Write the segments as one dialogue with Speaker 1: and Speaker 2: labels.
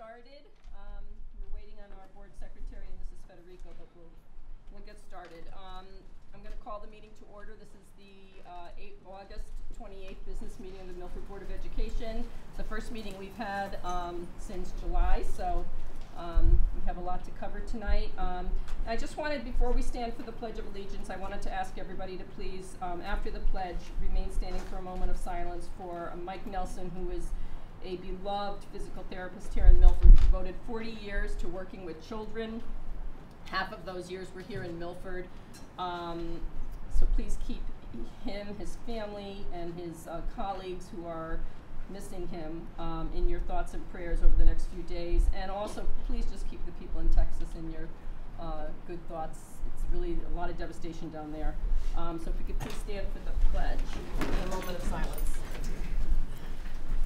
Speaker 1: started. We're waiting on our board secretary and Mrs. Federico, but we'll get started. I'm going to call the meeting to order. This is the August 28th business meeting of the Milford Board of Education. It's the first meeting we've had since July, so we have a lot to cover tonight. I just wanted, before we stand for the Pledge of Allegiance, I wanted to ask everybody to please, after the pledge, remain standing for a moment of silence for Mike Nelson, who is a beloved physical therapist here in Milford, who devoted 40 years to working with children. Half of those years were here in Milford. So please keep him, his family, and his colleagues who are missing him in your thoughts and prayers over the next few days. And also, please just keep the people in Texas in your good thoughts. It's really a lot of devastation down there. So if we could please stand for the pledge in a moment of silence.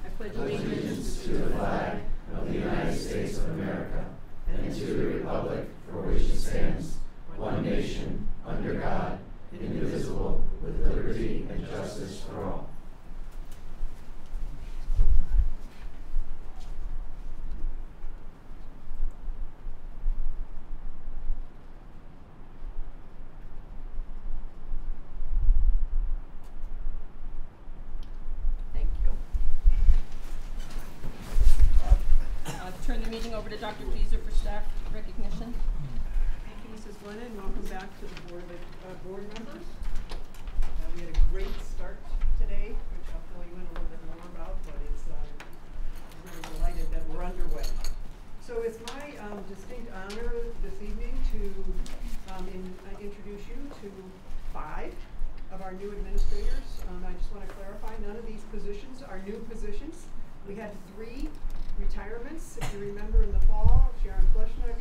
Speaker 1: I pledge
Speaker 2: allegiance to the flag of the United States of America and to the republic for which it stands, one nation, under God, indivisible, with liberty and justice for all.
Speaker 1: Turn the meeting over to Dr. Fieser for staff recognition.
Speaker 3: Thank you, Mrs. Glennon. Welcome back to the board members. We had a great start today, which I'll fill you in a little bit more about, but it's really delighted that we're underway. So it's my distinct honor this evening to introduce you to 5 of our new administrators. I just want to clarify, none of these positions are new positions. We had 3 retirements, if you remember, in the fall. Sharon Kleshnick,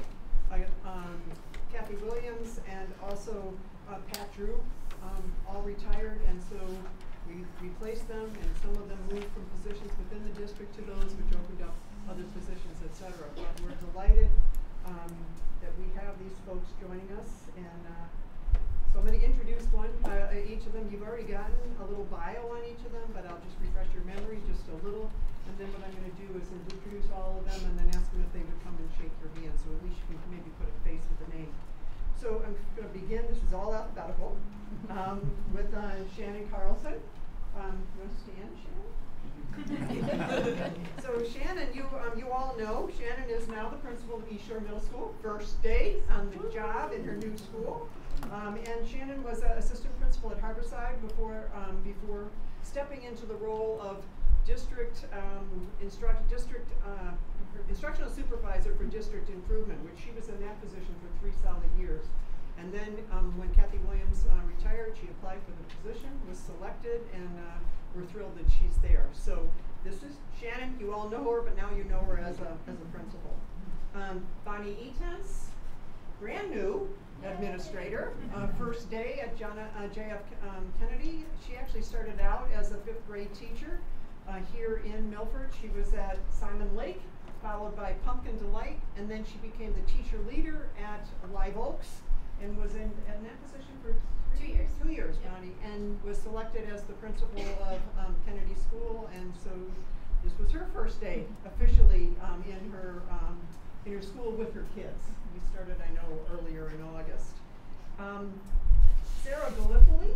Speaker 3: Kathy Williams, and also Pat Drew, all retired, and so we replaced them, and some of them moved from positions within the district to those which opened up other positions, etc. But we're delighted that we have these folks joining us, and so I'm going to introduce each of them. You've already gotten a little bio on each of them, but I'll just refresh your memory just a little. And then what I'm going to do is introduce all of them and then ask them if they would come and shake your hand, so at least you can maybe put a face with a name. So I'm going to begin, this is all alphabetical, with Shannon Carlson. You want to stand, Shannon? So Shannon, you all know, Shannon is now the principal of East Shore Middle School, first day on the job in her new school. And Shannon was an assistant principal at Harborside before stepping into the role of instructional supervisor for district improvement, which she was in that position for 3 solid years. And then when Kathy Williams retired, she applied for the position, was selected, and we're thrilled that she's there. So this is Shannon. You all know her, but now you know her as a principal. Bonnie Eaton's brand new administrator, first day at JF Kennedy. She actually started out as a 5th grade teacher here in Milford. She was at Simon Lake, followed by Pumpkin Delight, and then she became the teacher leader at Live Oaks and was in that position for 2 years. 2 years, yep. Bonnie, and was selected as the principal of Kennedy School, and so this was her first day officially in her school with her kids. We started, I know, earlier in August. Sarah Gallipoli,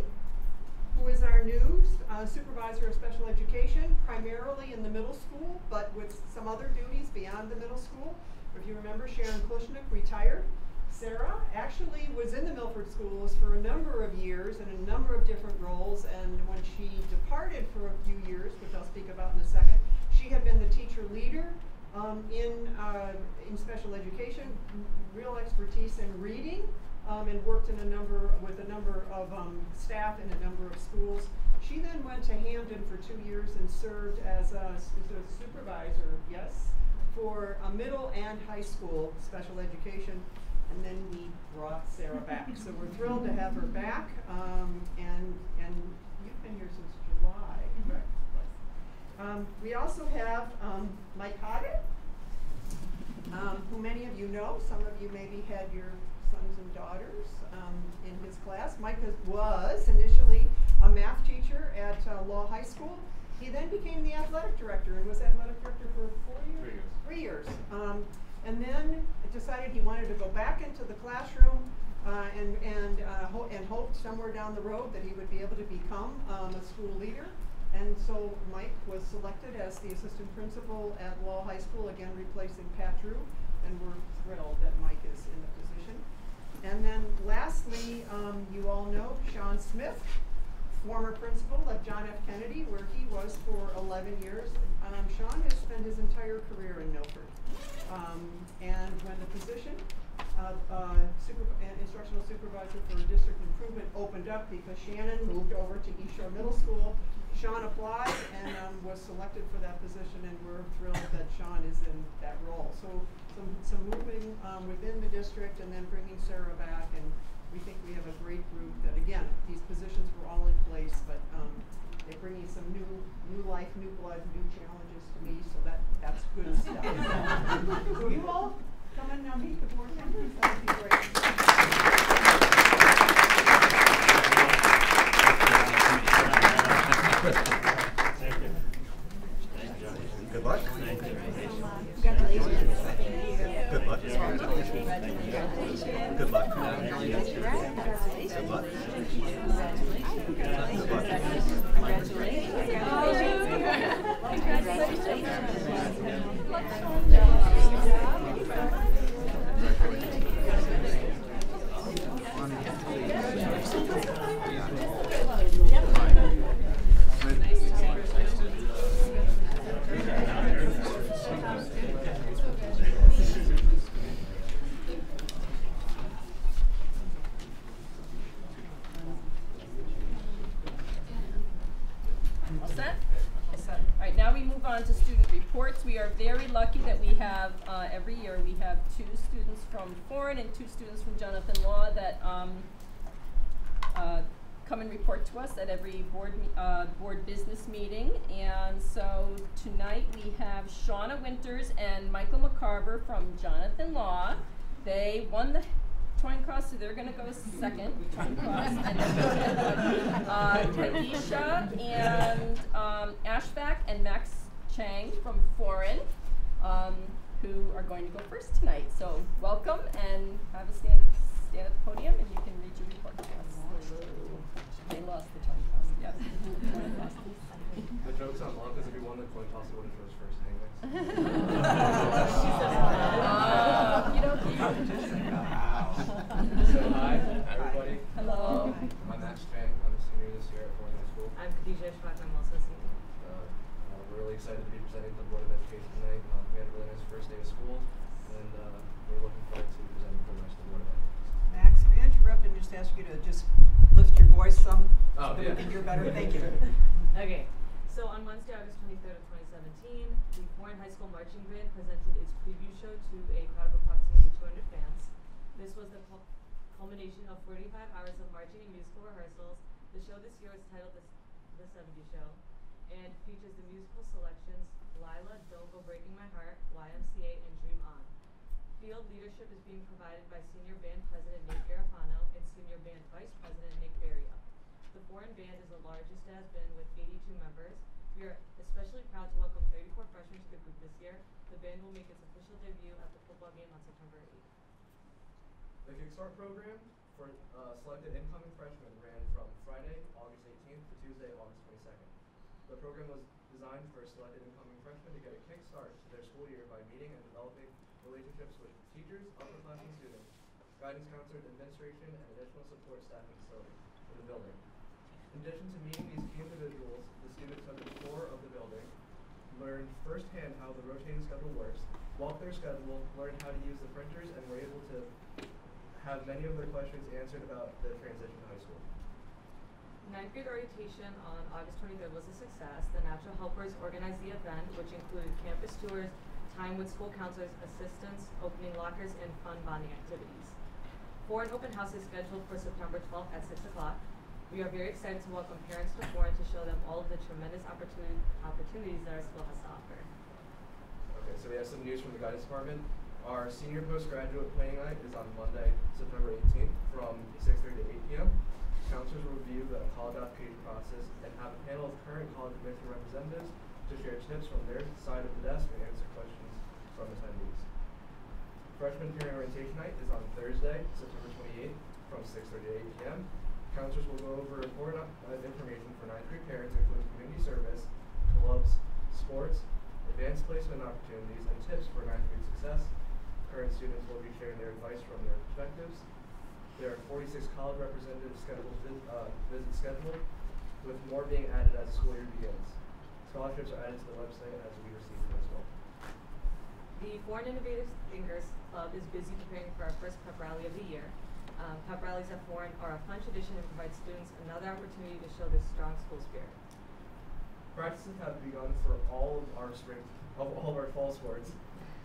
Speaker 3: who is our new supervisor of special education, primarily in the middle school, but with some other duties beyond the middle school. If you remember, Sharon Kleshnick retired. Sarah actually was in the Milford schools for a number of years in a number of different roles, and when she departed for a few years, which I'll speak about in a second, she had been the teacher leader in special education, real expertise in reading, and worked with a number of staff in a number of schools. She then went to Hamden for 2 years and served as a supervisor, yes, for a middle and high school special education. And then we brought Sarah back. So we're thrilled to have her back. And you've been here since July, correct? We also have Mike Hoggett, who many of you know. Some of you maybe had your sons and daughters in his class. Mike was initially a math teacher at Law High School. He then became the athletic director and was athletic director for 4 years? 3 years. 3 years. And then decided he wanted to go back into the classroom and hoped somewhere down the road that he would be able to become a school leader. And so Mike was selected as the assistant principal at Wall High School, again replacing Pat Drew, and we're thrilled that Mike is in the position. And then lastly, you all know Sean Smith, former principal of John F. Kennedy, where he was for 11 years. Sean has spent his entire career in Milford. And when the position of instructional supervisor for district improvement opened up because Shannon moved over to East Shore Middle School, Sean applied and was selected for that position, and we're thrilled that Sean is in that role. So some moving within the district, and then bringing Sarah back, and we think we have a great group that, again, these positions were all in place, but they're bringing some new life, new blood, new challenges to me, so that's good stuff. Will you all come and now meet the board members? That would be great.
Speaker 4: Good luck.
Speaker 3: Congratulations.
Speaker 4: Good luck. Good luck. Good luck.
Speaker 1: To student reports. We are very lucky that we have, every year, we have 2 students from Foreign and 2 students from Jonathan Law that come and report to us at every board business meeting. And so tonight we have Shauna Winters and Michael McCarver from Jonathan Law. They won the coin toss, so they're going to go second. Coin toss, and then Tanisha and Ashback and Max Chang from Foreign, who are going to go first tonight. So welcome, and have a stand at the podium, and you can read your report to us. They lost the coin toss. Yes.
Speaker 5: The joke's on Law, because if you won the coin toss, it would have chose first anyways.
Speaker 1: You don't
Speaker 5: So hi, everybody.
Speaker 1: Hello.
Speaker 5: I'm Max Chang. I'm a senior this year at Foreign High School.
Speaker 6: I'm Khadija Ashfaq. I'm also a senior.
Speaker 5: We're really excited to be presenting to the Board of Education tonight. We had a really nice first day of school, and we're looking forward to presenting for the rest of the Board of Education.
Speaker 3: Max, may I interrupt and just ask you to just lift your voice some so that we can hear better? Thank you.
Speaker 6: Okay, so on Wednesday, August 23rd of 2017, the Foreign High School Marching Band presented its preview show to a crowd of approximately 200 fans. This was the culmination of 45 hours of marching and musical rehearsals. The show this year is titled The 70s Show, and features the musical selections Lila, Don't Go Breaking My Heart, YMCA, and Dream On. Field leadership is being provided by Senior Band President Nate Garofano and Senior Band Vice President Nick Barrio. The Foreign Band is the largest it has been, with 82 members. We are especially proud to welcome 34 freshmen to the group this year. The band will make its official debut at the football game on September 8th.
Speaker 5: The Kickstart program for selected incoming freshmen ran from Friday, August 18th to Tuesday, August 22nd. The program was designed for selected incoming freshmen to get a kickstart to their school year by meeting and developing relationships with teachers, upperclassmen students, guidance counselors, administration, and additional support staff and facilities in the building. In addition to meeting these key individuals, the students took a tour of the building, learned firsthand how the rotating schedule works, walked their schedule, learned how to use the printers, and were able to have many of their questions answered about the transition to high school.
Speaker 6: 9th grade orientation on August 23rd was a success. The Natural Helpers organized the event, which included campus tours, time with school counselors, assistants, opening lockers, and fun bonding activities. Foreign Open House is scheduled for September 12th at 6 o'clock. We are very excited to welcome parents to Foreign to show them all of the tremendous opportunities that our school has to offer.
Speaker 5: Okay, so we have some news from the guidance department. Our senior postgraduate planning night is on Monday, September 18th from 6:30 to 8 p.m. Counselors will review the college application process and have a panel of current college admission representatives to share tips from their side of the desk and answer questions from attendees. Freshman Parent Orientation Night is on Thursday, September 28th from 6:30 to 8 p.m. Counselors will go over important information for 9th grade parents, including community service, clubs, sports, advanced placement opportunities, and tips for 9th grade success. Current students will be sharing their advice from their perspectives. There are 46 college representatives visits scheduled, with more being added as the school year begins. Scholarships are added to the website as we receive them as well.
Speaker 6: The Foreign Innovative Thinkers Club is busy preparing for our first pep rally of the year. Pep rallies at Foreign are a fun tradition and provide students another opportunity to show their strong school spirit.
Speaker 5: Practices have begun for all of our fall sports,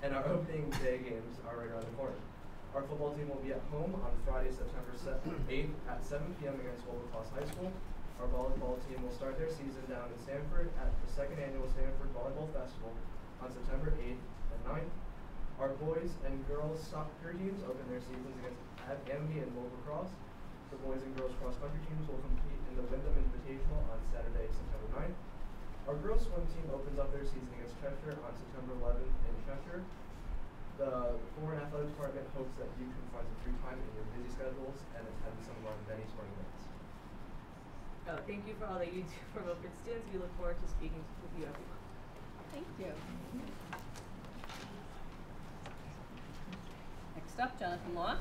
Speaker 5: and our opening day games are right around the corner. Our football team will be at home on Friday, September 8th at 7 p.m. against Wilberforce High School. Our volleyball team will start their season down in Stanford at the 2nd Annual Stanford Volleyball Festival on September 8th and 9th. Our boys and girls soccer teams open their seasons against Amity and Wilbercross. The boys and girls cross country teams will compete in the Wyndham Invitational on Saturday, September 9th. Our girls swim team opens up their season against Cheshire on September 11th in Cheshire. The Foreign Athletic Department hopes that you can find some free time in your busy schedules and attend some of our many sporting events.
Speaker 6: Thank you for all that you do for Milford students. We look forward to speaking with you every month.
Speaker 1: Thank you. Next up, Jonathan Law.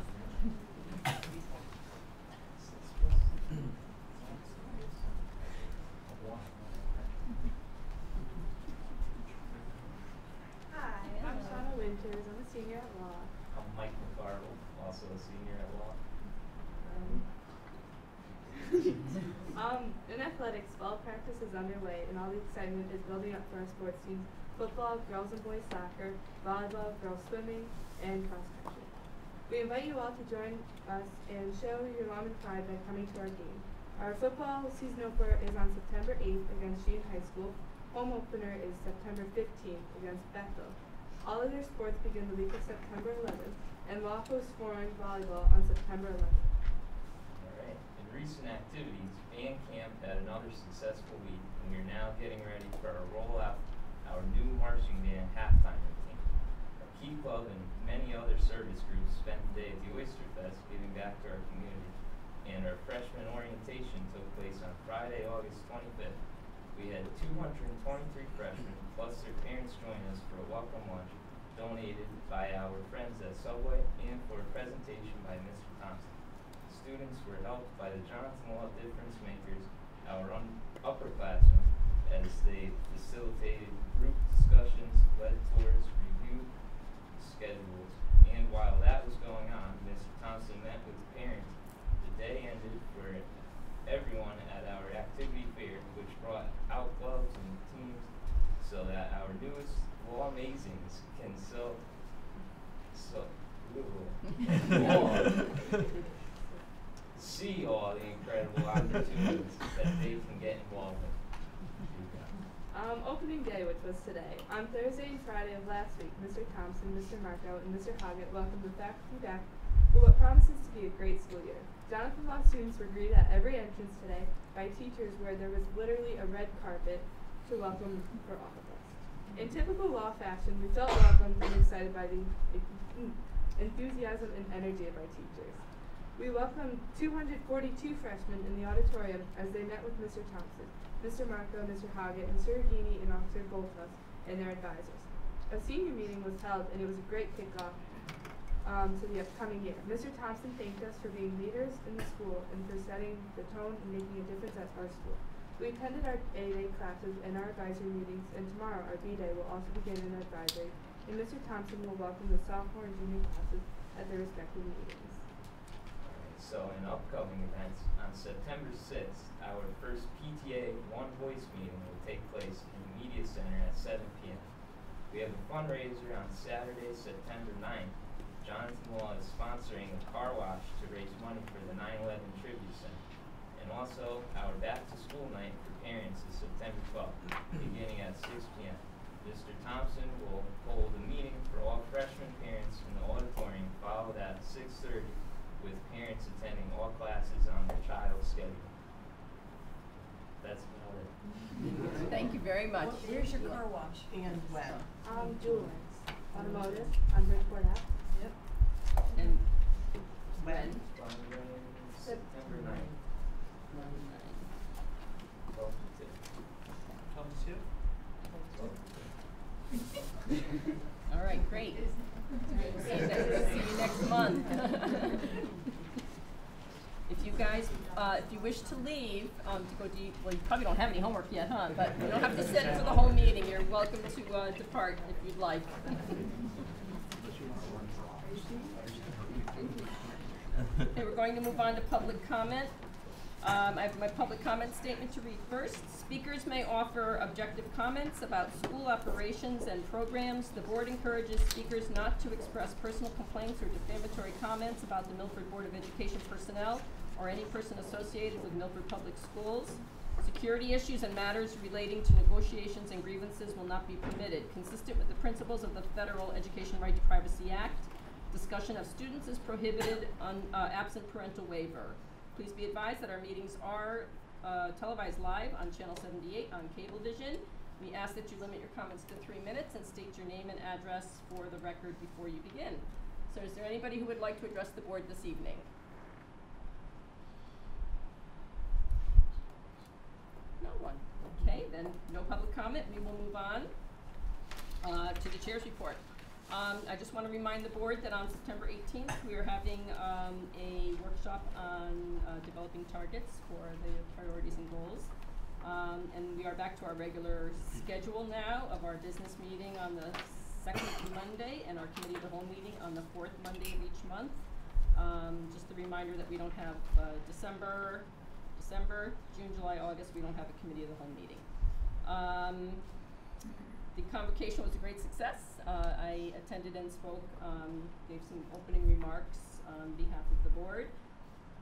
Speaker 7: Hi, I'm Shauna Winters. I'm a senior at law.
Speaker 4: I'm Mike McCardle, also a senior at law.
Speaker 7: In athletics, fall practice is underway and all the excitement is building up for our sports teams: football, girls and boys soccer, volleyball, girls swimming, and cross country. We invite you all to join us and show your love and pride by coming to our game. Our football season opener is on September 8th against Sheehan High School. Home opener is September 15th against Bethel. All other sports begin the week of September 11th, and law hosts foreign volleyball on September 11th.
Speaker 4: Alright, in recent activities, band camp had another successful week, and we are now getting ready for our rollout, our new marching band halftime routine. Our Key Club and many other service groups spent the day at the Oyster Fest giving back to our community, and our freshman orientation took place on Friday, August 25th. We had 223 freshmen, plus their parents join us for a welcome lunch donated by our friends at Subway and for a presentation by Mr. Thompson. Students were helped by the Johnson Law Difference Makers, our upperclassmen, as they facilitated group discussions, led tours, reviewed schedules, and while that was going on, Mr. Thompson met with parents. The day ended for everyone at our activity fair, which brought out clubs and teams so that our newest law amazings can see all the incredible opportunities that they can get involved in.
Speaker 7: Opening day, which was today. On Thursday and Friday of last week, Mr. Thompson, Mr. Marco, and Mr. Hoggett welcomed the faculty back for what promises to be a great school year. Jonathan Law students were greeted at every entrance today by teachers where there was literally a red carpet to welcome for all of us. In typical law fashion, we felt welcomed and excited by the enthusiasm and energy of our teachers. We welcomed 242 freshmen in the auditorium as they met with Mr. Thompson, Mr. Marco, Mr. Hoggett, Mr. Erghini, and Officer Boltus, and their advisors. A senior meeting was held, and it was a great kickoff to the upcoming year. Mr. Thompson thanked us for being leaders in the school and for setting the tone and making a difference at our school. We attended our A-Day classes and our advisory meetings, and tomorrow our B-Day will also begin an advisory, and Mr. Thompson will welcome the sophomore and junior classes at their respective meetings.
Speaker 4: So in upcoming events, on September 6th, our first PTA One Voice meeting will take place in the Media Center at 7 p.m. We have a fundraiser on Saturday, September 9th. Jonathan Law is sponsoring a car wash to raise money for the 9/11 Tribute Center. And also, our back to school night for parents is September 12th, beginning at 6 p.m. Mr. Thompson will hold a meeting for all freshman parents in the auditorium, followed at 6:30, with parents attending all classes on their child's schedule. That's about it.
Speaker 1: Thank you very much.
Speaker 3: Where's your car wash? And when?
Speaker 7: Jewelers. automotive, on Bridgeport Ave.
Speaker 3: Yep.
Speaker 1: And
Speaker 3: When?
Speaker 4: September 9th, 12 to 2.
Speaker 3: 12 to 2?
Speaker 1: All right, great. See you next month. If you guys, if you wish to leave, to go to, well, you probably don't have any homework yet, huh? But you don't have to sit for the whole meeting. You're welcome to depart if you'd like. Okay, we're going to move on to public comment. I have my public comment statement to read first. Speakers may offer objective comments about school operations and programs. The board encourages speakers not to express personal complaints or defamatory comments about the Milford Board of Education personnel or any person associated with Milford Public Schools. Security issues and matters relating to negotiations and grievances will not be permitted. Consistent with the principles of the Federal Education Right to Privacy Act, discussion of students is prohibited absent parental waiver. Please be advised that our meetings are televised live on Channel 78 on Cablevision. We ask that you limit your comments to 3 minutes and state your name and address for the record before you begin. So is there anybody who would like to address the board this evening? No one. Okay, then no public comment. We will move on to the chair's report. I just want to remind the board that on September 18th, we are having a workshop on developing targets for the priorities and goals. And we are back to our regular schedule now of our business meeting on the second Monday and our committee of the whole meeting on the fourth Monday of each month. Just a reminder that we don't have December, June, July, August, we don't have a committee of the whole meeting. The convocation was a great success. I attended and spoke, gave some opening remarks on behalf of the board.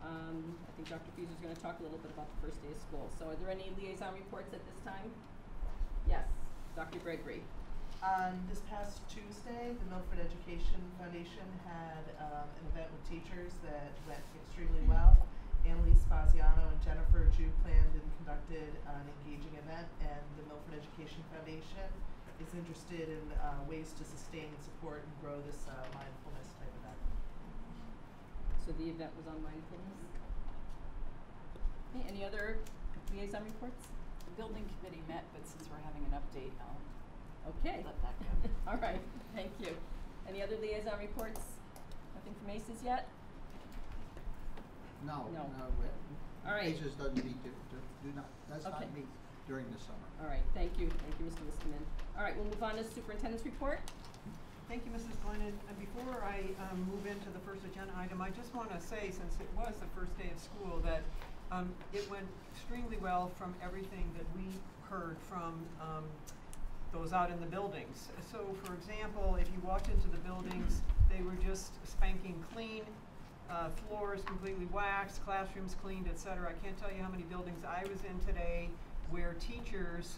Speaker 1: I think Dr. Fuser is going to talk a little bit about the first day of school. So are there any liaison reports at this time? Yes, Dr. Gregory.
Speaker 8: On this past Tuesday, the Milford Education Foundation had an event with teachers that went extremely well. Annalise Spaziano and Jennifer Ju planned and conducted an engaging event, and the Milford Education Foundation is interested in ways to sustain and support and grow this mindfulness type event.
Speaker 1: So the event was on mindfulness. Okay, any other liaison reports?
Speaker 9: The building committee met, but since we're having an update, I'll
Speaker 1: okay.
Speaker 9: let that go.
Speaker 1: All right, thank you. Any other liaison reports? Nothing from ACES yet?
Speaker 10: No.
Speaker 1: All right.
Speaker 10: ACES doesn't meet, does not meet during the summer.
Speaker 1: All right, thank you, Mr. Listerman. All right, we'll move on to superintendent's report.
Speaker 3: Thank you, Mrs. Glennon. And before I move into the first agenda item, I just want to say, since it was the first day of school, that it went extremely well from everything that we heard from those out in the buildings. So, for example, if you walked into the buildings, they were just spanking clean, floors completely waxed, classrooms cleaned, etc. I can't tell you how many buildings I was in today where teachers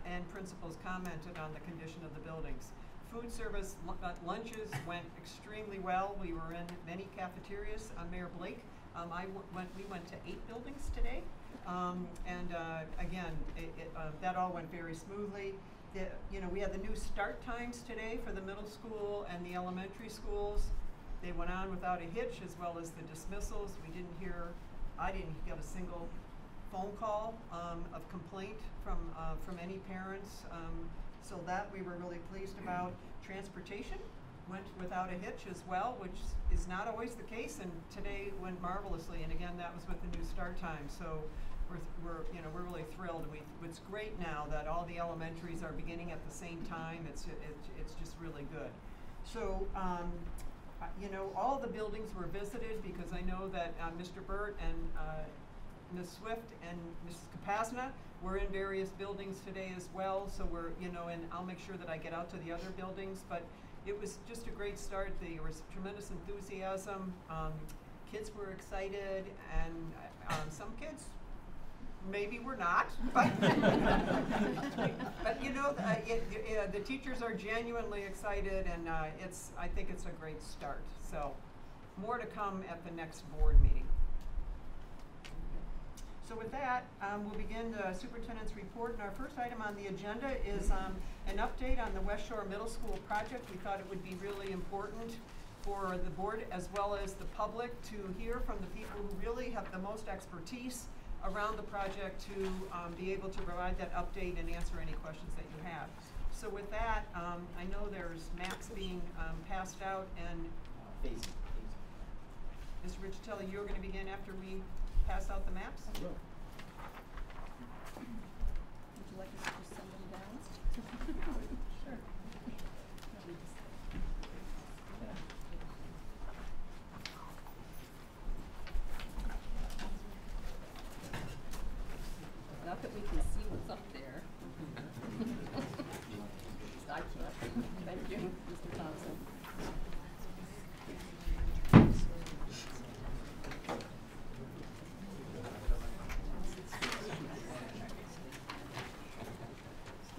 Speaker 3: and principals commented on the condition of the buildings. Food service lunches went extremely well. We were in many cafeterias. Mayor Blake, we went to 8 buildings today, again, that all went very smoothly. We had the new start times today for the middle school and the elementary schools. They went on without a hitch, as well as the dismissals. I didn't get a single phone call of complaint from any parents. So that we were really pleased about. Transportation went without a hitch as well, which is not always the case, and today went marvelously. And again, that was with the new start time. So we're really thrilled. It's great now that all the elementaries are beginning at the same time. It's just really good. So all the buildings were visited, because I know that Mr. Burt and Ms. Swift and Mrs. Kapasna were in various buildings today as well. So and I'll make sure that I get out to the other buildings. But it was just a great start. There was tremendous enthusiasm. Kids were excited, and some kids maybe were not, but but the teachers are genuinely excited, and I think it's a great start. So more to come at the next board meeting. So with that, we'll begin the superintendent's report. And our first item on the agenda is an update on the West Shore Middle School project. We thought it would be really important for the board as well as the public to hear from the people who really have the most expertise around the project to be able to provide that update and answer any questions that you have. So with that, I know there's maps being passed out, and Mr. Riccitelli, you're going to begin after we pass out the maps?
Speaker 10: I will.
Speaker 1: Would you like us to just send them down? Sure. Not that we can see what's up there. I can't. Thank you, Mr. Thompson.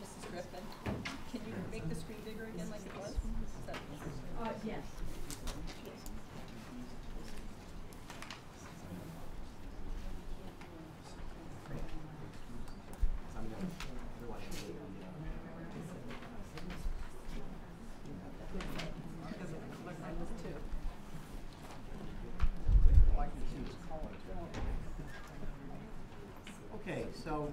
Speaker 1: Mrs. Griffin, can you make the screen bigger again like it was? Is that
Speaker 6: Yes.
Speaker 11: Okay, so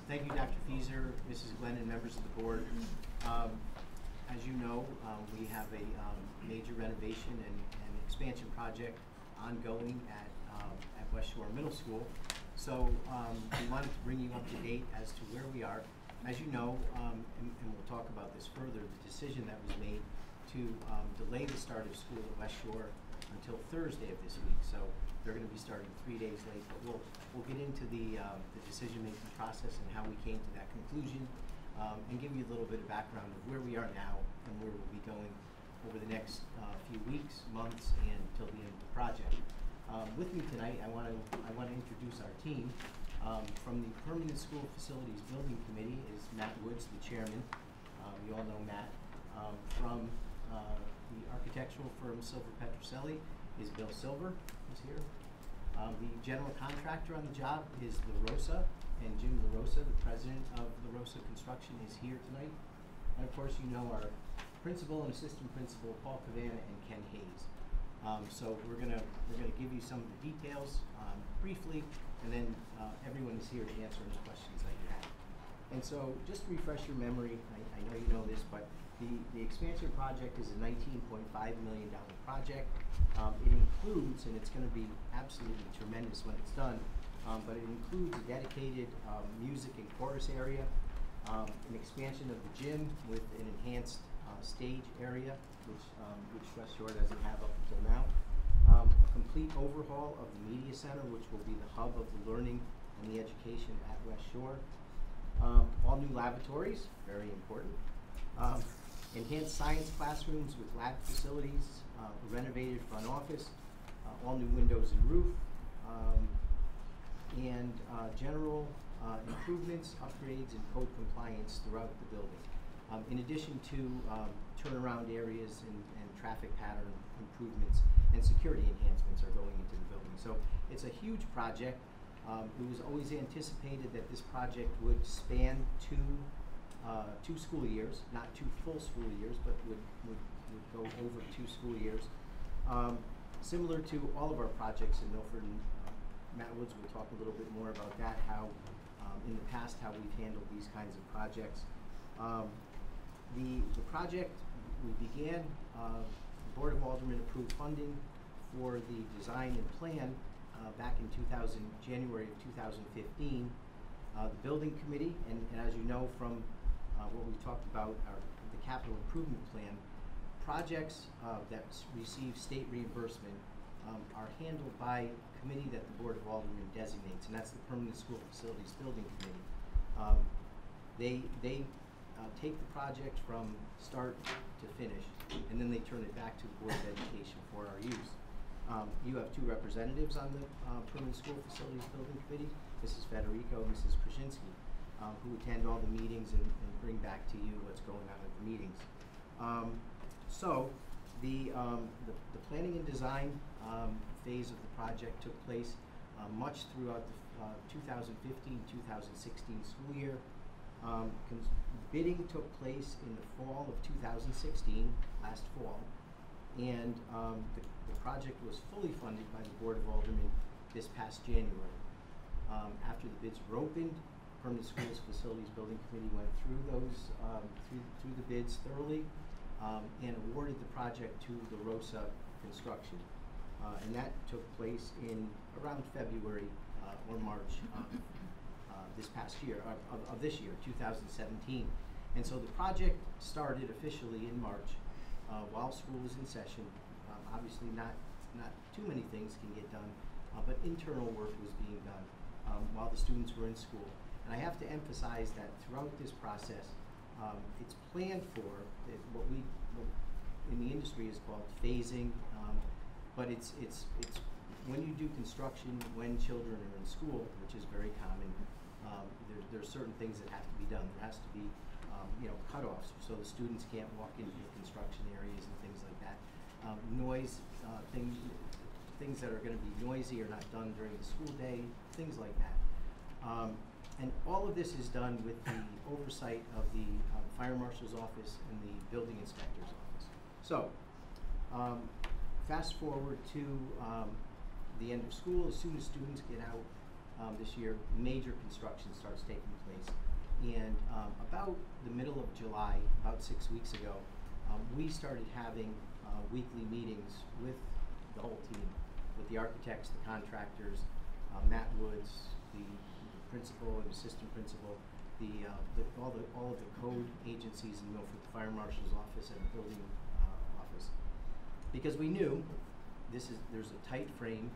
Speaker 11: thank you, Dr. Fieser, Mrs. Glenn, and members of the board. As you know, we have a major renovation and expansion project ongoing at West Shore Middle School. So we wanted to bring you up to date as to where we are. As you know, and we'll talk about this further, the decision that was made to delay the start of school at West Shore until Thursday of this week. So they're going to be starting 3 days late, but we'll get into the decision-making process and how we came to that conclusion, and give you a little bit of background of where we are now and where we'll be going over the next few weeks, months, and till the end of the project. With me tonight, I want to introduce our team. From the Permanent School Facilities Building Committee is Matt Woods, the chairman. You all know Matt. From the architectural firm Silver Petroselli is Bill Silver, who's here. The general contractor on the job is LaRosa, and Jim LaRosa, the president of LaRosa Construction, is here tonight. And of course, you know our principal and assistant principal, Paul Cavana and Ken Hayes. So we're gonna give you some of the details briefly, and then everyone is here to answer any questions that you have. And so, just to refresh your memory, I know you know this, but the expansion project is a $19.5 million project. It includes, and it's going to be absolutely tremendous when it's done, but it includes a dedicated music and chorus area, an expansion of the gym with an enhanced stage area, which West Shore doesn't have up until now. A complete overhaul of the media center, which will be the hub of the learning and the education at West Shore. All new lavatories, very important. Enhanced science classrooms with lab facilities, renovated front office, all new windows and roof, and general improvements, upgrades, and code compliance throughout the building. In addition to turnaround areas and traffic pattern improvements and security enhancements are going into the building. So it's a huge project. It was always anticipated that this project would span two school years, not 2 full school years, but would go over 2 school years. Similar to all of our projects in Milford, and Matt Woods will talk a little bit more about that, how in the past how we've handled these kinds of projects. The project, we began, the Board of Aldermen approved funding for the design and plan back in January of 2015. The building committee, and as you know from what we talked about, the capital improvement plan, projects that receive state reimbursement are handled by a committee that the Board of Aldermen designates, and that's the Permanent School Facilities Building Committee. They take the project from start to finish, and then they turn it back to the Board of Education for our use. You have 2 representatives on the Permanent School Facilities Building Committee, Mrs. Federico and Mrs. Krasinski, who attend all the meetings and bring back to you what's going on at the meetings. So the planning and design phase of the project took place much throughout the 2015-2016 school year. Bidding took place in the fall of 2016, last fall, and the project was fully funded by the Board of Aldermen this past January. After the bids were opened, Permanent Schools Facilities Building Committee went through those, through the bids thoroughly, and awarded the project to the ROSA Construction. And that took place in around February or March this past year, of this year, 2017. And so the project started officially in March while school was in session. Obviously not too many things can get done, but internal work was being done while the students were in school. And I have to emphasize that throughout this process, it's planned for what in the industry is called phasing, but it's when you do construction when children are in school, which is very common. There's certain things that have to be done. There has to be cutoffs so the students can't walk into the construction areas and things like that. Noise, things that are going to be noisy are not done during the school day, things like that. And all of this is done with the oversight of the Fire Marshal's office and the Building Inspector's office. So, fast forward to the end of school. As soon as students get out this year, major construction starts taking place. And about the middle of July, about 6 weeks ago, we started having weekly meetings with the whole team, with the architects, the contractors, Matt Woods, the principal and assistant principal, all of the code agencies in Milford, the Fire Marshal's office and the building office, because we knew there's a tight frame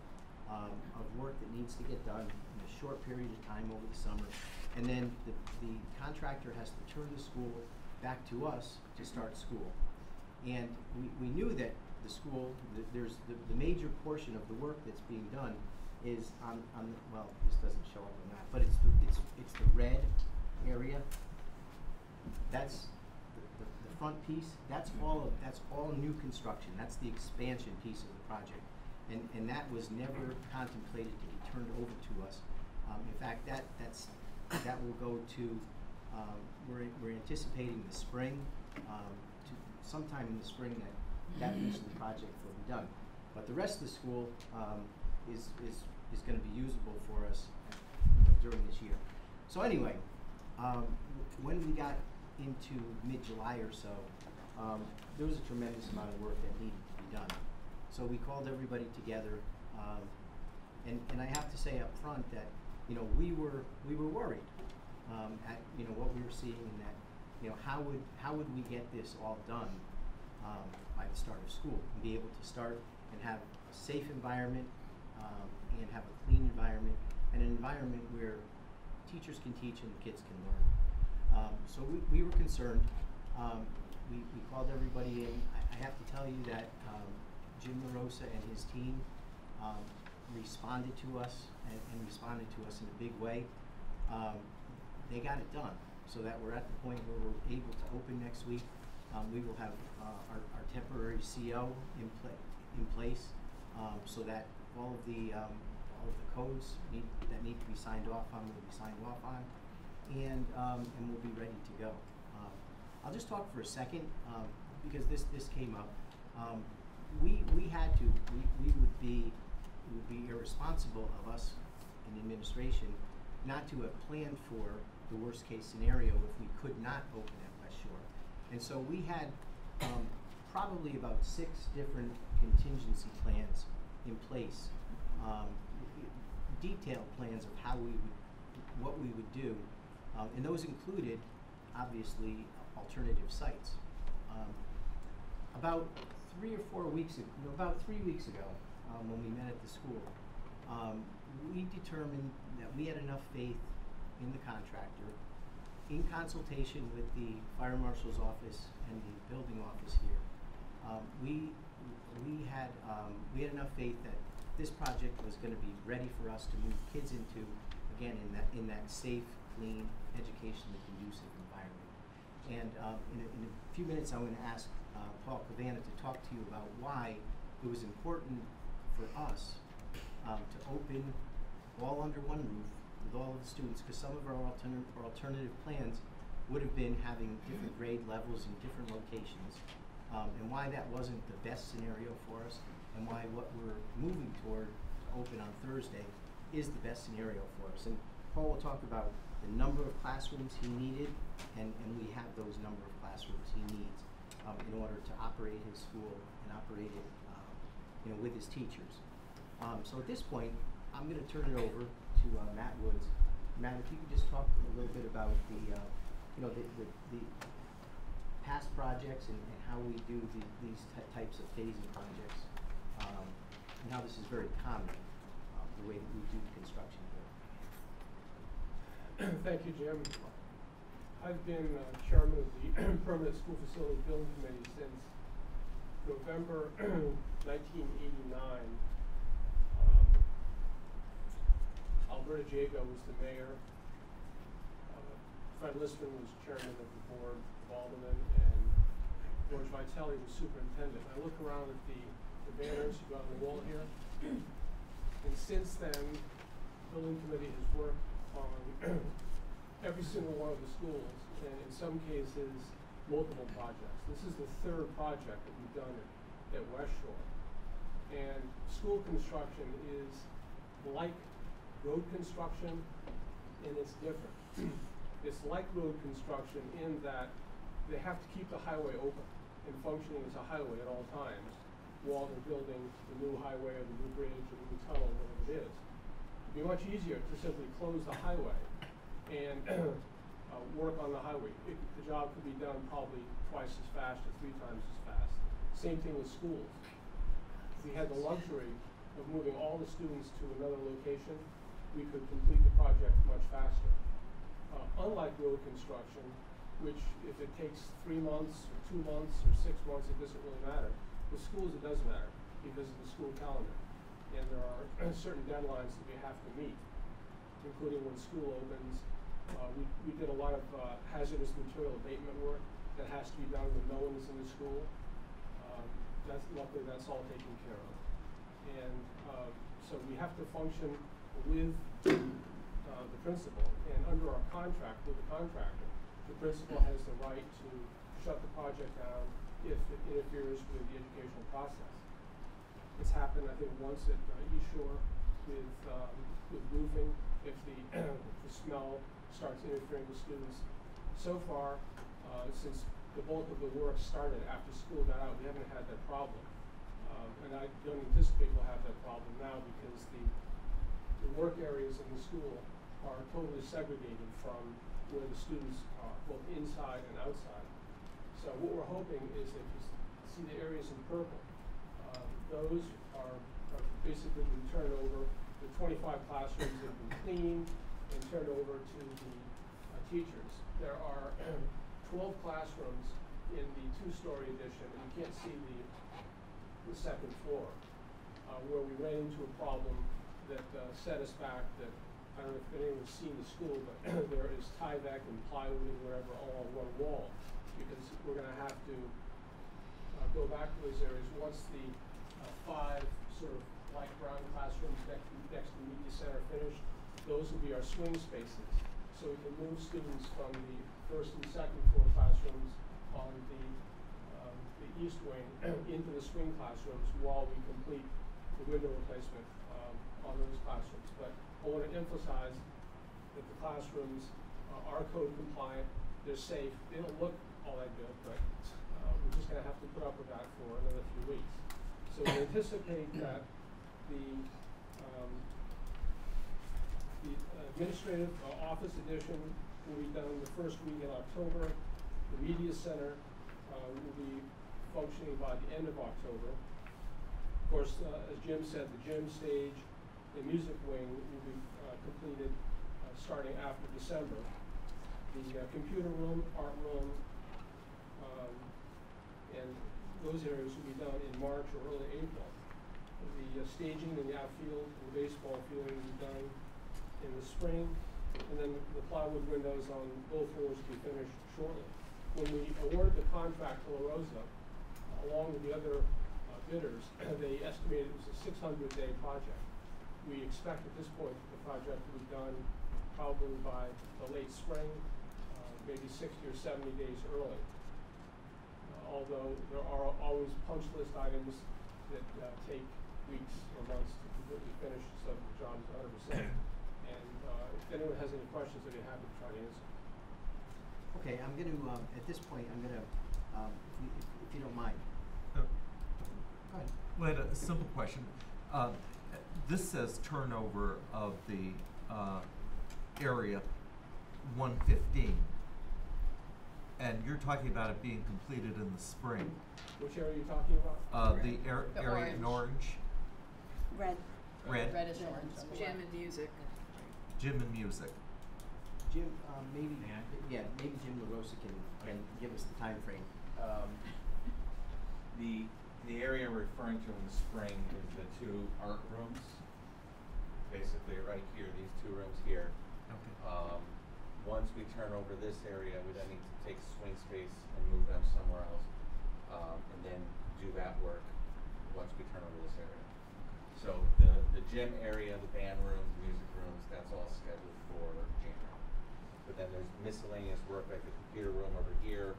Speaker 11: of work that needs to get done in a short period of time over the summer, and then the contractor has to turn the school back to us to start school. And we knew that the school, the major portion of the work that's being done is on the, well, this doesn't show up on that, but it's the red area. That's the front piece. That's all new construction. That's the expansion piece of the project, and that was never contemplated to be turned over to us. In fact, that will go to we're anticipating the spring, sometime in the spring that piece of the project will be done. But the rest of the school is going to be usable for us during this year. So anyway, when we got into mid-July or so, there was a tremendous amount of work that needed to be done. So we called everybody together, and I have to say up front that we were worried at what we were seeing, and that how would we get this all done by the start of school and be able to start and have a safe environment and have a clean environment and an environment where teachers can teach and the kids can learn. So we were concerned. We called everybody in. I have to tell you that Jim LaRosa and his team responded to us and responded to us in a big way. They got it done so that we're at the point where we're able to open next week. We will have our temporary CO in place so that all of the codes that need to be signed off on will be signed off on, and we'll be ready to go. I'll just talk for a second because this came up. We would be irresponsible of us in administration not to have planned for the worst case scenario if we could not open at West Shore. And so we had probably about 6 different contingency plans in place, detailed plans of what we would do, and those included, obviously, alternative sites. About 3 or 4 weeks ago, about 3 weeks ago, when we met at the school, we determined that we had enough faith in the contractor, in consultation with the Fire Marshal's office and the building office here. We had enough faith that this project was going to be ready for us to move kids into, again, in that safe, clean, educationally conducive environment. And in a few minutes, I'm going to ask Paul Cavanna to talk to you about why it was important for us to open all under one roof with all of the students, because some of our alternative plans would have been having different grade levels in different locations, and why that wasn't the best scenario for us, and why what we're moving toward to open on Thursday is the best scenario for us. And Paul will talk about the number of classrooms he needed, and we have those number of classrooms he needs in order to operate his school and operate it with his teachers. So at this point, I'm going to turn it over to Matt Woods. Matt, if you could just talk a little bit about the past projects and how we do these types of phasing projects, and how this is very common, the way that we do construction here.
Speaker 12: Thank you, Jim. I've been chairman of the Permanent School Facility Building Committee since November 1989. Alberta Jago was the mayor. Fred Listman was chairman of the board of Alderman, and George Vitelli was superintendent. I look around at the banners you got on the wall here, and since then, the building committee has worked on every single one of the schools, and in some cases, multiple projects. This is the third project that we've done at West Shore. And school construction is like road construction, and it's different. It's like road construction in that they have to keep the highway open and functioning as a highway at all times while they're building the new highway or the new bridge or the new tunnel, whatever it is. It'd be much easier to simply close the highway and work on the highway. The job could be done probably twice as fast or 3 times as fast. Same thing with schools. If we had the luxury of moving all the students to another location, we could complete the project much faster. Unlike road construction, which if it takes 3 months or 2 months or 6 months, it doesn't really matter. With schools, it does matter because of the school calendar. And there are certain deadlines that we have to meet, including when school opens. We did a lot of hazardous material abatement work that has to be done when no one is in the school. Luckily, that's all taken care of. And so we have to function with the principal. And under our contract with the contractor, the principal has the right to shut the project down if it interferes with the educational process. It's happened, I think, once at East Shore with roofing, if the smell starts interfering with students. So far, since the bulk of the work started after school got out, we haven't had that problem. And I don't anticipate we'll have that problem now because the work areas in the school are totally segregated from where the students are, both inside and outside. So what we're hoping is that you see the areas in purple. Those are basically been turned over. The 25 classrooms have been cleaned and turned over to the teachers. There are 12 classrooms in the 2-story addition, and you can't see the second floor, where we ran into a problem that set us back. That I don't know if anyone's seen the school, but there is Tyvek and plywood and whatever all on one wall, because we're going to have to go back to those areas once the 5 sort of light brown classrooms next to the media center finished. Those will be our swing spaces, so we can move students from the 1st and 2nd floor classrooms on the east wing into the swing classrooms while we complete the window replacement on those classrooms. But I want to emphasize that the classrooms are code compliant, they're safe. They don't look all that good, but we're just going to have to put up with that for another few weeks. So we anticipate that the administrative office addition will be done the first week in October. The media center will be functioning by the end of October. Of course, as Jim said, the gym stage, the music wing will be completed starting after December. The computer room, art room, and those areas will be done in March or early April. The staging in the outfield and the baseball field will be done in the spring, and then the plywood windows on both floors will be finished shortly. When we awarded the contract to La Rosa, along with the other bidders, they estimated it was a 600-day project. we expect at this point the project to be done probably by the late spring, maybe 60 or 70 days early. Although there are always punch list items that take weeks or months to completely finish, so the job is 100%. And if anyone has any questions, I'd be happy to try to answer.
Speaker 11: Okay, I'm going to, at this point, I'm going to, if you don't mind. Go ahead.
Speaker 13: Well, I had a simple question. This says turnover of the area 115. And you're talking about it being completed in the spring.
Speaker 12: Which area are you talking about?
Speaker 13: The area in orange.
Speaker 9: Red.
Speaker 13: Red.
Speaker 9: Reddish orange. Gym and music.
Speaker 13: Gym and music.
Speaker 11: Jim, maybe Jim LaRosa can give us the time frame.
Speaker 14: The area I'm referring to in the spring is the 2 art rooms. Basically right here, these 2 rooms here.
Speaker 13: Okay.
Speaker 14: Once we turn over this area, we then need to take swing space and move them somewhere else, and then do that work once we turn over this area. So the gym area, the band rooms, music rooms, that's all scheduled for January. But then there's miscellaneous work like the computer room over here,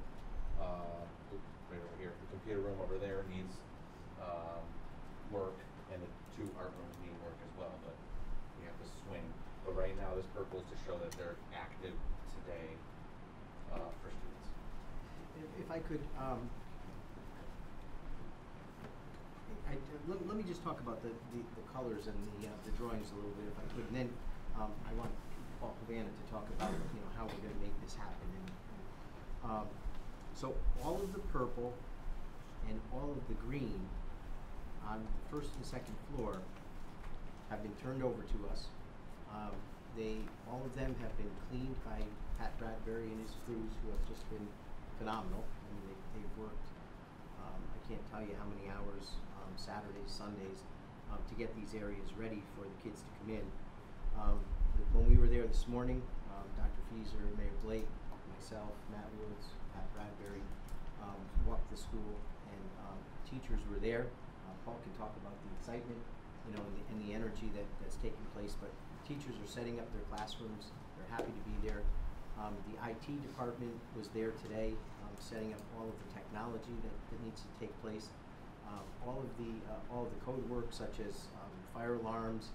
Speaker 14: right over here. The computer room over there needs work, and the 2 art rooms need work as well, but we have to swing. But right now, this purple is to show that they're active today for students.
Speaker 11: If I could, let me just talk about the colors and the drawings a little bit, if I could, and then I want Paul Havana to talk about how we're going to make this happen. And so all of the purple and all of the green on the first and second floor have been turned over to us. All of them have been cleaned by Pat Bradbury and his crews, who have just been phenomenal. I mean, they've worked, I can't tell you how many hours, Saturdays, Sundays, to get these areas ready for the kids to come in. When we were there this morning, Dr. Fieser, Mayor Blake, myself, Matt Woods, Pat Bradbury, walked the school, and teachers were there. Paul can talk about the excitement, and the energy that's taking place, but teachers are setting up their classrooms. They're happy to be there. The IT department was there today, setting up all of the technology that needs to take place. All of the code work, such as fire alarms,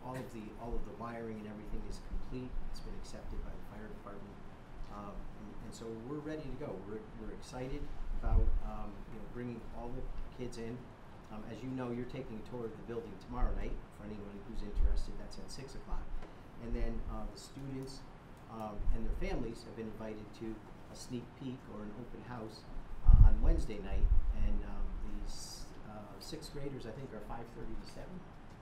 Speaker 11: all of the wiring and everything is complete. It's been accepted by the fire department, and so we're ready to go. We're excited about bringing all the kids in. As you know, you're taking a tour of the building tomorrow night. For anyone who's interested, that's at 6 o'clock. And then the students and their families have been invited to a sneak peek or an open house on Wednesday night. And these 6th graders, I think, are 5:30 to 7.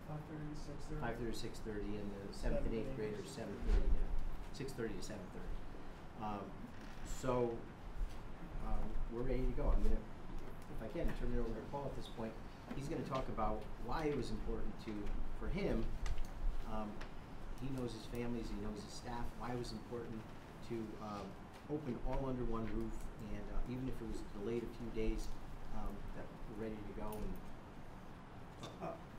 Speaker 10: 5:30 to 6:30.
Speaker 11: 5:30 to 6:30, and the 7th and 8th graders 7:30 to 6:30 to 7:30. So we're ready to go. I'm gonna, if I can, turn it over to Paul at this point. He's going to talk about why it was important for him. He knows his families, he knows his staff, why it was important to open all under one roof, and even if it was delayed a few days, that we're ready to go. And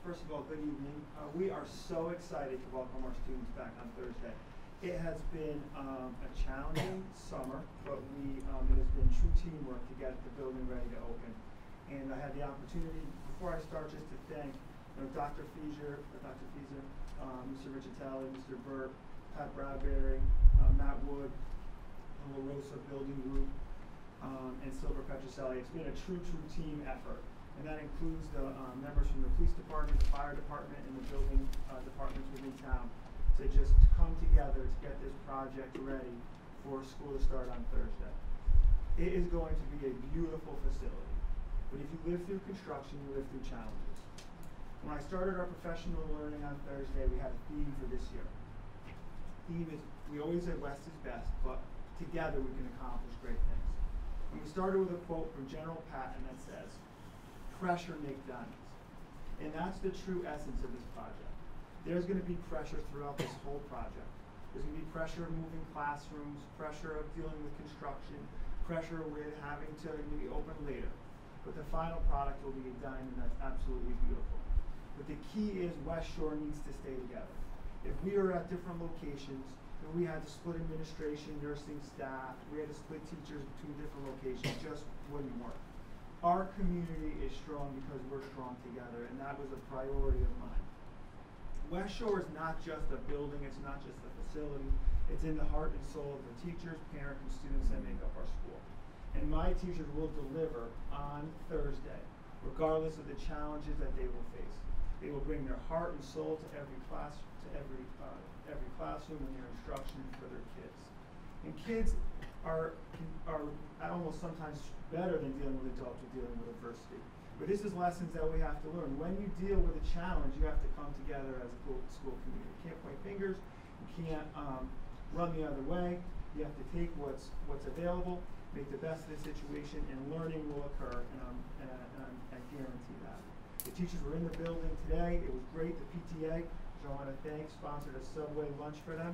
Speaker 15: first of all, good evening. We are so excited to welcome our students back on Thursday. It has been a challenging summer, but it has been true teamwork to get the building ready to open. And I had the opportunity, before I start, just to thank Dr. Fieser, Mr. Riccitelli, Mr. Burt, Pat Bradbury, Matt Wood, the LaRosa Building Group, and Silver Petroselli. It's been a true team effort. And that includes the members from the police department, the fire department, and the building departments within town to just come together to get this project ready for school to start on Thursday. It is going to be a beautiful facility. But if you live through construction, you live through challenges. When I started our professional learning on Thursday, we had a theme for this year. The theme is, we always say West is best, but together we can accomplish great things. And we started with a quote from General Patton that says, "Pressure makes diamonds." And that's the true essence of this project. There's going to be pressure throughout this whole project. There's going to be pressure of moving classrooms, pressure of dealing with construction, pressure with having to maybe open later. But the final product will be a diamond that's absolutely beautiful. But the key is West Shore needs to stay together. If we are at different locations, then we had to split administration, nursing staff, we had to split teachers between different locations, just wouldn't work. Our community is strong because we're strong together, and that was a priority of mine. West Shore is not just a building, it's not just a facility, it's in the heart and soul of the teachers, parents, and students that make up our school. And my teachers will deliver on Thursday, regardless of the challenges that they will face. They will bring their heart and soul to every class, to every classroom and their instruction for their kids. And kids are almost sometimes better than dealing with adults or dealing with adversity. But this is lessons that we have to learn. When you deal with a challenge, you have to come together as a school community. You can't point fingers. You can't run the other way. You have to take what's available, make the best of the situation, and learning will occur. And I guarantee that. The teachers were in the building today. It was great. The PTA, which I want to thank, sponsored a Subway lunch for them.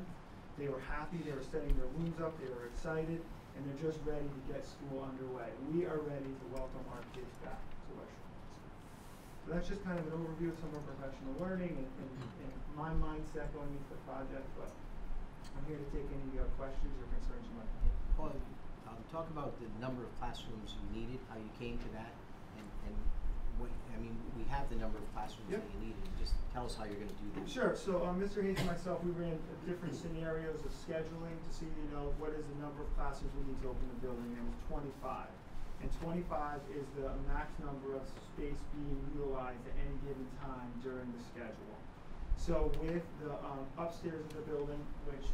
Speaker 15: They were happy. They were setting their rooms up. They were excited. And they're just ready to get school underway. We are ready to welcome our kids back to West Shore. So that's just kind of an overview of some of our professional learning and my mindset going into the project. But I'm here to take any questions or concerns you might have.
Speaker 11: Paul, talk about the number of classrooms you needed, how you came to that, and what, I mean, we have the number of classrooms
Speaker 15: Yep.
Speaker 11: that you needed. Just tell us how you're going to do that.
Speaker 15: Sure. So Mr. Hayes and myself, we ran different scenarios of scheduling to see, what is the number of classrooms we need to open the building. And it was 25. And 25 is the max number of space being utilized at any given time during the schedule. So with the upstairs of the building, which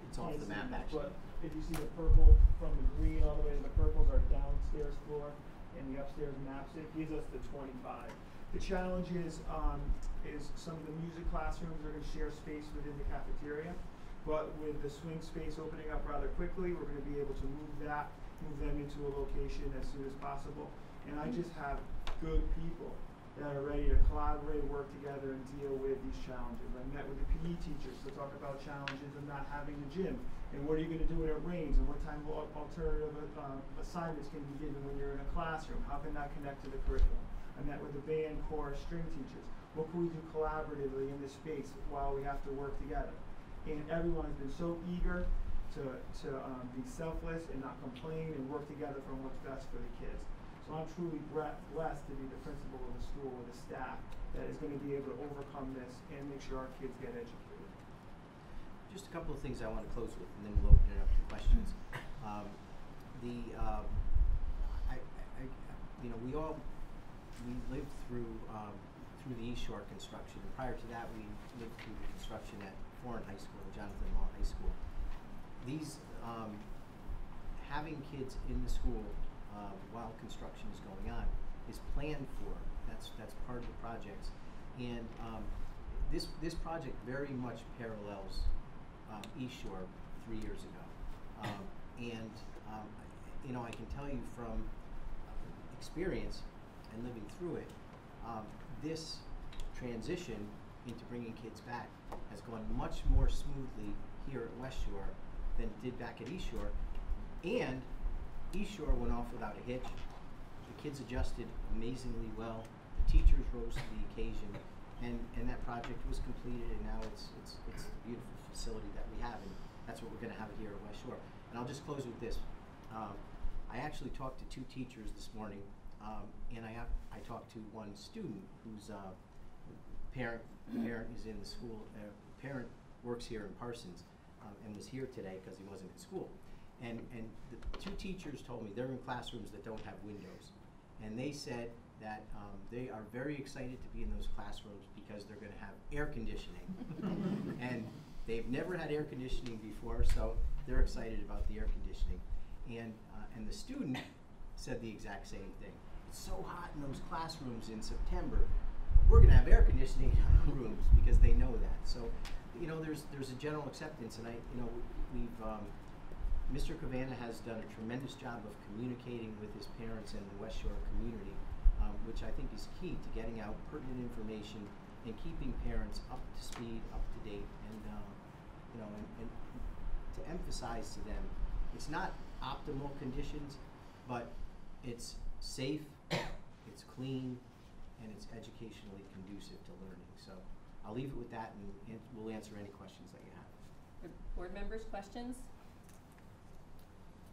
Speaker 11: It's off the map, actually.
Speaker 15: but if you see the purple from the green all the way to the purples are downstairs floor, and the upstairs maps it, gives us the 25. The challenge is some of the music classrooms are going to share space within the cafeteria, but with the swing space opening up rather quickly, we're going to be able to move them into a location as soon as possible. And I just have good people that are ready to collaborate, work together, and deal with these challenges. I met with the PE teachers to talk about challenges of not having the gym, and what are you going to do when it rains, and what time alternative assignments can be given when you're in a classroom. How can that connect to the curriculum? I met with the band, chorus, string teachers. What can we do collaboratively in this space while we have to work together? And everyone has been so eager to be selfless and not complain and work together for what's best for the kids. So I'm truly blessed to be the principal of the school with a staff that is going to be able to overcome this and make sure our kids get educated.
Speaker 11: Just a couple of things I want to close with, and then we'll open it up to questions. We lived through the East Shore construction, and prior to that, we lived through the construction at Foreign High School, Jonathan Law High School. These having kids in the school while construction is going on is planned for. That's part of the projects, and this project very much parallels East Shore 3 years ago, I can tell you from experience and living through it, this transition into bringing kids back has gone much more smoothly here at West Shore than it did back at East Shore, and East Shore went off without a hitch. The kids adjusted amazingly well. The teachers rose to the occasion, and that project was completed, and now it's a beautiful facility that we have, and that's what we're going to have here at West Shore. And I'll just close with this. I actually talked to 2 teachers this morning, and I talked to one student whose parent is in the school. Parent works here in Parsons, and was here today because he wasn't in school. And the 2 teachers told me they're in classrooms that don't have windows, and they said that they are very excited to be in those classrooms because they're going to have air conditioning, and they've never had air conditioning before, so they're excited about the air conditioning. And the student said the exact same thing. It's so hot in those classrooms in September. We're going to have air conditioning rooms because they know that. So, there's a general acceptance, and Mr. Cavanna has done a tremendous job of communicating with his parents and the West Shore community, which I think is key to getting out pertinent information and keeping parents up to speed, up to date, and to emphasize to them, it's not optimal conditions, but it's safe, it's clean, and it's educationally conducive to learning. So I'll leave it with that, and we'll answer any questions that you have.
Speaker 1: Board members, questions?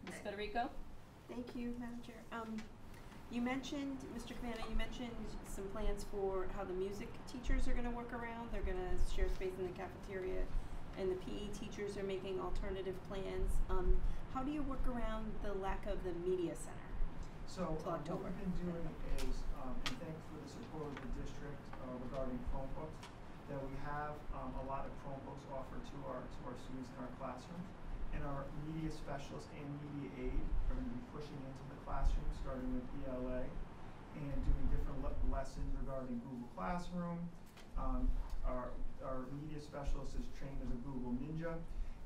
Speaker 1: Ms. Federico?
Speaker 9: Thank you, Madam Chair. You mentioned, Mr. Cabana, you mentioned some plans for how the music teachers are gonna work around. They're gonna share space in the cafeteria, and the PE teachers are making alternative plans. How do you work around the lack of the media center?
Speaker 15: So
Speaker 9: till October?
Speaker 15: what we've been doing is, and thanks for the support of the district regarding Chromebooks, that we have a lot of Chromebooks offered to our students in our classrooms. And our media specialists and media aid are going to be pushing into the classroom, starting with ELA, and doing different lessons regarding Google Classroom. Our media specialist is trained as a Google Ninja,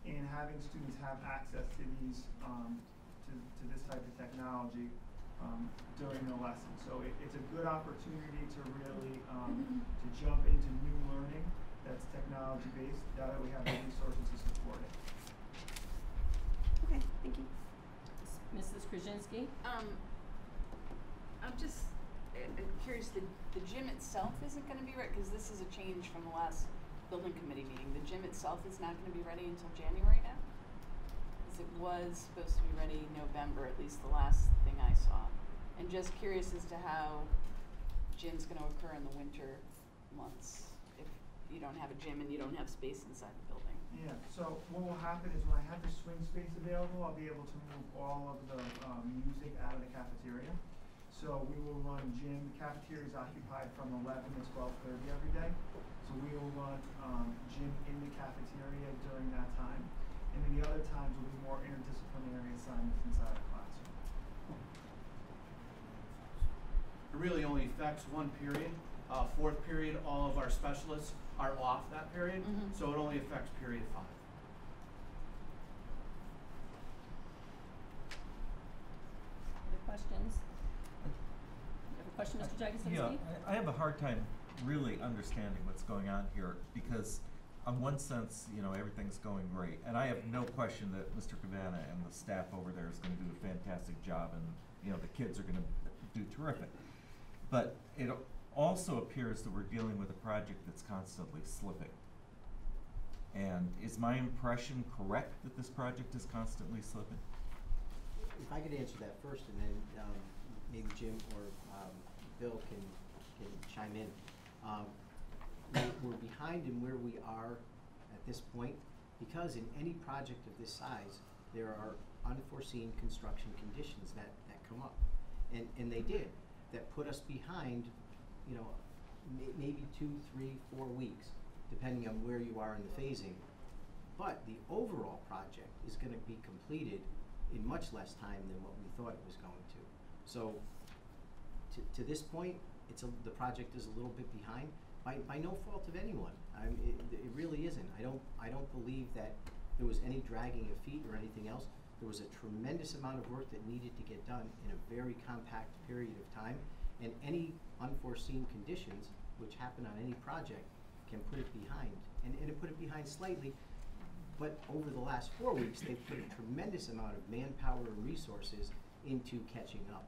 Speaker 15: and having students have access to these to this type of technology during the lesson. So it's a good opportunity to really to jump into new learning that's technology based. Now that we have the resources to support it.
Speaker 9: Okay, thank you.
Speaker 1: Mrs. Krasinski?
Speaker 16: I'm just curious, the gym itself isn't going to be ready, because this is a change from the last building committee meeting. The gym itself is not going to be ready until January now? Because it was supposed to be ready November, at least the last thing I saw. And just curious as to how gym's going to occur in the winter months if you don't have a gym and you don't have space inside the building.
Speaker 15: Yeah, so what will happen is when I have the swing space available, I'll be able to move all of the music out of the cafeteria. So we will run gym. The cafeteria is occupied from 11 to 12:30 every day. So we will run gym in the cafeteria during that time. And then the other times will be more interdisciplinary assignments inside the classroom.
Speaker 17: It really only affects one period. Fourth period, all of our specialists are off that period, so it only affects period 5.
Speaker 1: Other questions? You have a question, Mr. Jagosinski?
Speaker 13: Yeah, I have a hard time really understanding what's going on here because on one sense, you know, everything's going great. And I have no question that Mr. Cabana and the staff over there is going to do a fantastic job and, you know, the kids are going to do terrific. But it also appears that we're dealing with a project that's constantly slipping. And is my impression correct that this project is constantly slipping?
Speaker 11: If I could answer that first, and then maybe Jim or Bill can chime in. We're behind in where we are at this point because in any project of this size, there are unforeseen construction conditions that come up. And they did. That put us behind, you know, maybe 2, 3, 4 weeks, depending on where you are in the phasing. But the overall project is going to be completed in much less time than what we thought it was going to. So to this point, the project is a little bit behind by no fault of anyone. It really isn't. I don't believe that there was any dragging of feet or anything else. There was a tremendous amount of work that needed to get done in a very compact period of time, and any unforeseen conditions, which happen on any project, can put it behind. And it put it behind slightly, but over the last 4 weeks, they've put a tremendous amount of manpower and resources into catching up.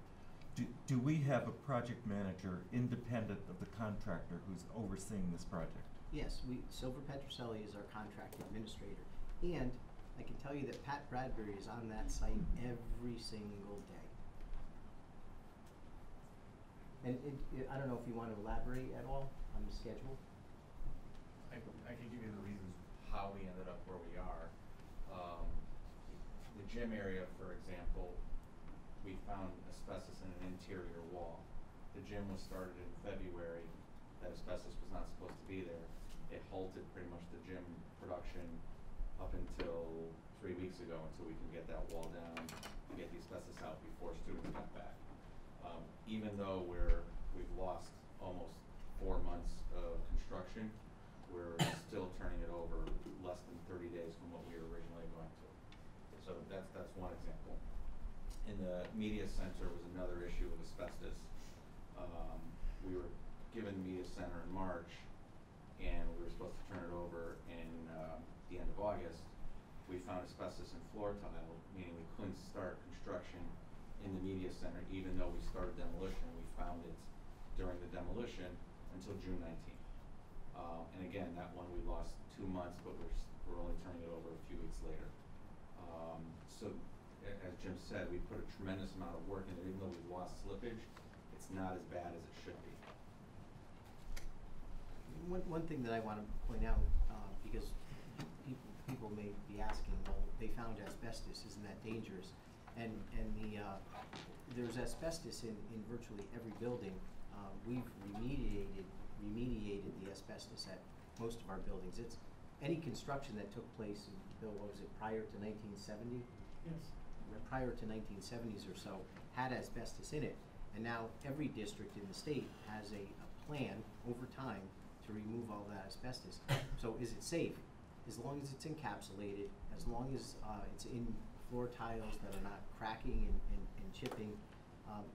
Speaker 13: Do we have a project manager independent of the contractor who's overseeing this project?
Speaker 11: Yes, Silver Petroselli is our contract administrator, and I can tell you that Pat Bradbury is on that site every single day. And I don't know if you want to elaborate at all on the schedule.
Speaker 14: I can give you the reasons how we ended up where we are. The gym area, for example, we found asbestos in an interior wall. The gym was started in February. That asbestos was not supposed to be there. It halted pretty much the gym production up until 3 weeks ago until we can get that wall down and get the asbestos out before students got back. Even though we've lost almost 4 months of construction, we're still turning it over less than 30 days from what we were originally going to. So that's one example. In the media center was another issue with asbestos. We were given the media center in March, and we were supposed to turn it over in the end of August. We found asbestos in floor tile, meaning we couldn't start construction in the media center, even though we started demolition. We found it during the demolition until June 19th. And again, that one we lost 2 months, but we're only turning it over a few weeks later. So as Jim said, we put a tremendous amount of work in it. Even though we've lost slippage, it's not as bad as it should be.
Speaker 11: One thing that I want to point out, because people may be asking, well, they found asbestos, isn't that dangerous? And there's asbestos in virtually every building. We've remediated the asbestos at most of our buildings. It's any construction that took place, Bill, what was it, prior to 1970?
Speaker 3: Yes.
Speaker 11: Prior to 1970s or so, had asbestos in it. And now every district in the state has a plan over time to remove all that asbestos. So is it safe? As long as it's encapsulated, as long as it's in floor tiles that are not cracking and chipping,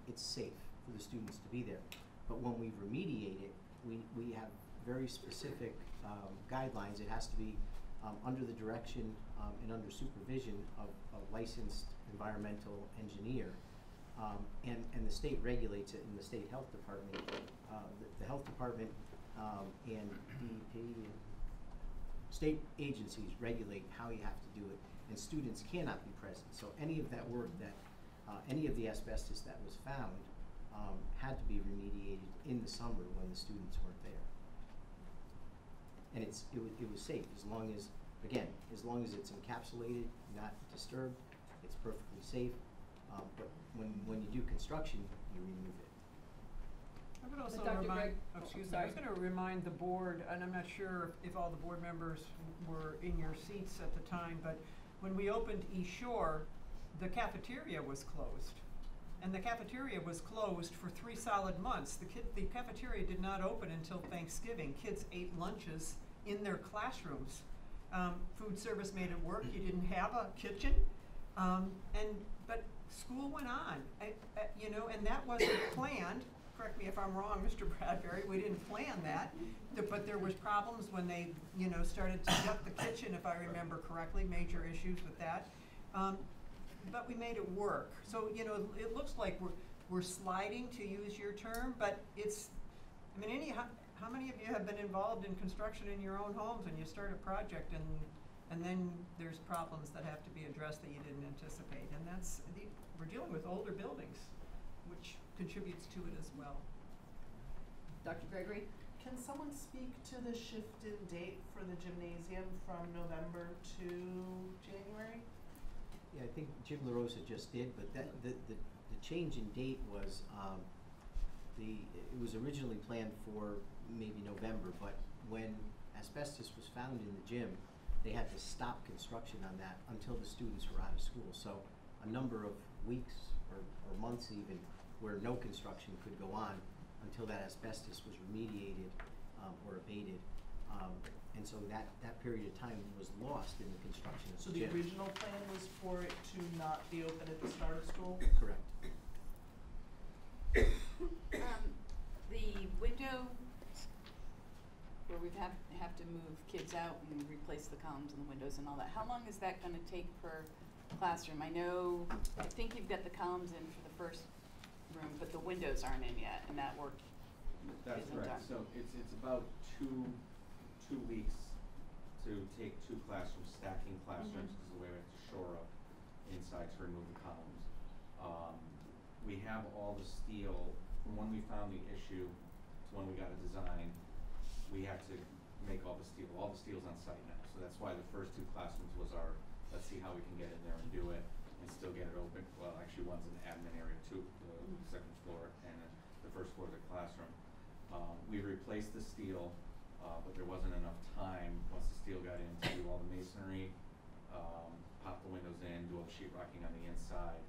Speaker 11: it's safe for the students to be there. But when we remediate it, we have very specific guidelines. It has to be under the direction and under supervision of a licensed environmental engineer. And the state regulates it in the state health department. The health department and DEP and state agencies regulate how you have to do it, and students cannot be present. So any of that work that, any of the asbestos that was found had to be remediated in the summer when the students weren't there. And it was safe as long as, again, as long as it's encapsulated, not disturbed, it's perfectly safe. But when you do construction, you remove it.
Speaker 3: I would also
Speaker 1: Dr.
Speaker 3: remind,
Speaker 1: Greg-
Speaker 3: oh, excuse me,
Speaker 1: sorry.
Speaker 3: I was gonna remind the board, and I'm not sure if all the board members were in your seats at the time, but when we opened East Shore, the cafeteria was closed. And the cafeteria was closed for 3 solid months. The cafeteria did not open until Thanksgiving. Kids ate lunches in their classrooms. Food service made it work. You didn't have a kitchen. But school went on, you know, and that wasn't planned. Correct me if I'm wrong, Mr. Bradbury, we didn't plan that. But there was problems when they, you know, started to gut the kitchen, if I remember correctly, major issues with that. But we made it work. So, you know, it looks like we're sliding, to use your term, but it's, I mean, how many of you have been involved in construction in your own homes and you start a project and then there's problems that have to be addressed that you didn't anticipate? And we're dealing with older buildings, which contributes to it as well.
Speaker 1: Dr. Gregory?
Speaker 8: Can someone speak to the shift in date for the gymnasium from November to January?
Speaker 11: Yeah, I think Jim LaRosa just did, but that the change in date was it was originally planned for maybe November, but when asbestos was found in the gym, they had to stop construction on that until the students were out of school. So a number of weeks or months even where no construction could go on until that asbestos was remediated or abated. And so that period of time was lost in the construction of
Speaker 8: So
Speaker 11: the
Speaker 8: the
Speaker 11: gym.
Speaker 8: original plan was for it to not be open at the start of school?
Speaker 11: Correct.
Speaker 16: The window where we have to move kids out and replace the columns and the windows and all that, how long is that gonna take per classroom? I think you've got the columns in for the first room, but the windows aren't in yet, and that work
Speaker 14: That's
Speaker 16: isn't
Speaker 14: correct.
Speaker 16: done.
Speaker 14: So it's about two weeks to take 2 classrooms, stacking classrooms, because the way we have to shore up inside to remove the columns. We have all the steel from when we found the issue to when we got a design. We had to make all the steel. All the steel's on site now, so that's why the first 2 classrooms was our, let's see how we can get in there and do it and still get it open. Well, actually one's in the admin area too, the second floor, and the first floor of the classroom. We replaced the steel, but there wasn't enough time once the steel got in to do all the masonry, pop the windows in, do all the sheetrocking on the inside.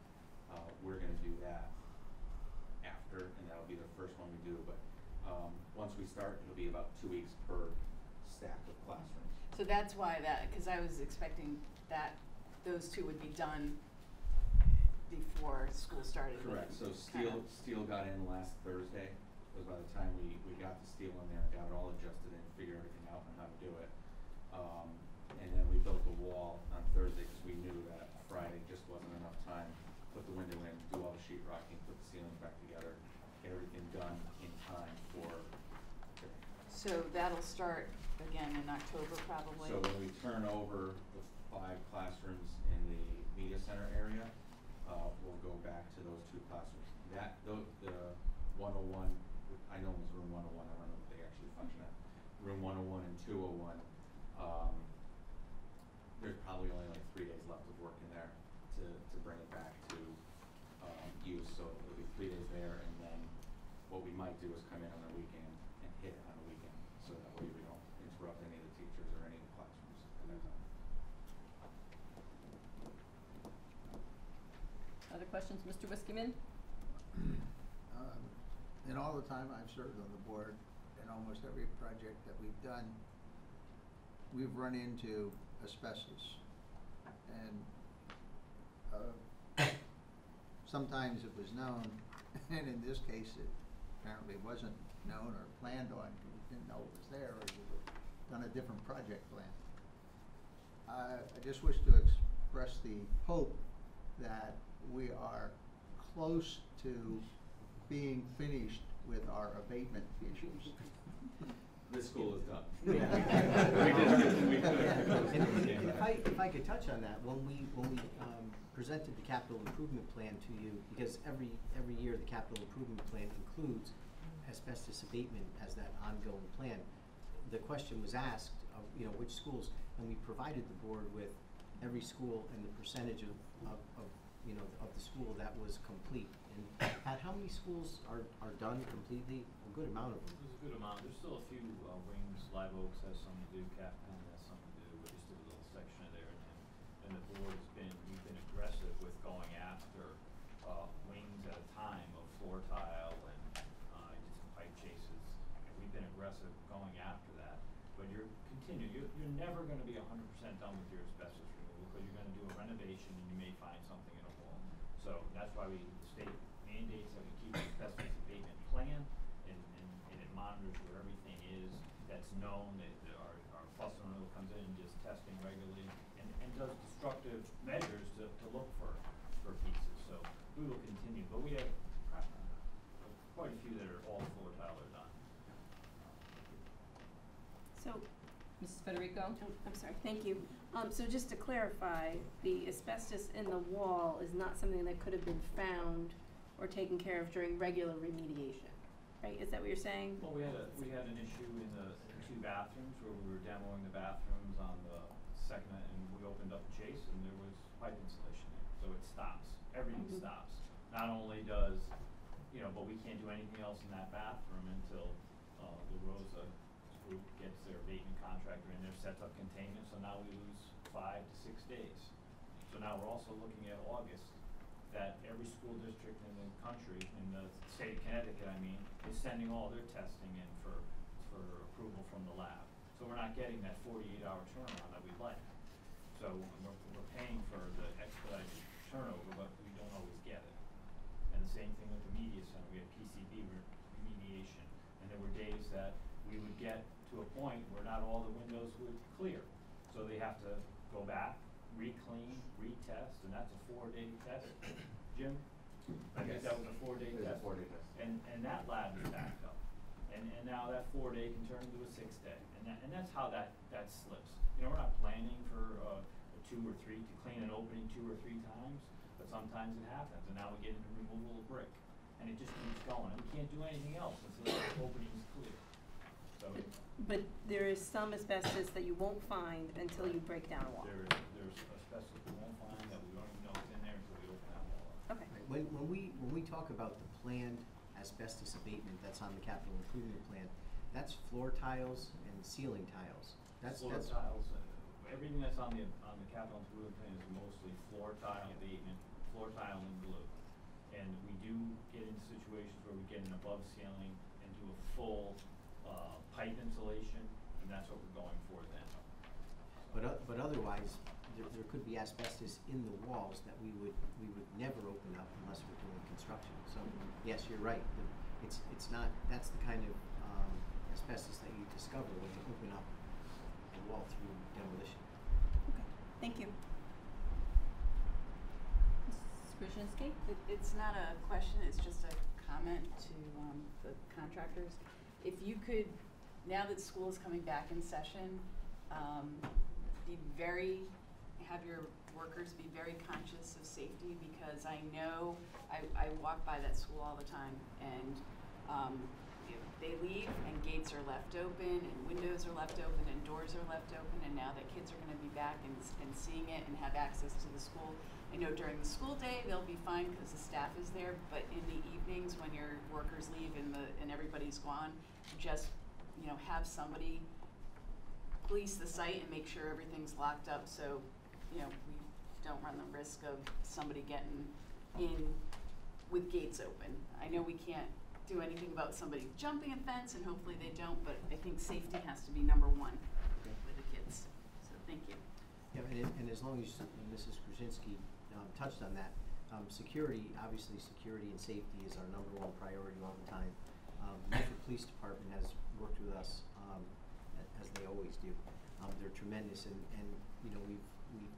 Speaker 14: We're gonna do that after, and that'll be the first one we do, but once we start, it'll be about 2 weeks per stack of classrooms.
Speaker 16: So that's why because I was expecting that those 2 would be done before school started.
Speaker 14: Correct, so steel got in last Thursday, because by the time we got the steel in there and got it all adjusted and figured everything out and how to do it. And then we built the wall on Thursday, because we knew that Friday just wasn't enough time. Put the window in, do all the sheetrocking, put the ceilings back together, get everything done in time
Speaker 16: So that'll start again in October probably?
Speaker 14: So when we turn over the 5 classrooms in the media center area, we'll go back to those 2 classrooms. The 101, I know it was room 101, I don't know if they actually function at. Room 101 and 201, there's probably only like 3 days left of work in there to bring it back to use. So it'll be 3 days there, and then what we might do is come in on a weekend and hit it on a weekend, so that way we don't interrupt any of the teachers or any of the classrooms at that time.
Speaker 1: Other questions, Mr. Whiskeyman?
Speaker 10: In all the time I've served on the board, in almost every project that we've done, we've run into asbestos. And sometimes it was known, and in this case it apparently wasn't known or planned on. You didn't know it was there, or you would have done a different project plan. I just wish to express the hope that we are close to being finished with our abatement issues.
Speaker 14: This school is done.
Speaker 11: Yeah.
Speaker 14: We did everything we could.
Speaker 11: And if I could touch on that, when we presented the capital improvement plan to you, because every year the capital improvement plan includes asbestos abatement as that ongoing plan, the question was asked of, which schools, and we provided the board with every school and the percentage of the school that was complete. And Pat, how many schools are done completely? A good amount of them.
Speaker 18: There's a good amount. There's still a few wings. Live Oaks has some to do. Captain has some to do. We just did a little section of there, and the board's we've been aggressive with going after wings at a time of floor tile and did some pipe chases. And we've been aggressive going after that. But you're never going to be 100% done with your asbestos removal, because you're going to do a renovation and you may find something in a wall. So that's why the state mandates that we keep an asbestos abatement plan, and it monitors where everything is that's known, that our fuss and oil comes in and just testing regularly, and does destructive measures to look for pieces. So we will continue, but we have quite a few that are all floor tile are done.
Speaker 1: So, Mrs. Federico?
Speaker 9: Oh, I'm sorry, thank you. So just to clarify, the asbestos in the wall is not something that could have been found or taken care of during regular remediation, right? Is that what you're saying?
Speaker 18: Well, we had an issue in the 2 bathrooms where we were demoing the bathrooms on the second, and we opened up a chase and there was pipe insulation there. So it stops. Everything stops. Not only does, but we can't do anything else in that bathroom until the Rosa group gets their abatement contractor in there, sets up containment. So now we lose 5 to 6 days. So now we're also looking at August, that every school district in the country, in the state of Connecticut, is sending all their testing in for approval from the lab. So we're not getting that 48-hour turnaround that we'd like. So we're paying for the expedited turnover, but we don't always get it. And the same thing with the media center. We had PCB remediation, and there were days that we would get to a point where not all the windows would clear. So they have to go back, re-clean, retest, and that's a 4-day test. Jim? I think that was a 4-day test.
Speaker 14: It was a 4-day test.
Speaker 18: And that lab is backed up. And now that 4-day can turn into a 6-day. And that's how that slips. We're not planning for a 2 or 3 to clean an opening 2 or 3 times, but sometimes it happens. And now we get into removal of brick. And it just keeps going. And we can't do anything else until the opening is clear. So
Speaker 9: But there is some asbestos that you won't find until you break down a wall.
Speaker 18: there's asbestos we won't find that we don't even know is in there until we open that wall up.
Speaker 9: Okay.
Speaker 11: When we talk about the planned asbestos abatement that's on the capital improvement plan, that's floor tiles and ceiling tiles.
Speaker 18: Floor tiles, everything that's on the capital improvement plan is mostly floor tile abatement, floor tile and glue. And we do get into situations where we get an above ceiling and do a full pipe insulation, and that's what we're going for then.
Speaker 11: But otherwise, there could be asbestos in the walls that we would never open up unless we're doing construction. So yes, you're right. It's not. That's the kind of asbestos that you discover when you open up a wall through demolition.
Speaker 9: Okay. Thank you.
Speaker 1: Mrs. Brzezinski?
Speaker 16: It's not a question, it's just a comment to the contractors. If you could now that school is coming back in session, have your workers be very conscious of safety, because I know, I walk by that school all the time, and they leave and gates are left open and windows are left open and doors are left open, and now that kids are gonna be back and seeing it and have access to the school. I know during the school day they'll be fine because the staff is there, but in the evenings when your workers leave and everybody's gone, just, you know, have somebody police the site and make sure everything's locked up, so, you know, we don't run the risk of somebody getting in with gates open. I know we can't do anything about somebody jumping a fence, and hopefully they don't, but I think safety has to be number one with the kids. So thank you.
Speaker 11: Yeah, and as long as Mrs. Krasinski touched on that, security, obviously security and safety is our number one priority all the time. The Milford Police Department has worked with us as they always do. They're tremendous, and you know,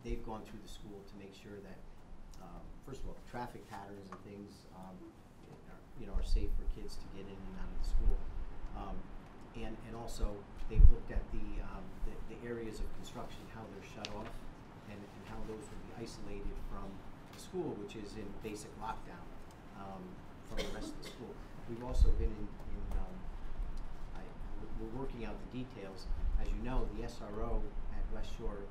Speaker 11: they've gone through the school to make sure that first of all, traffic patterns and things are safe for kids to get in and out of the school, and also they've looked at the areas of construction, how they're shut off, and how those will be isolated from the school, which is in basic lockdown from the rest of the school. We've also been we're working out the details. As you know, the SRO at West Shore,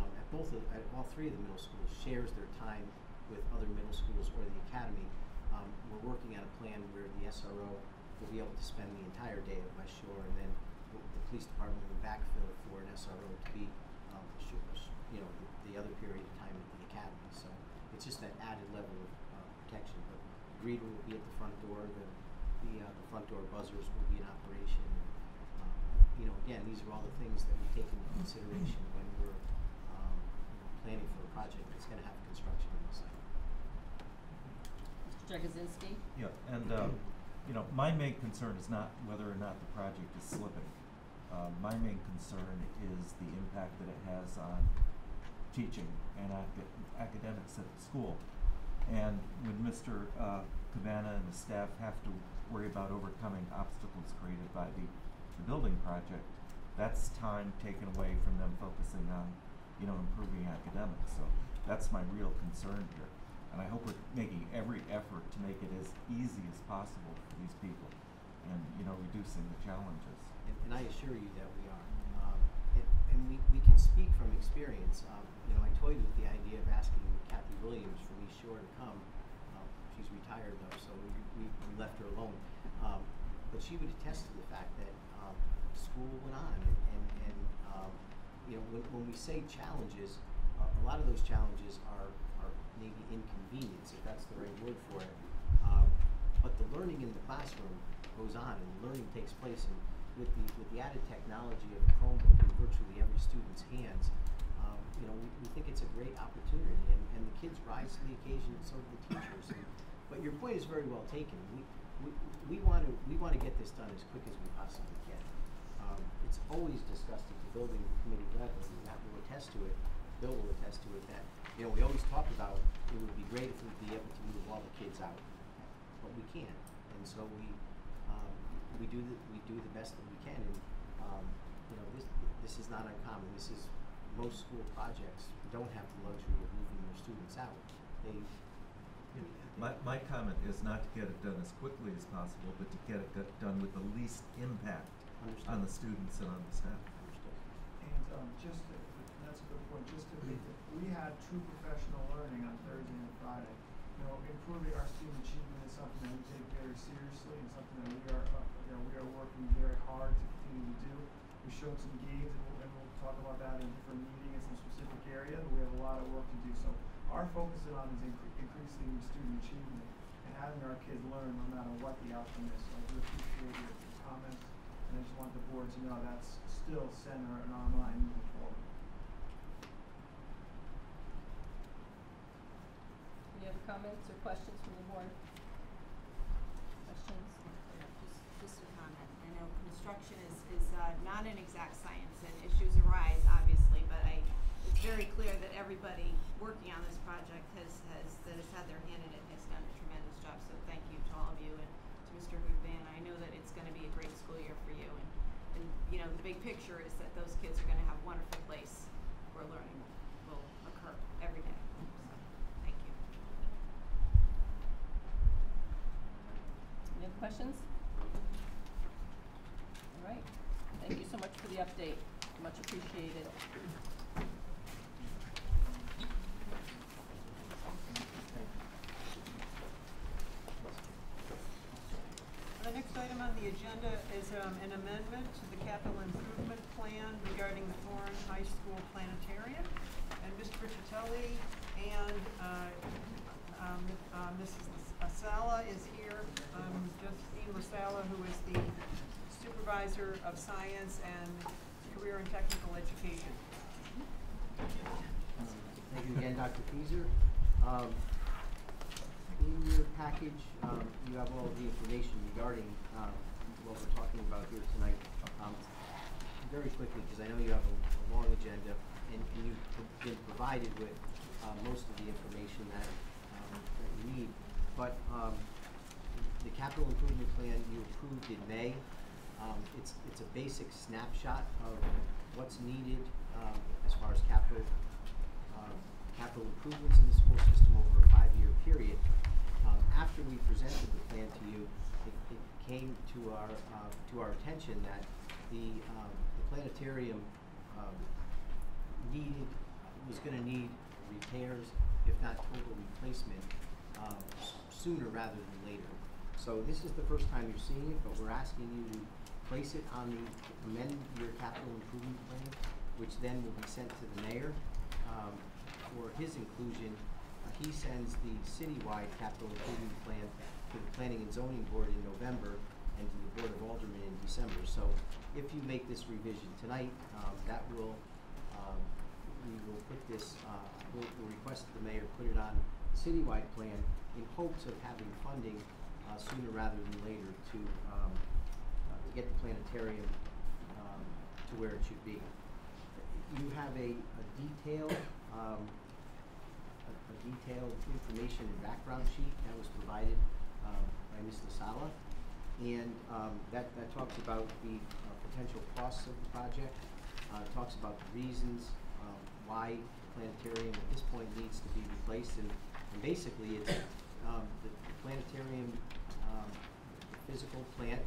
Speaker 11: at all three of the middle schools, shares their time with other middle schools or the academy. We're working on a plan where the SRO will be able to spend the entire day at West Shore, and then the police department will backfill for an SRO to be, the other period of time at the academy. So it's just that added level of protection. But greeter will be at the front door. The front door buzzers will be in operation. Again, these are all the things that we take into consideration when we're planning for a project that's going to have construction on the site.
Speaker 1: Mr. Jagosinski?
Speaker 13: Yeah, and my main concern is not whether or not the project is slipping. My main concern is the impact that it has on teaching and academics at the school. And when Mr. Cabana and the staff have to worry about overcoming obstacles created by the building project, that's time taken away from them focusing on, improving academics. So that's my real concern here. And I hope we're making every effort to make it as easy as possible for these people and, reducing the challenges.
Speaker 11: And I assure you that we are. And we can speak from experience. I toyed with the idea of asking Kathy Williams from East Shore to come. She's retired though, so we left her alone. But she would attest to the fact that school went on, and when we say challenges, a lot of those challenges are maybe inconvenience, if that's the right word for it. But the learning in the classroom goes on, and the learning takes place. And with the added technology of a Chromebook in virtually every student's hands, we think it's a great opportunity, and the kids rise to the occasion, and so do the teachers. But your point is very well taken. We want to get this done as quick as we possibly can. It's always discussed at the building committee level, and Matt will attest to it, Bill will attest to it, that we always talk about it would be great if we'd be able to move all the kids out, but we can't, and so we do the best that we can, and this is not uncommon. This is, most school projects don't have the luxury of moving their students out.
Speaker 13: My comment is not to get it done as quickly as possible, but to get it done with the least impact on the students and on the staff.
Speaker 15: And that's a good point. Just to make it, we had true professional learning on Thursday and Friday. Improving our student achievement is something that we take very seriously, and something that we are working very hard to continue to do. We showed some gains, and we'll talk about that in a different meeting in some specific area, but we have a lot of work to do. So our focus is increasing student achievement and having our kids learn no matter what the outcome is. So I do appreciate your comments, and I just want the board to know that's still center in our mind moving forward.
Speaker 1: Any other comments or questions from the board? Questions?
Speaker 19: Just a comment. I know construction is not an exact science, and issues arise, obviously, but it's very clear that everybody working on this project that has had their hand in it has done a tremendous job. So thank you to all of you, and to Mr. Cabana. I know that it's going to be a great school year for you, and future is that those kids are gonna have a wonderful place where learning will occur every day. So, thank you.
Speaker 1: Any other questions? All right, thank you so much for the update, much appreciated.
Speaker 3: The next item on the agenda is an amendment to the capital improvement plan regarding the Thorne High School planetarium. And Mr. Riccitelli and Mrs. Asala is here. Justine Lasala, who is the Supervisor of Science and Career and Technical Education.
Speaker 11: Thank you again, Dr. Fieser. In your package, you have all the information regarding what we're talking about here tonight. Very quickly, because I know you have a long agenda, and you've been provided with most of the information that you need. But the capital improvement plan you approved in May, it's a basic snapshot of what's needed as far as capital improvements in the school system over a 5-year period. After we presented the plan to you, it came to our attention that the planetarium was going to need repairs, if not total replacement, sooner rather than later. So this is the first time you're seeing it, but we're asking you to place it on amend your capital improvement plan, which then will be sent to the mayor for his inclusion. He sends the citywide capital improvement plan to the Planning and Zoning Board in November and to the Board of Aldermen in December. So if you make this revision tonight, we will put this, we'll request that the mayor put it on the citywide plan in hopes of having funding sooner rather than later to get the planetarium to where it should be. You have a detailed information and background sheet that was provided by Ms. Lasala, and that talks about the potential costs of the project, talks about the reasons why the planetarium at this point needs to be replaced, and basically it's the planetarium, the physical plant,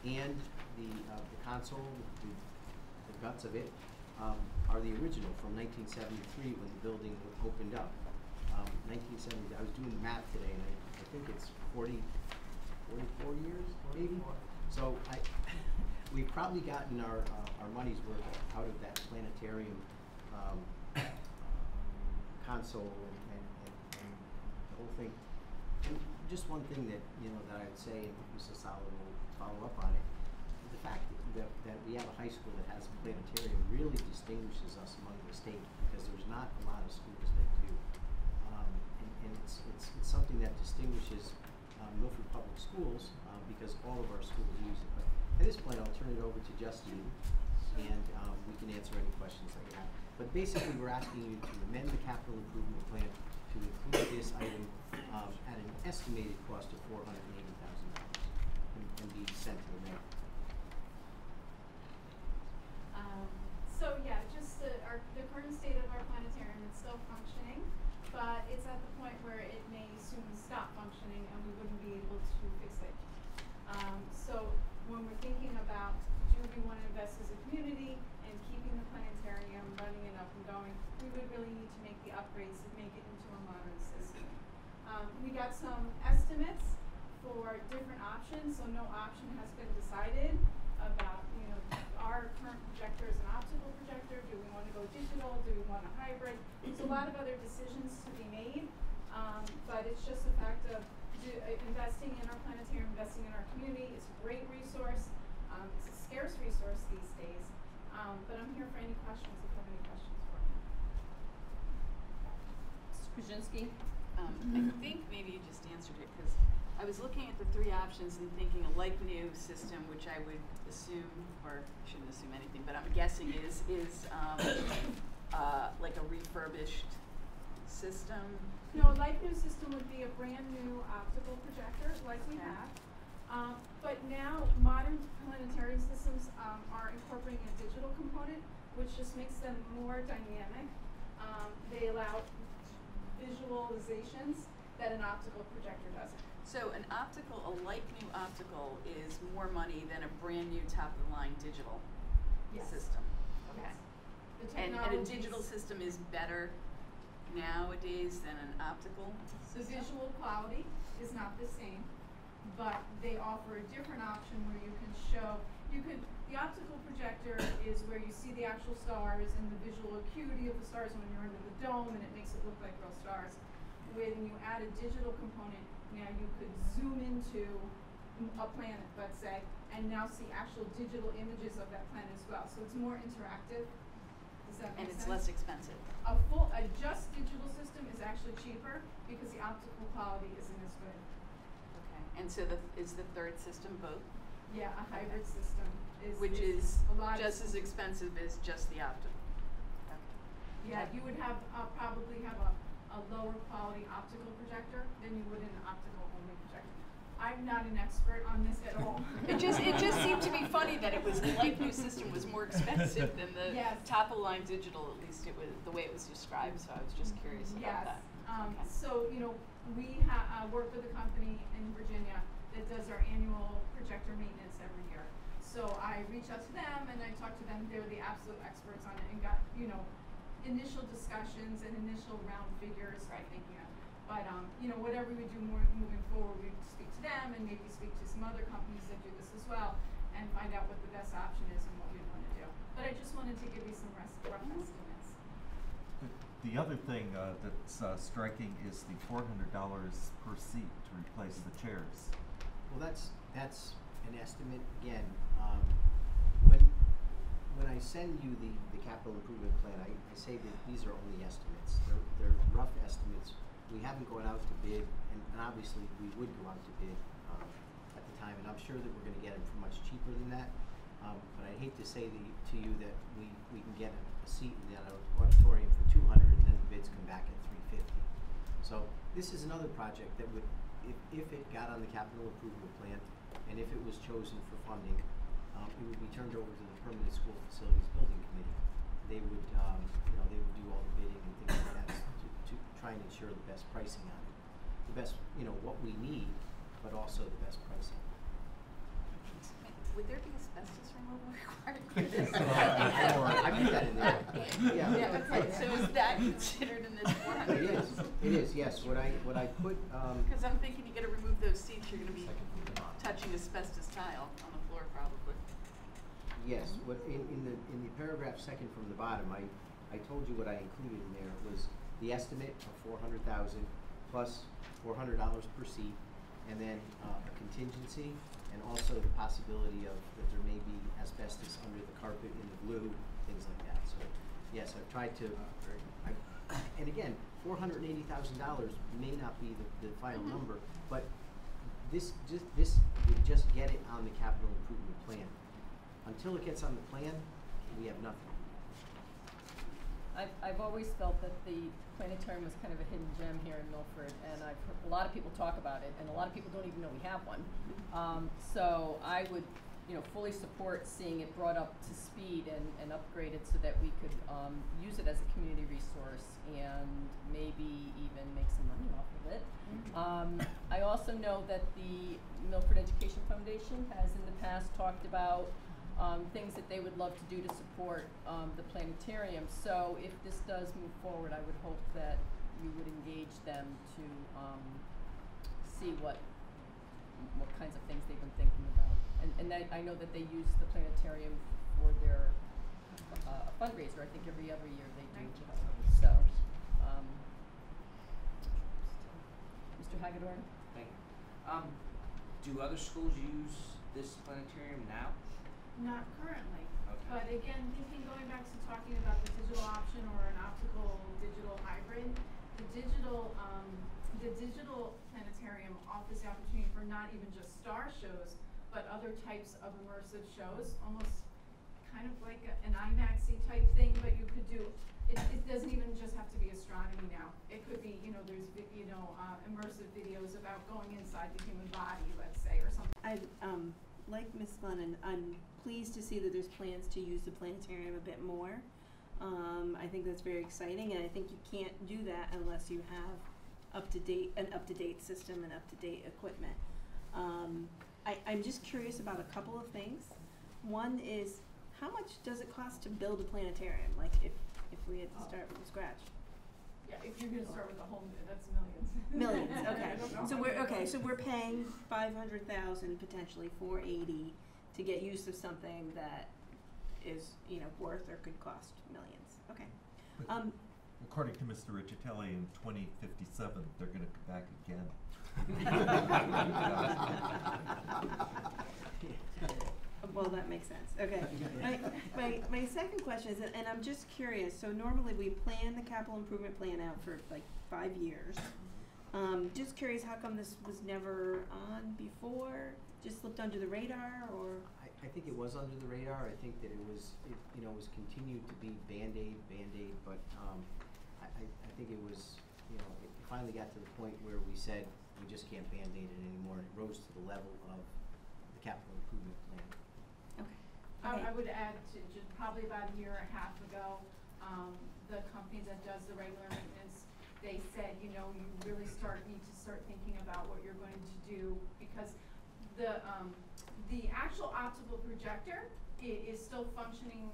Speaker 11: and the console, the guts of it, are the original from 1973 when the building opened up. 1970, I was doing the math today, and I think it's 44 years, maybe? So we've probably gotten our money's worth out of that planetarium console and the whole thing. And just one thing that I would say, and Mrs. Solomon will follow up on it, the fact that we have a high school that has a planetarium really distinguishes us among the state, because there's not a lot of schools that do. And it's something that distinguishes Milford Public Schools because all of our schools use it. But at this point, I'll turn it over to Justine, and we can answer any questions that you have. But basically, we're asking you to amend the capital improvement plan to include this item at an estimated cost of $480,000 and be sent to the mayor.
Speaker 20: So yeah, just the current state of our planetarium, it's still functioning, but it's at the point where it may soon stop functioning and we wouldn't be able to fix it. So when we're thinking about, do we want to invest as a community in keeping the planetarium running and up and going, we would really need to make the upgrades and make it into a modern system. We got some estimates for different options, so no option has been decided about, our current projector is an optical projector. Do we want to go digital? Do we want a hybrid? There's a lot of other decisions to be made, but it's just a fact of investing in our planetarium, investing in our community. It's a great resource. It's a scarce resource these days, but I'm here for any questions if you have any questions for me.
Speaker 1: Mrs. Krasinski?
Speaker 16: I think maybe you just answered it, because I was looking at the 3 options and thinking a like-new system, which I would assume, or shouldn't assume anything, but I'm guessing is like a refurbished system.
Speaker 20: No, a like-new system would be a brand new optical projector like we have. But but now modern planetarium systems are incorporating a digital component, which just makes them more dynamic. They allow visualizations that an optical projector doesn't.
Speaker 16: So an optical, a like new optical is more money than a brand new top-of-the-line digital
Speaker 20: Yes.
Speaker 16: system. Okay.
Speaker 20: The
Speaker 16: And a
Speaker 20: technologies-
Speaker 16: digital system is better nowadays than an optical
Speaker 20: The
Speaker 16: system?
Speaker 20: visual quality is not the same, but they offer a different option where you can show, the optical projector is where you see the actual stars and the visual acuity of the stars when you're under the dome, and it makes it look like real stars. When you add a digital component, now you could zoom into a planet, let's say, and now see actual digital images of that planet as well. So it's more interactive. Does that make sense?
Speaker 16: And it's less expensive.
Speaker 20: A just digital system is actually cheaper because the optical quality isn't as good.
Speaker 16: Okay. And so is the third system both?
Speaker 20: Yeah, a hybrid system is.
Speaker 16: Which is
Speaker 20: a lot
Speaker 16: just as expensive as just the optical.
Speaker 20: Yeah, you would have, probably have a lower quality optical projector than you would an optical only projector. I'm not an expert on this at all.
Speaker 16: It just seemed to be funny that it was, the like new system was more expensive than the
Speaker 20: Yes.
Speaker 16: top-of-the-line digital, at least it was, the way it was described, so I was just curious about that. Okay.
Speaker 20: So, we work with a company in Virginia that does our annual projector maintenance every year. So I reach out to them and I talk to them, they're the absolute experts on it, and got, initial discussions and initial round figures, right, thinking of. But, whatever we do moving forward, we speak to them and maybe speak to some other companies that do this as well and find out what the best option is and what we want to do. But I just wanted to give you some rough estimates.
Speaker 13: The other thing that's striking is the $400 per seat to replace the chairs.
Speaker 11: Well, that's an estimate again. When I send you the capital improvement plan, I say that these are only estimates. They're rough estimates. We haven't gone out to bid, and obviously we would go out to bid at the time, and I'm sure that we're going to get them for much cheaper than that. But I'd hate to say to you that we can get a seat in that auditorium for $200 and then the bids come back at $350. So this is another project that would, if it got on the capital improvement plan and if it was chosen for funding, it would be turned over to the Permanent School Facilities Building Committee. They would, they would do all the bidding and things like that to try and ensure the best pricing on it. The best, what we need, but also the best pricing.
Speaker 16: Would there be asbestos removal required?
Speaker 11: I put that in there. Yeah.
Speaker 16: Okay. So is that considered in this 400?
Speaker 11: It is, yes. What I put,
Speaker 16: because I'm thinking you gotta remove those seats, you're gonna be touching asbestos tile on the floor probably.
Speaker 11: yes, what in the paragraph second from the bottom, I told you what I included in there was the estimate of $400,000 plus $400 per seat, and then a contingency, and also the possibility of that there may be asbestos under the carpet in the glue, things like that. So, yes, I've tried to, and again, $480,000 may not be the final number, but this would just get it on the capital improvement plan. Until it gets on the plan, we have nothing.
Speaker 1: I've always felt that the planetarium was kind of a hidden gem here in Milford, and I've heard a lot of people talk about it, and a lot of people don't even know we have one. So I would, fully support seeing it brought up to speed and upgraded so that we could use it as a community resource and maybe even make some money off of it. I also know that the Milford Education Foundation has in the past talked about things that they would love to do to support the planetarium. So if this does move forward, I would hope that you would engage them to see what kinds of things they've been thinking about. And I know that they use the planetarium for their fundraiser. I think every other year they do. So, Mr. Hagedorn?
Speaker 21: Thank you. Do other schools use this planetarium now?
Speaker 20: Not currently,
Speaker 21: Okay.
Speaker 20: but again, going back to talking about the digital option or an optical digital hybrid, the digital planetarium offers the opportunity for not even just star shows, but other types of immersive shows, almost kind of like an IMAX-y type thing, but you could do, it doesn't even just have to be astronomy now. It could be, there's, immersive videos about going inside the human body, let's say, or something.
Speaker 9: I like Ms. Glennon, I'm pleased to see that there's plans to use the planetarium a bit more. I think that's very exciting, and I think you can't do that unless you have an up-to-date system and up-to-date equipment. I'm just curious about a couple of things. One is, how much does it cost to build a planetarium? Like if we had to start from scratch?
Speaker 20: Yeah, if you're gonna start with a whole, that's millions.
Speaker 9: Millions, okay.
Speaker 20: I don't know.
Speaker 9: So we're paying 500,000 potentially 480 to get use of something that is, worth or could cost millions. Okay.
Speaker 13: But according to Mr. Riccitelli, in 2057, they're gonna come back again.
Speaker 9: Well, that makes sense. Okay. My second question is, and I'm just curious, so normally we plan the capital improvement plan out for like 5 years. Just curious, how come this was never on before? Just slipped under the radar, or?
Speaker 11: I think it was under the radar. I think that it was continued to be Band-Aid, but I think it was, it finally got to the point where we said we just can't Band-Aid it anymore. It rose to the level of the capital improvement plan.
Speaker 20: I would add to just probably about a year and a half ago, the company that does the regular maintenance, they said, you really need to start thinking about what you're going to do, because the actual optical projector is still functioning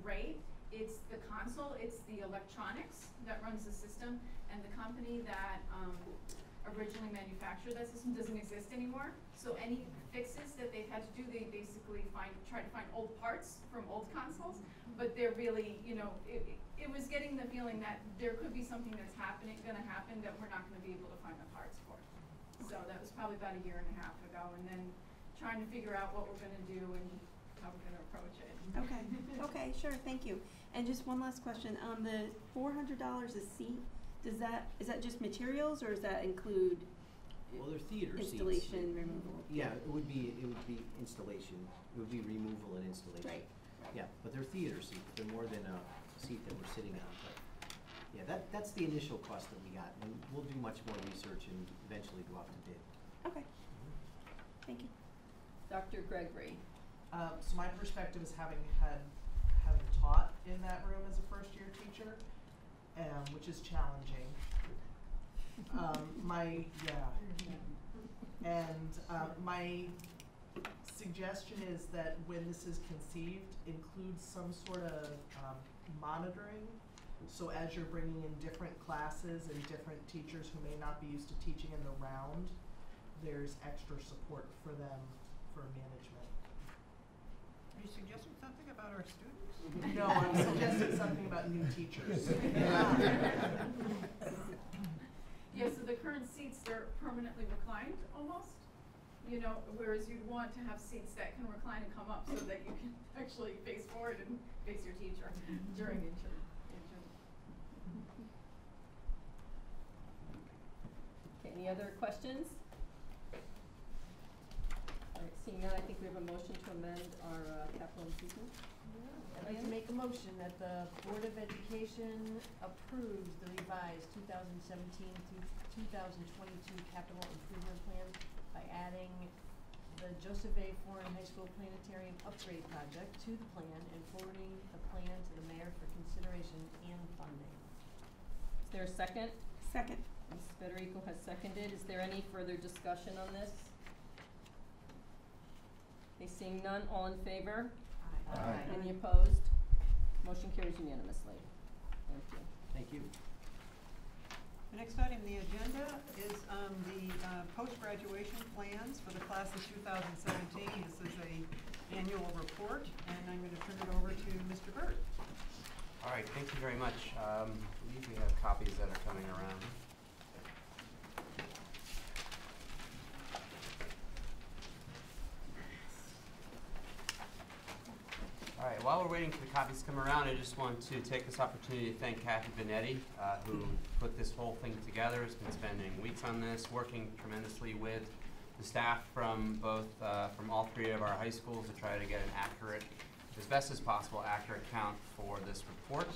Speaker 20: great. It's the console, it's the electronics that runs the system, and the company that originally manufactured that system doesn't exist anymore. So any fixes that they've had to do, they basically try to find old parts from old consoles, but they're really, it was getting the feeling that there could be something that's gonna happen that we're not gonna be able to find the parts for. So that was probably about a year and a half ago, and then trying to figure out what we're gonna do and how we're gonna approach it.
Speaker 9: Okay. Okay, sure, thank you. And just one last question, the $400 a seat, is that just materials, or does that include
Speaker 11: Well, they're theater
Speaker 9: installation,
Speaker 11: seats.
Speaker 9: removal?
Speaker 11: Yeah, it would be installation. It would be removal and installation.
Speaker 9: Right.
Speaker 11: Yeah, but they're theater seats. They're more than a seat that we're sitting on. But yeah, that's the initial cost that we got, and we'll do much more research and eventually go out to bid.
Speaker 9: Okay. Thank you.
Speaker 1: Dr. Gregory.
Speaker 8: So my perspective is having taught in that room as a first-year teacher, which is challenging. My suggestion is that when this is conceived, include some sort of monitoring. So as you're bringing in different classes and different teachers who may not be used to teaching in the round, there's extra support for them for management.
Speaker 3: Are you suggesting something about our students?
Speaker 8: No, I'm suggesting something about new teachers.
Speaker 20: Yeah, so the current seats, they're permanently reclined almost, whereas you'd want to have seats that can recline and come up so that you can actually face forward and face your teacher during intern.
Speaker 1: Okay, any other questions? All right, seeing none, I think we have a motion to amend our capital improvement.
Speaker 2: I'd like to make a motion that the Board of Education approves the revised 2017 through 2022 capital improvement plan by adding the Joseph A. Foreign High School Planetarium upgrade project to the plan and forwarding the plan to the mayor for consideration and funding.
Speaker 1: Is there a second?
Speaker 9: Second.
Speaker 1: Ms. Federico has seconded. Is there any further discussion on this? Okay, seeing none, all in favor?
Speaker 9: Aye.
Speaker 1: Any opposed? Motion carries unanimously. Thank you.
Speaker 11: Thank you.
Speaker 3: The next item on the agenda is the post-graduation plans for the class of 2017. This is an annual report, and I'm going to turn it over to Mr. Burt.
Speaker 22: All right, thank you very much. I believe we have copies that are coming around. All right, while we're waiting for the copies to come around, I just want to take this opportunity to thank Kathy Benetti, who put this whole thing together. Has been spending weeks on this, working tremendously with the staff from from all three of our high schools to try to get an accurate, as best as possible, accurate count for this report.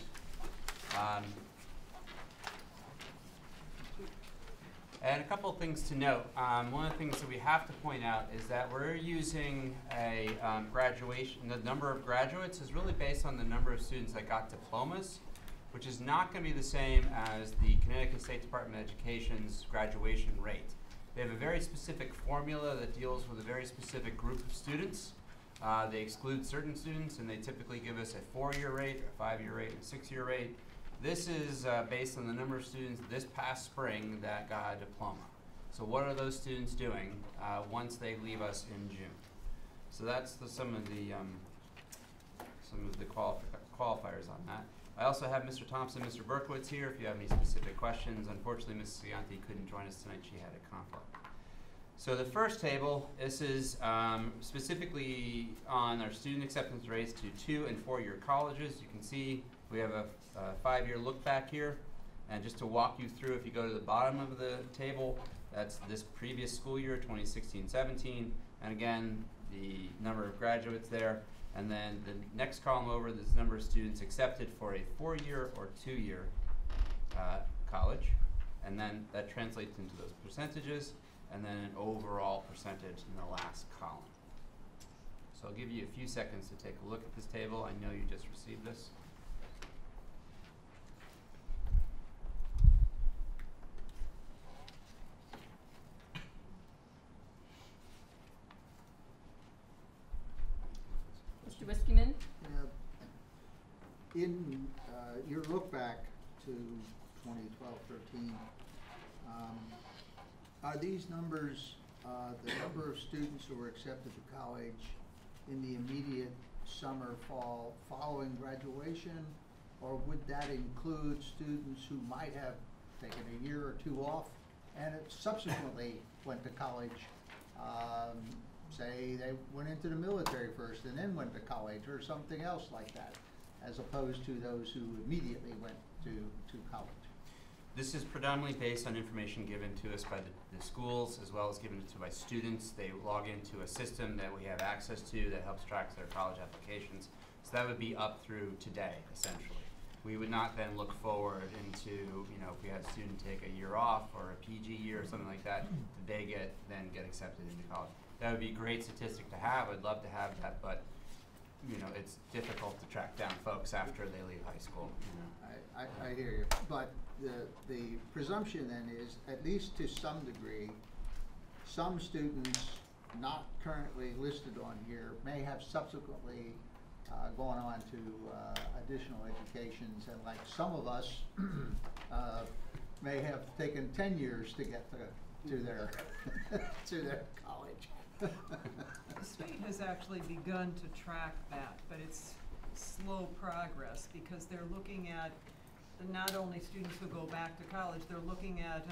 Speaker 22: And a couple of things to note. One of the things that we have to point out is that we're using a graduation, the number of graduates is really based on the number of students that got diplomas, which is not going to be the same as the Connecticut State Department of Education's graduation rate. They have a very specific formula that deals with a very specific group of students. They exclude certain students, and they typically give us a 4-year rate, a 5-year rate, and a 6-year rate. This is based on the number of students this past spring that got a diploma. So what are those students doing once they leave us in June? So that's some of the qualifiers on that. I also have Mr. Thompson, Mr. Berkowitz here if you have any specific questions. Unfortunately, Mrs. Cianti couldn't join us tonight. She had a conflict. So the first table, this is specifically on our student acceptance rates to 2- and 4-year colleges. You can see we have a 5-year look back here. And just to walk you through, if you go to the bottom of the table, that's this previous school year, 2016-17. And again, the number of graduates there. And then the next column over, this number of students accepted for a 4-year or 2-year college. And then that translates into those percentages, and then an overall percentage in the last column. So I'll give you a few seconds to take a look at this table. I know you just received this.
Speaker 1: Mr. Wiskiman?
Speaker 10: In your look back to 2012-13, are these numbers the number of students who were accepted to college in the immediate summer, fall following graduation, or would that include students who might have taken a year or 2 off and subsequently went to college? Say they went into the military first and then went to college or something else like that, as opposed to those who immediately went to college.
Speaker 22: This is predominantly based on information given to us by the schools, as well as given to by students. They log into a system that we have access to that helps track their college applications. So that would be up through today, essentially. We would not then look forward into, you know, if we had a student take a year off or a PG year or something like that, did they then get accepted into college? That would be a great statistic to have. I'd love to have that, but you know, it's difficult to track down folks after they leave high school. You know.
Speaker 10: I hear you, but the presumption then is, at least to some degree, some students not currently listed on here may have subsequently gone on to additional educations, and like some of us may have taken 10 years to get to their to their college.
Speaker 3: The state has actually begun to track that, but it's slow progress because they're looking at not only students who go back to college, they're looking at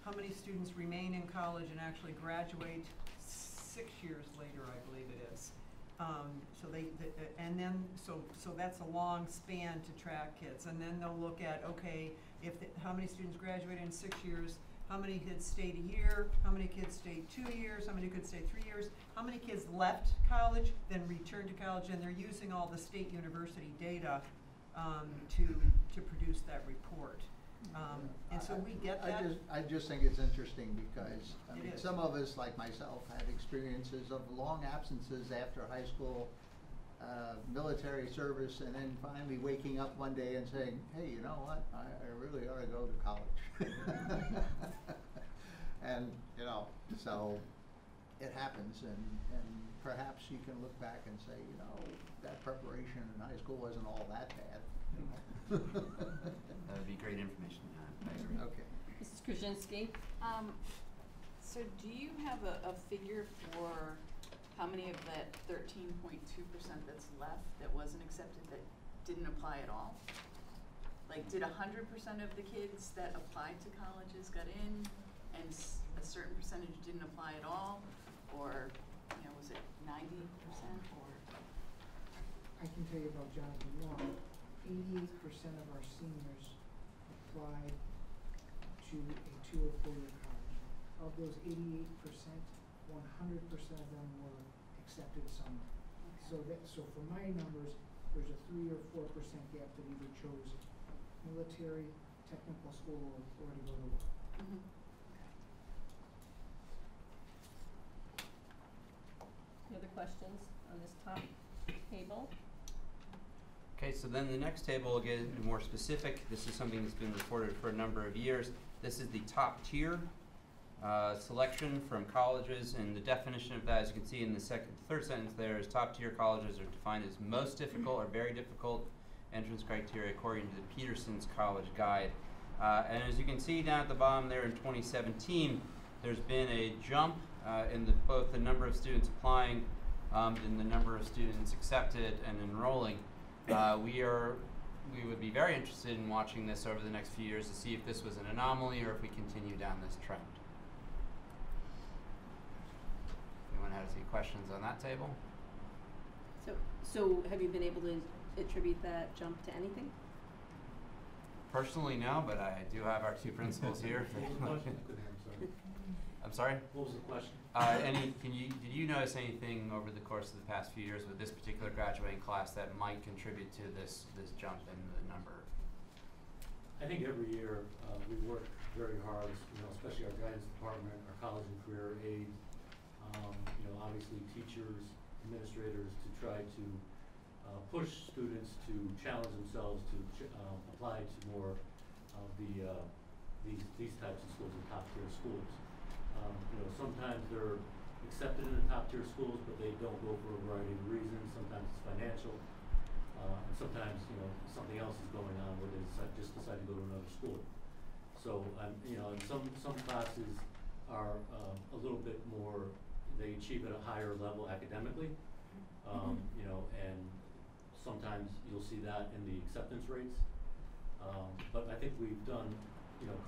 Speaker 3: how many students remain in college and actually graduate 6 years later, I believe it is. So that's a long span to track kids, and then they'll look at, okay, how many students graduated in 6 years, how many kids stayed a year, how many kids stayed 2 years, how many kids stayed 3 years, how many kids left college, then returned to college, and they're using all the state university data to produce that report. And so we get that.
Speaker 10: I just think it's interesting because
Speaker 3: It is.
Speaker 10: some of us, like myself, had experiences of long absences after high school, military service, and then finally waking up one day and saying, hey, you know what, I really ought to go to college. And, you know, so it happens, and perhaps you can look back and say, you know, that preparation in high school wasn't all that bad.
Speaker 22: That would be great information. I agree.
Speaker 10: Okay.
Speaker 1: Mrs. Krasinski?
Speaker 16: So do you have a figure for how many of that 13.2% that's left that wasn't accepted that didn't apply at all? Like, did 100% of the kids that applied to colleges got in, and a certain percentage didn't apply at all? Or, you know, was it 90% or?
Speaker 5: I can tell you about Jonathan Long. 88% of our seniors applied to a 2 or 4 year college. Of those 88%, 100% of them were accepted somewhere. Okay. So for my numbers, there's a 3 or 4% gap that either chose military, technical school, or to go to work.
Speaker 16: Mm-hmm.
Speaker 1: questions on this top table?
Speaker 22: Okay, so then the next table will get more specific. This is something that's been reported for a number of years. This is the top tier selection from colleges, and the definition of that, as you can see in the third sentence there, is top tier colleges are defined as most difficult or very difficult entrance criteria according to the Peterson's College Guide. And as you can see down at the bottom there in 2017, there's been a jump in both the number of students applying and the number of students accepted and enrolling. We would be very interested in watching this over the next few years to see if this was an anomaly or if we continue down this trend. Anyone has any questions on that table?
Speaker 9: So have you been able to attribute that jump to anything?
Speaker 22: Personally, no, but I do have our two principals here. I'm sorry?
Speaker 4: What was the question?
Speaker 22: Did you notice anything over the course of the past few years with this particular graduating class that might contribute to this jump in the number?
Speaker 4: I think every year we work very hard, especially our guidance department, our college and career aid, obviously teachers, administrators, to try to push students to challenge themselves to apply to more of these types of schools, the top tier schools. Sometimes they're accepted in the top tier schools, but they don't go for a variety of reasons. Sometimes it's financial, and sometimes something else is going on where they just decide to go to another school. So and some classes are a little bit more. They achieve at a higher level academically, and sometimes you'll see that in the acceptance rates. But I think we've done,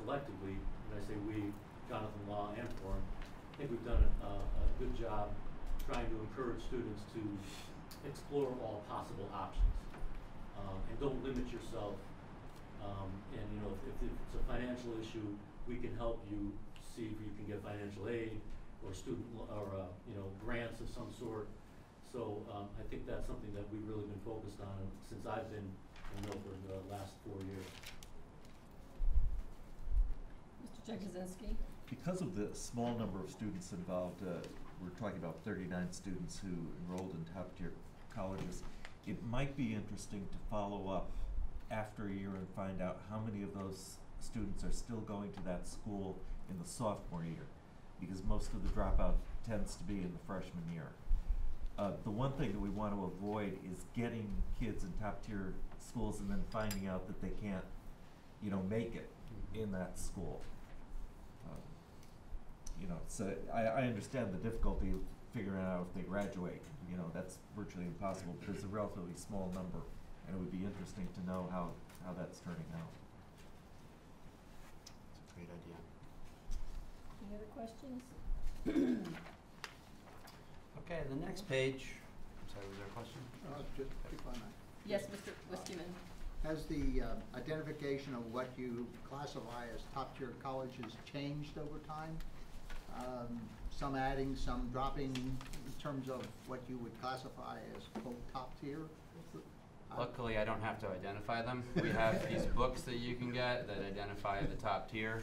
Speaker 4: collectively, when I say we, Jonathan Law and Forum, I think we've done a good job trying to encourage students to explore all possible options. And don't limit yourself. And if it's a financial issue, we can help you see if you can get financial aid or grants of some sort. So I think that's something that we've really been focused on since I've been in Milford the last 4 years.
Speaker 1: Mr. Jakuzinski?
Speaker 13: Because of the small number of students involved, we're talking about 39 students who enrolled in top-tier colleges, it might be interesting to follow up after a year and find out how many of those students are still going to that school in the sophomore year, because most of the dropout tends to be in the freshman year. The one thing that we want to avoid is getting kids in top-tier schools and then finding out that they can't, make it in that school. So I understand the difficulty of figuring out if they graduate. That's virtually impossible, but it's a relatively small number, and it would be interesting to know how that's turning out.
Speaker 22: It's a great idea.
Speaker 1: Any other questions?
Speaker 22: Okay, the next page. I'm sorry, was there a question?
Speaker 10: Just if I may.
Speaker 1: Yes, Mr. Wiskiman.
Speaker 10: Has the identification of what you classify as top-tier colleges changed over time? Some adding, some dropping in terms of what you would classify as, quote, top tier?
Speaker 22: Luckily, I don't have to identify them. We have these books that you can get that identify the top tier.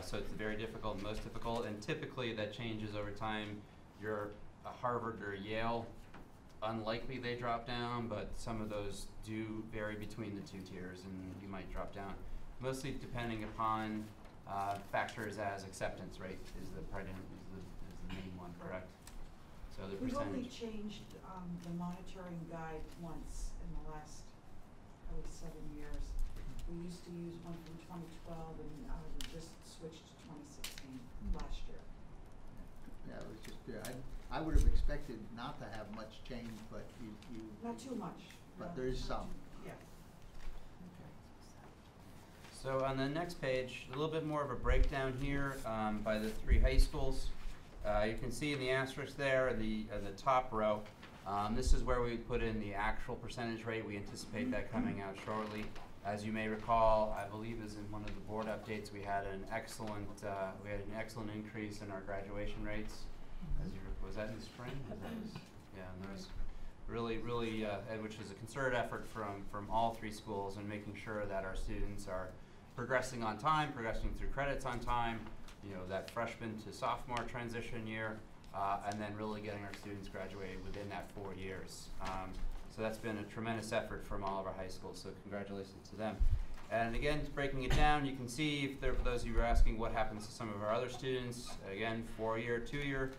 Speaker 22: So it's very difficult, most difficult, and typically that changes over time. You're a Harvard or a Yale, unlikely they drop down, but some of those do vary between the two tiers, and you might drop down. Mostly depending upon factors as acceptance rate is the main one, correct? So the
Speaker 7: We've only
Speaker 22: percentage.
Speaker 7: changed the monitoring guide once in the last probably 7 years. We used to use one from 2012 and we just switched to 2016 last year.
Speaker 10: Yeah, it was just, I would have expected not to have much change, but you
Speaker 7: Not too much.
Speaker 10: But there is some.
Speaker 7: Yeah.
Speaker 22: So on the next page, a little bit more of a breakdown here by the 3 high schools. You can see in the asterisk there, the top row, this is where we put in the actual percentage rate. We anticipate that coming out shortly. As you may recall, I believe as in one of the board updates, we had an excellent increase in our graduation rates. Was that in the spring? Yeah, and there was really, which is a concerted effort from all 3 schools in making sure that our students are progressing on time, progressing through credits on time, that freshman to sophomore transition year, and then really getting our students graduated within that 4 years. So that's been a tremendous effort from all of our high schools, so congratulations to them. And again, breaking it down, you can see, if there, for those of you who are asking what happens to some of our other students, again, 4-year, 2-year,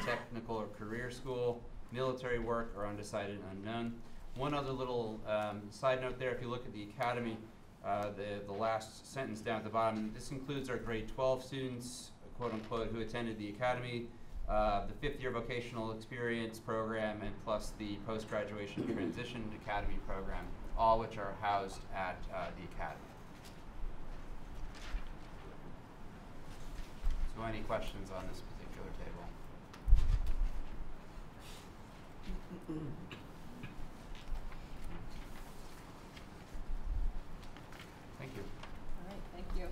Speaker 22: technical or career school, military work, or undecided and unknown. One other little side note there, if you look at the academy, the last sentence down at the bottom, this includes our grade 12 students, quote unquote, who attended the academy, the 5th-year vocational experience program, and plus the post-graduation transition academy program, all which are housed at the academy. So any questions on this particular table? Thank you.
Speaker 1: All right, thank you.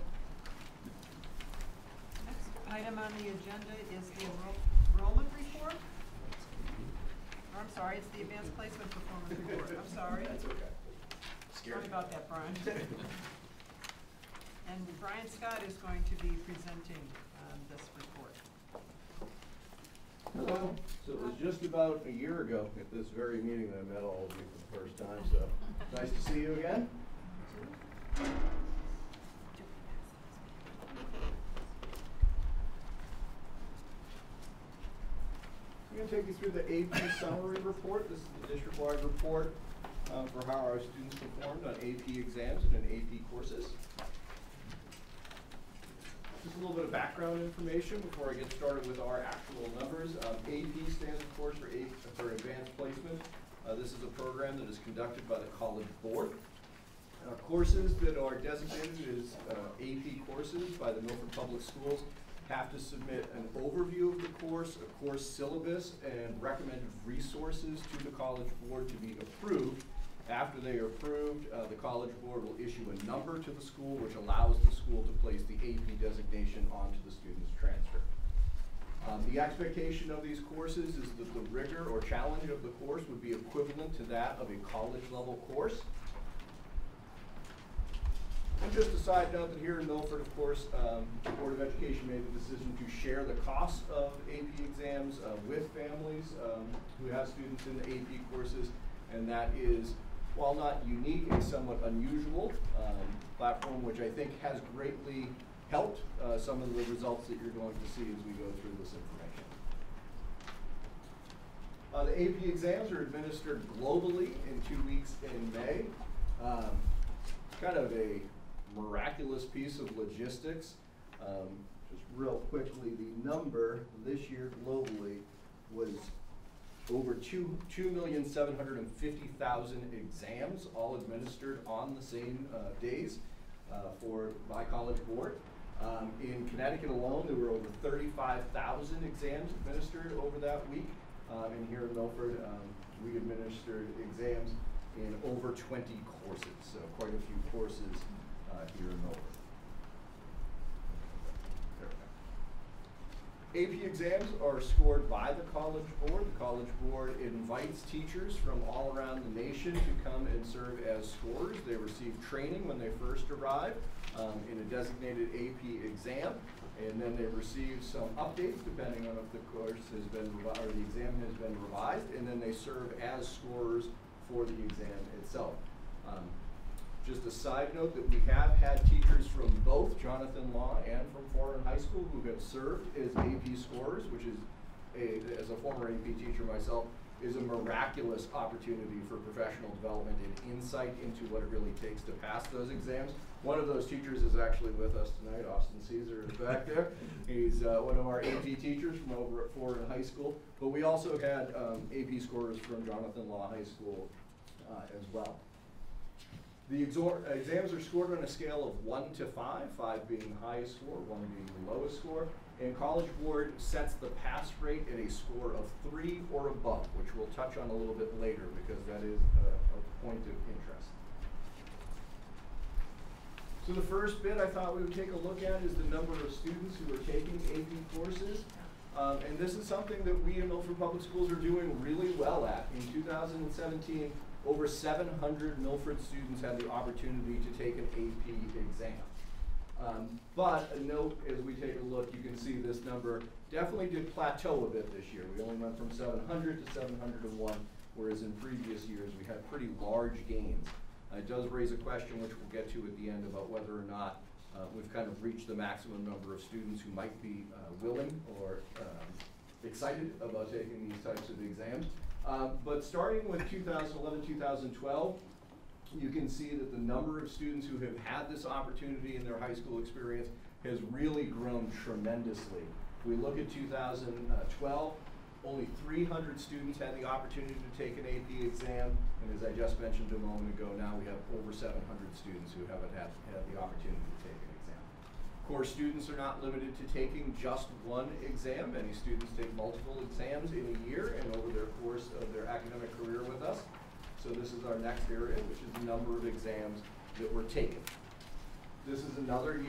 Speaker 3: Next item on the agenda is the enrollment report. Or, I'm sorry, it's the advanced placement performance report. I'm sorry.
Speaker 6: That's okay.
Speaker 3: Sorry about that, Brian. And Brian Scott is going to be presenting this report.
Speaker 6: Hello. So it was just about a year ago at this very meeting that I met all of you for the first time, so nice to see you again. I'm going to take you through the AP summary report. This is the district-wide report for how our students performed on AP exams and in AP courses. Just a little bit of background information before I get started with our actual numbers. AP stands, of course, for Advanced Placement. This is a program that is conducted by the College Board. Courses that are designated as AP courses by the Milford Public Schools have to submit an overview of the course, a course syllabus, and recommended resources to the College Board to be approved. After they are approved, the College Board will issue a number to the school, which allows the school to place the AP designation onto the student's transcript. The expectation of these courses is that the rigor or challenge of the course would be equivalent to that of a college-level course. And just a side note that here in Milford, of course, the Board of Education made the decision to share the costs of AP exams with families who have students in the AP courses, and that is, while not unique, a somewhat unusual platform, which I think has greatly helped some of the results that you're going to see as we go through this information. The AP exams are administered globally in 2 weeks in May. Kind of a miraculous piece of logistics. Just real quickly, the number this year globally was over 2,750,000 exams, all administered on the same days by College Board. In Connecticut alone, there were over 35,000 exams administered over that week. And here in Milford, we administered exams in over 20 courses, so quite a few courses here in Milford. AP exams are scored by the College Board. The College Board invites teachers from all around the nation to come and serve as scorers. They receive training when they first arrive in a designated AP exam, and then they receive some updates depending on if the course has been revised or the exam has been revised, and then they serve as scorers for the exam itself. Just a side note that we have had teachers from both Jonathan Law and from Foreign High School who have served as AP scorers, which is, as a former AP teacher myself, is a miraculous opportunity for professional development and insight into what it really takes to pass those exams. One of those teachers is actually with us tonight. Austin Caesar is back there. He's one of our AP teachers from over at Foreign High School. But we also had AP scorers from Jonathan Law High School as well. The exams are scored on a scale of 1 to 5, 5 being the highest score, 1 being the lowest score. And College Board sets the pass rate at a score of 3 or above, which we'll touch on a little bit later because that is a point of interest. So the first bit I thought we would take a look at is the number of students who are taking AP courses. And this is something that we in Milford Public Schools are doing really well at. In 2017, over 700 Milford students had the opportunity to take an AP exam. But a note, as we take a look, you can see this number definitely did plateau a bit this year. We only went from 700 to 701, whereas in previous years we had pretty large gains. It does raise a question, which we'll get to at the end, about whether or not we've kind of reached the maximum number of students who might be willing or excited about taking these types of exams. But starting with 2011, 2012, you can see that the number of students who have had this opportunity in their high school experience has really grown tremendously. If we look at 2012, only 300 students had the opportunity to take an AP exam, and as I just mentioned a moment ago, now we have over 700 students who haven't had the opportunity to take an exam. Of course, students are not limited to taking just one exam. Many students take multiple exams in a year and over their course of their academic career with us. So this is our next area, which is the number of exams that were taken. This is another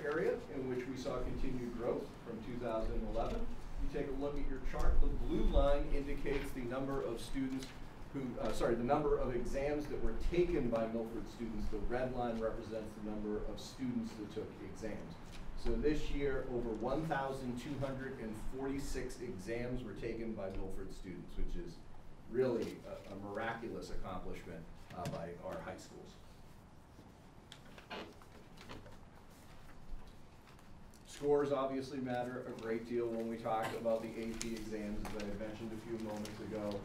Speaker 6: area in which we saw continued growth from 2011. You take a look at your chart, the blue line indicates the number of students who, the number of exams that were taken by Milford students. The red line represents the number of students that took exams. So this year, over 1,246 exams were taken by Milford students, which is really a miraculous accomplishment by our high schools. Scores obviously matter a great deal when we talk about the AP exams, as I mentioned a few moments ago.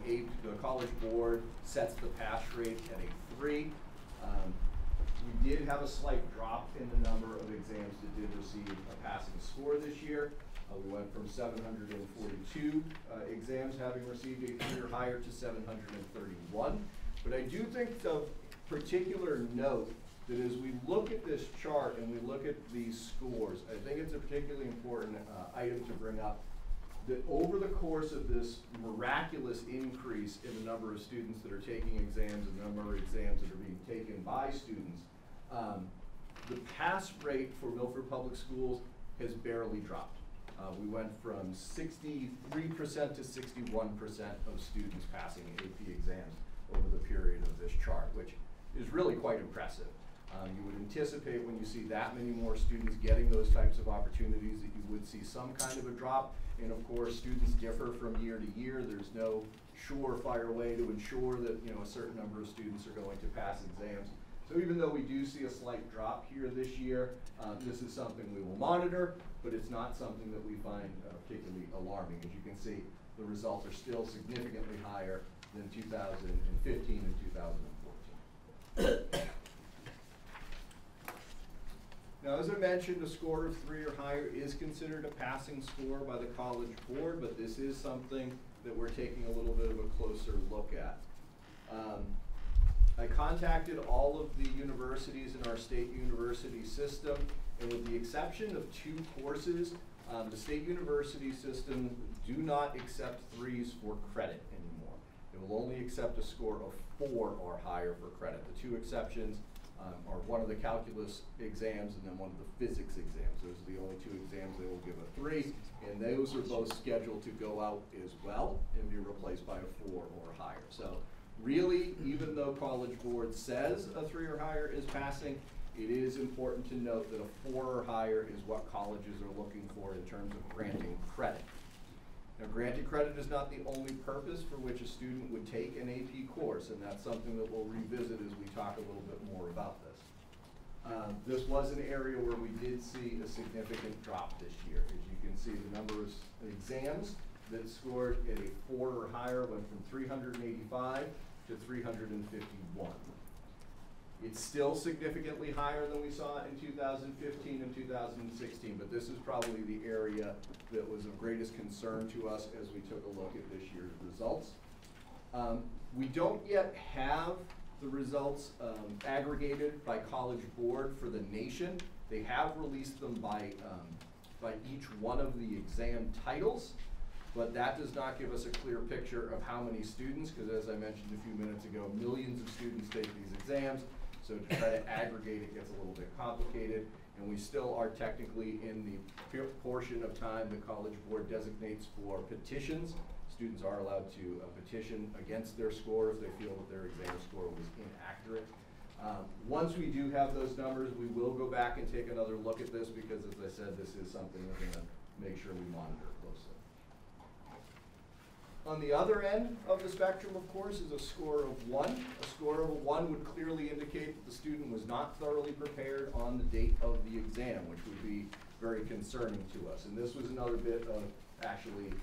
Speaker 6: The College Board sets the pass rate at a 3. We did have a slight drop in the number of exams that did receive a passing score this year. We went from 742 exams having received a 3 or higher to 731. But I do think of particular note that as we look at this chart and we look at these scores, I think it's a particularly important item to bring up, that over the course of this miraculous increase in the number of students that are taking exams and the number of exams that are being taken by students, the pass rate for Milford Public Schools has barely dropped. We went from 63% to 61% of students passing AP exams over the period of this chart, which is really quite impressive. You would anticipate when you see that many more students getting those types of opportunities that you would see some kind of a drop. And of course, students differ from year to year. There's no surefire way to ensure that a certain number of students are going to pass exams. So even though we do see a slight drop here this year, this is something we will monitor, but it's not something that we find particularly alarming. As you can see, the results are still significantly higher than 2015 and 2014. Now, as I mentioned, a score of 3 or higher is considered a passing score by the College Board, but this is something that we're taking a little bit of a closer look at. I contacted all of the universities in our state university system, and with the exception of 2 courses, the state university system do not accept 3s for credit anymore. It will only accept a score of 4 or higher for credit. The 2 exceptions are one of the calculus exams and then one of the physics exams. Those are the only 2 exams they will give a 3, and those are both scheduled to go out as well and be replaced by a 4 or higher. So really, even though College Board says a 3 or higher is passing, it is important to note that a 4 or higher is what colleges are looking for in terms of granting credit. Now, granting credit is not the only purpose for which a student would take an AP course, and that's something that we'll revisit as we talk a little bit more about this. This was an area where we did see a significant drop this year. As you can see, the number of exams that scored at a 4 or higher went from 385 to 351. It's still significantly higher than we saw in 2015 and 2016, but this is probably the area that was of greatest concern to us as we took a look at this year's results. We don't yet have the results aggregated by College Board for the nation. They have released them by each one of the exam titles, but that does not give us a clear picture of how many students, because as I mentioned a few minutes ago, millions of students take these exams. So to try to aggregate it gets a little bit complicated, and we still are technically in the portion of time the College Board designates for petitions. Students are allowed to petition against their score if they feel that their exam score was inaccurate. Once we do have those numbers, we will go back and take another look at this because, as I said, this is something we're going to make sure we monitor closely. On the other end of the spectrum, of course, is a score of 1. A score of a 1 would clearly indicate that the student was not thoroughly prepared on the date of the exam, which would be very concerning to us. And this was another bit of actually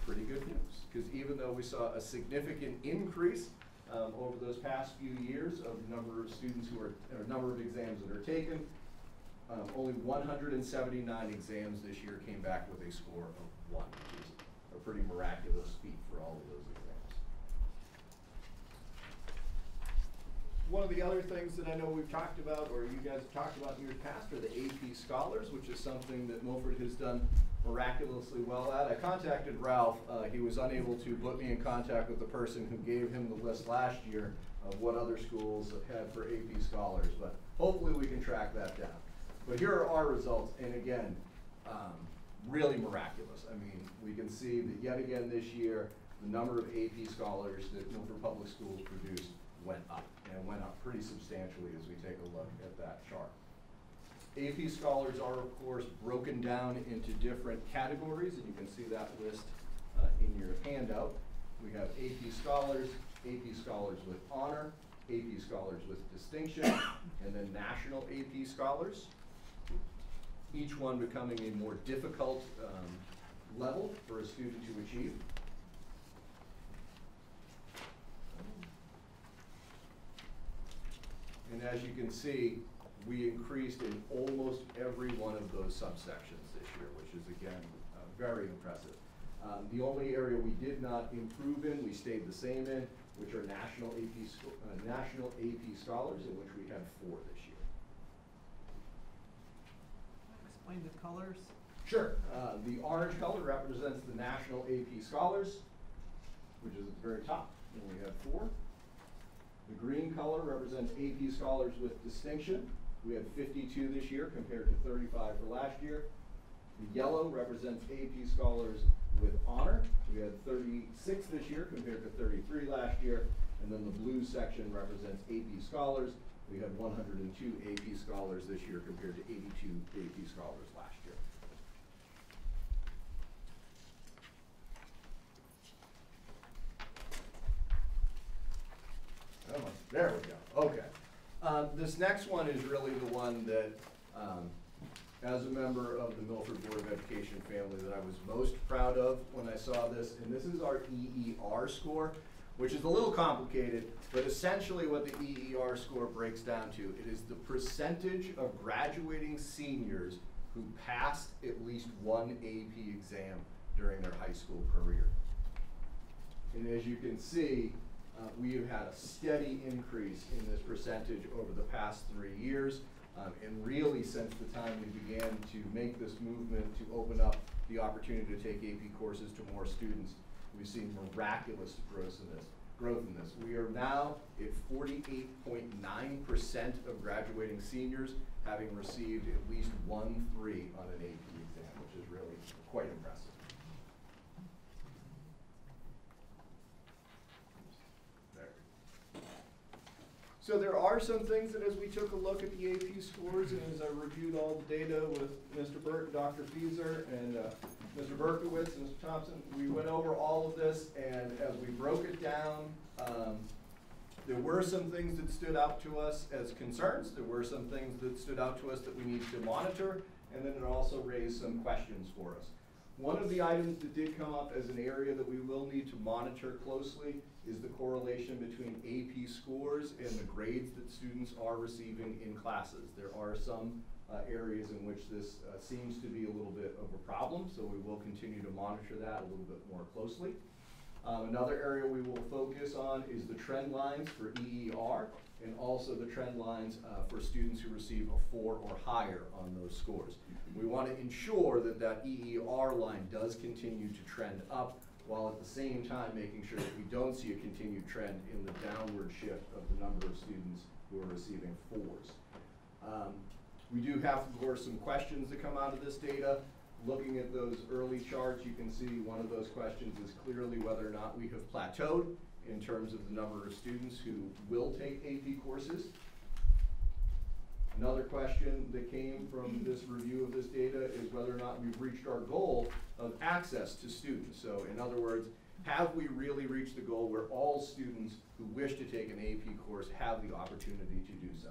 Speaker 6: pretty good news, because even though we saw a significant increase over those past few years of the number of students who are, or number of exams that are taken, only 179 exams this year came back with a score of 1, which is a pretty miraculous feat for all of those exams. One of the other things that I know we've talked about, or you guys have talked about in years past, are the AP Scholars, which is something that Milford has done miraculously well at. I contacted Ralph. He was unable to put me in contact with the person who gave him the list last year of what other schools had for AP Scholars, but hopefully we can track that down. But here are our results, and again, really miraculous. I mean, we can see that yet again this year, the number of AP Scholars that Milford Public Schools produced went up, and went up pretty substantially as we take a look at that chart. AP Scholars are, of course, broken down into different categories, and you can see that list in your handout. We have AP Scholars with honor, AP Scholars with distinction, and then National AP Scholars. Each one becoming a more difficult level for a student to achieve. And as you can see, we increased in almost every one of those subsections this year, which is, again, very impressive. The only area we did not improve in, we stayed the same in, which are National AP Scholars, in which we had 4 this year.
Speaker 3: Explain the colors.
Speaker 6: Sure. The orange color represents the National AP Scholars, which is at the very top, and we have 4. The green color represents AP Scholars with distinction. We had 52 this year compared to 35 for last year. The yellow represents AP Scholars with honor. We had 36 this year compared to 33 last year. And then the blue section represents AP Scholars. We had 102 AP Scholars this year compared to 82 AP Scholars last year. Oh, there we go. Okay. This next one is really the one that, as a member of the Milford Board of Education family, that I was most proud of when I saw this. And this is our EER score, which is a little complicated, but essentially what the EER score breaks down to, it is the percentage of graduating seniors who passed at least one AP exam during their high school career. And as you can see, we have had a steady increase in this percentage over the past 3 years, and really since the time we began to make this movement to open up the opportunity to take AP courses to more students, we've seen miraculous growth in this. We are now at 48.9% of graduating seniors having received at least 1 3 on an AP exam, which is really quite impressive. So there are some things that as we took a look at the AP scores and as I reviewed all the data with Mr. Burt and Dr. Fieser and Mr. Berkowitz and Mr. Thompson, we went over all of this, and as we broke it down, there were some things that stood out to us as concerns. There were some things that stood out to us that we need to monitor, and then it also raised some questions for us. One of the items that did come up as an area that we will need to monitor closely is the correlation between AP scores and the grades that students are receiving in classes. There are some areas in which this seems to be a little bit of a problem, so we will continue to monitor that a little bit more closely. Another area we will focus on is the trend lines for EER and also the trend lines for students who receive a 4 or higher on those scores. We want to ensure that that EER line does continue to trend up, while at the same time making sure that we don't see a continued trend in the downward shift of the number of students who are receiving 4s. We do have, of course, some questions that come out of this data. Looking at those early charts, you can see one of those questions is clearly whether or not we have plateaued in terms of the number of students who will take AP courses. Another question that came from this review of this data is whether or not we've reached our goal of access to students. So in other words, have we really reached the goal where all students who wish to take an AP course have the opportunity to do so?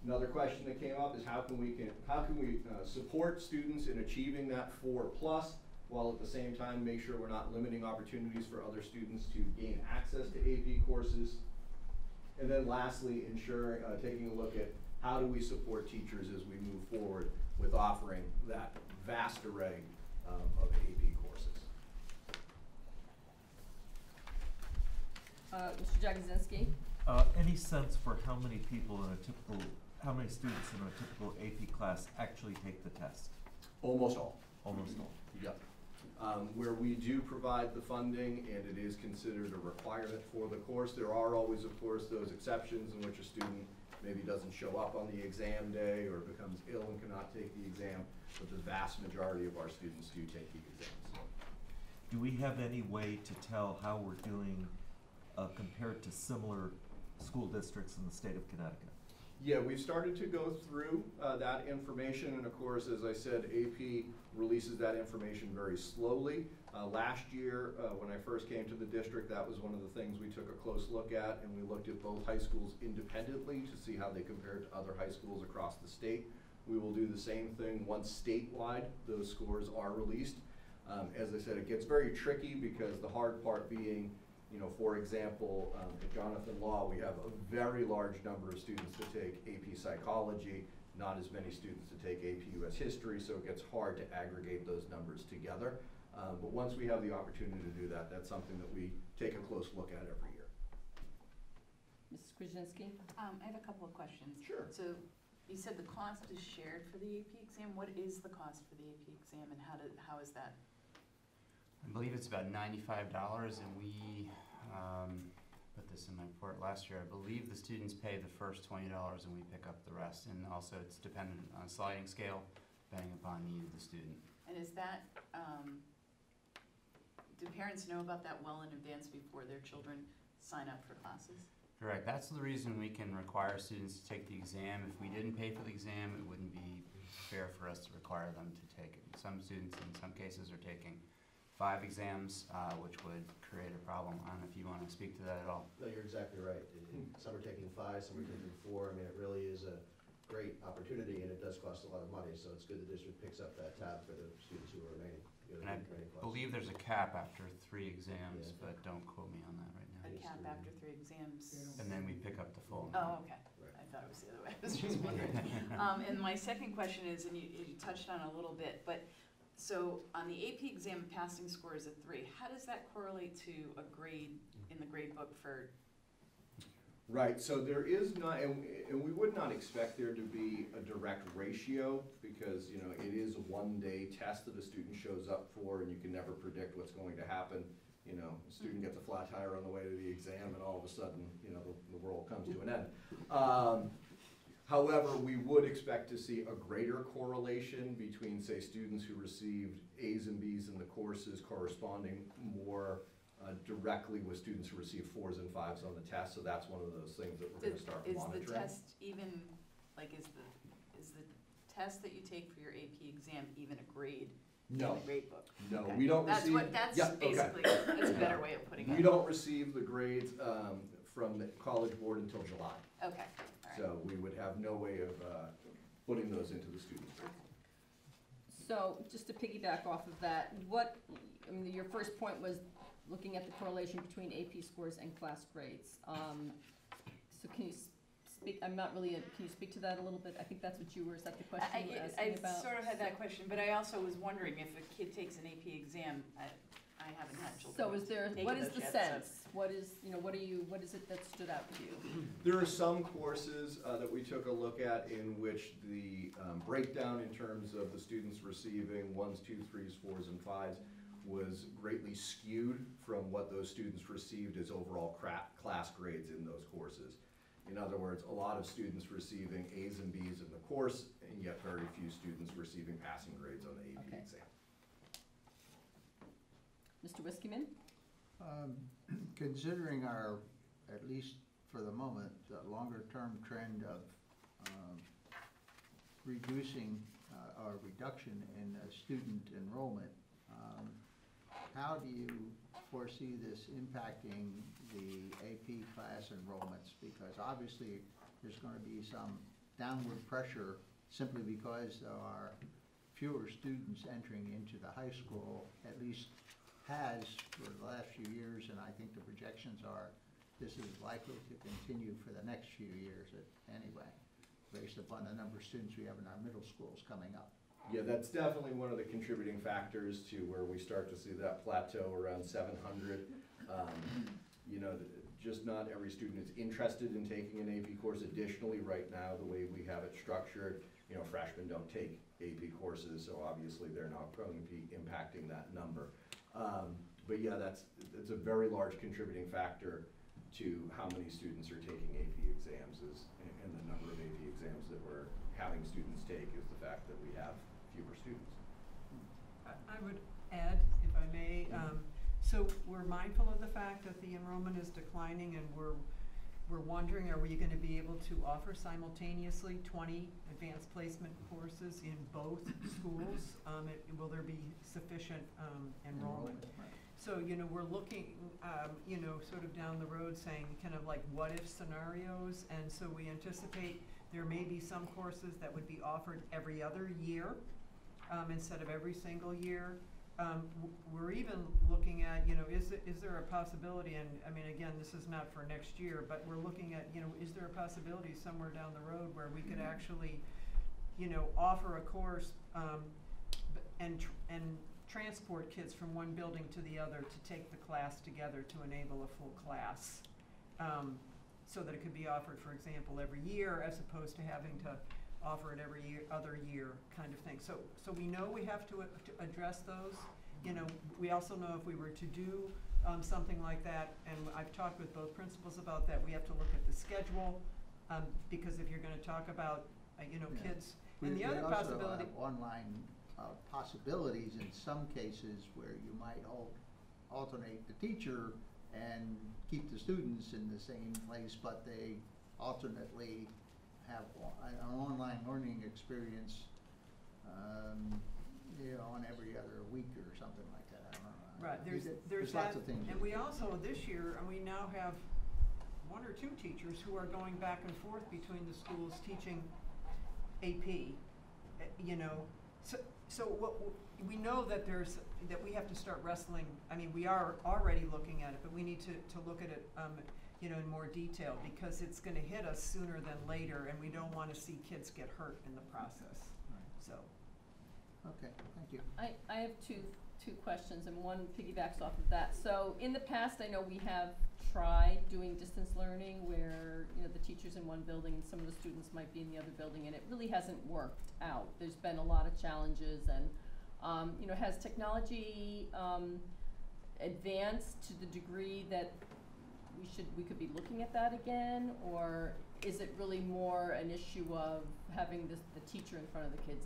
Speaker 6: Another question that came up is how can we support students in achieving that 4+, while at the same time make sure we're not limiting opportunities for other students to gain access to AP courses. And then lastly, taking a look at how do we support teachers as we move forward with offering that vast array of AP courses.
Speaker 1: Mr. Jagodzinski?
Speaker 13: Any sense for how many students in a typical AP class actually take the test?
Speaker 6: Almost all.
Speaker 13: Almost all.
Speaker 6: Yep. Where we do provide the funding and it is considered a requirement for the course, there are always, of course, those exceptions in which a student maybe doesn't show up on the exam day or becomes ill and cannot take the exam, but the vast majority of our students do take the exams.
Speaker 13: Do we have any way to tell how we're doing compared to similar school districts in the state of Connecticut?
Speaker 6: Yeah, we've started to go through that information, and of course, as I said, AP releases that information very slowly. Last year, when I first came to the district, that was one of the things we took a close look at, and we looked at both high schools independently to see how they compared to other high schools across the state. We will do the same thing once statewide those scores are released. As I said, it gets very tricky because the hard part being, you know, for example, at Jonathan Law, we have a very large number of students to take AP Psychology, not as many students to take AP US History, so it gets hard to aggregate those numbers together. But once we have the opportunity to do that, that's something that we take a close look at every year.
Speaker 1: Mrs. Krasinski?
Speaker 16: I have a couple of questions.
Speaker 6: Sure.
Speaker 16: So you said the cost is shared for the AP exam. What is the cost for the AP exam and how is that?
Speaker 22: I believe it's about $95, and we put this in my report last year. I believe the students pay the first $20 and we pick up the rest, and also it's dependent on a sliding scale, depending upon need of the student.
Speaker 16: And is that, do parents know about that well in advance before their children sign up for classes?
Speaker 22: Correct. That's the reason we can require students to take the exam. If we didn't pay for the exam, it wouldn't be fair for us to require them to take it. Some students, in some cases, are taking 5 exams, which would create a problem. I don't know if you want to speak to that at all.
Speaker 12: No, you're exactly right. Some are taking 5, some are taking 4. I mean, it really is a great opportunity, and it does cost a lot of money, so it's good the district picks up that tab for the students who are remaining.
Speaker 22: And I believe there's a cap after 3 exams, but don't quote me on that right now.
Speaker 16: A cap after 3 exams?
Speaker 22: And then we pick up the full.
Speaker 16: Oh, okay. I thought it was the other way. I was just wondering. And my second question is, and you touched on it a little bit, but so on the AP exam, passing score is a 3. How does that correlate to a grade in the grade book for?
Speaker 6: Right, so there is not, and we would not expect there to be a direct ratio because, you know, it is a one-day test that a student shows up for, and you can never predict what's going to happen. You know, a student gets a flat tire on the way to the exam, and all of a sudden, you know, the world comes to an end. However, we would expect to see a greater correlation between, say, students who received A's and B's in the courses corresponding more directly with students who receive 4s and 5s on the test. So that's one of those things that we're going to start monitoring.
Speaker 16: Is the test even, like, is the test that you take for your AP exam even a grade?
Speaker 6: No.
Speaker 16: In the grade book?
Speaker 6: No,
Speaker 16: Okay.
Speaker 6: we don't receive.
Speaker 16: That's basically, that's a better way of putting it.
Speaker 6: We don't receive the grades from the College Board until July.
Speaker 16: Okay, all right.
Speaker 6: So we would have no way of putting those into the students' grades.
Speaker 1: So just to piggyback off of that, I mean, your first point was looking at the correlation between AP scores and class grades. So can you speak, can you speak to that a little bit? I think that's what you were, is that the question you were asking about?
Speaker 16: I sort of had that question, but I also was wondering if a kid takes an AP exam, I haven't had children.
Speaker 1: So is there,
Speaker 16: taking
Speaker 1: what is
Speaker 16: those
Speaker 1: the
Speaker 16: yet,
Speaker 1: sense? What is, you know, what is it that stood out to you?
Speaker 6: There are some courses that we took a look at in which the breakdown in terms of the students receiving 1s, 2s, 3s, 4s, and 5s was greatly skewed from what those students received as overall class grades in those courses. In other words, a lot of students receiving A's and B's in the course, and yet very few students receiving passing grades on the AP exam.
Speaker 1: Mr. Whiskeyman?
Speaker 10: Considering our, at least for the moment, the longer-term trend of reducing or reduction in student enrollment, how do you foresee this impacting the AP class enrollments? Because obviously there's going to be some downward pressure simply because there are fewer students entering into the high school, at least has for the last few years, and I think the projections are this is likely to continue for the next few years anyway, based upon the number of students we have in our middle schools coming up.
Speaker 6: Yeah, that's definitely one of the contributing factors to where we start to see that plateau around 700. You know, just not every student is interested in taking an AP course. Additionally, right now, the way we have it structured, you know, freshmen don't take AP courses, so obviously they're not prone to be impacting that number. But yeah, that's a very large contributing factor to how many students are taking AP exams and the number of AP exams that we're having students take is the fact that we have fewer students.
Speaker 3: I would add, if I may, so we're mindful of the fact that the enrollment is declining, and we're wondering, are we going to be able to offer simultaneously 20 advanced placement courses in both schools? Will there be sufficient enrollment? So, you know, we're looking, you know, sort of down the road saying kind of like what if scenarios, and so we anticipate there may be some courses that would be offered every other year instead of every single year. We're even looking at, you know, is there a possibility, and I mean, again, this is not for next year, but we're looking at, you know, is there a possibility somewhere down the road where we could actually, you know, offer a course and transport kids from one building to the other to take the class together to enable a full class, so that it could be offered, for example, every year as opposed to having to offer it every other year kind of thing. So we know we have to address those. You know, we also know if we were to do something like that, and I've talked with both principals about that, we have to look at the schedule, because if you're going to talk about, you know, kids, and the other possibility.
Speaker 10: We also have online possibilities in some cases where you might alternate the teacher and keep the students in the same place, but they alternately have an online learning experience, you know, on every other week or something like that. I don't know.
Speaker 3: Right. There's
Speaker 10: lots of things.
Speaker 3: And we also this year, and we now have 1 or 2 teachers who are going back and forth between the schools teaching AP. You know, so what we know that that we have to start wrestling. I mean, we are already looking at it, but we need to look at it, you know, in more detail, because it's going to hit us sooner than later, and we don't want to see kids get hurt in the process.
Speaker 10: Right.
Speaker 3: So.
Speaker 10: Okay, thank you.
Speaker 1: I have two questions, and one piggybacks off of that. So in the past, I know we have tried doing distance learning where, you know, the teacher's in one building and some of the students might be in the other building, and it really hasn't worked out. There's been a lot of challenges, and you know, has technology advanced to the degree that we could be looking at that again, or is it really more an issue of having the teacher in front of the kids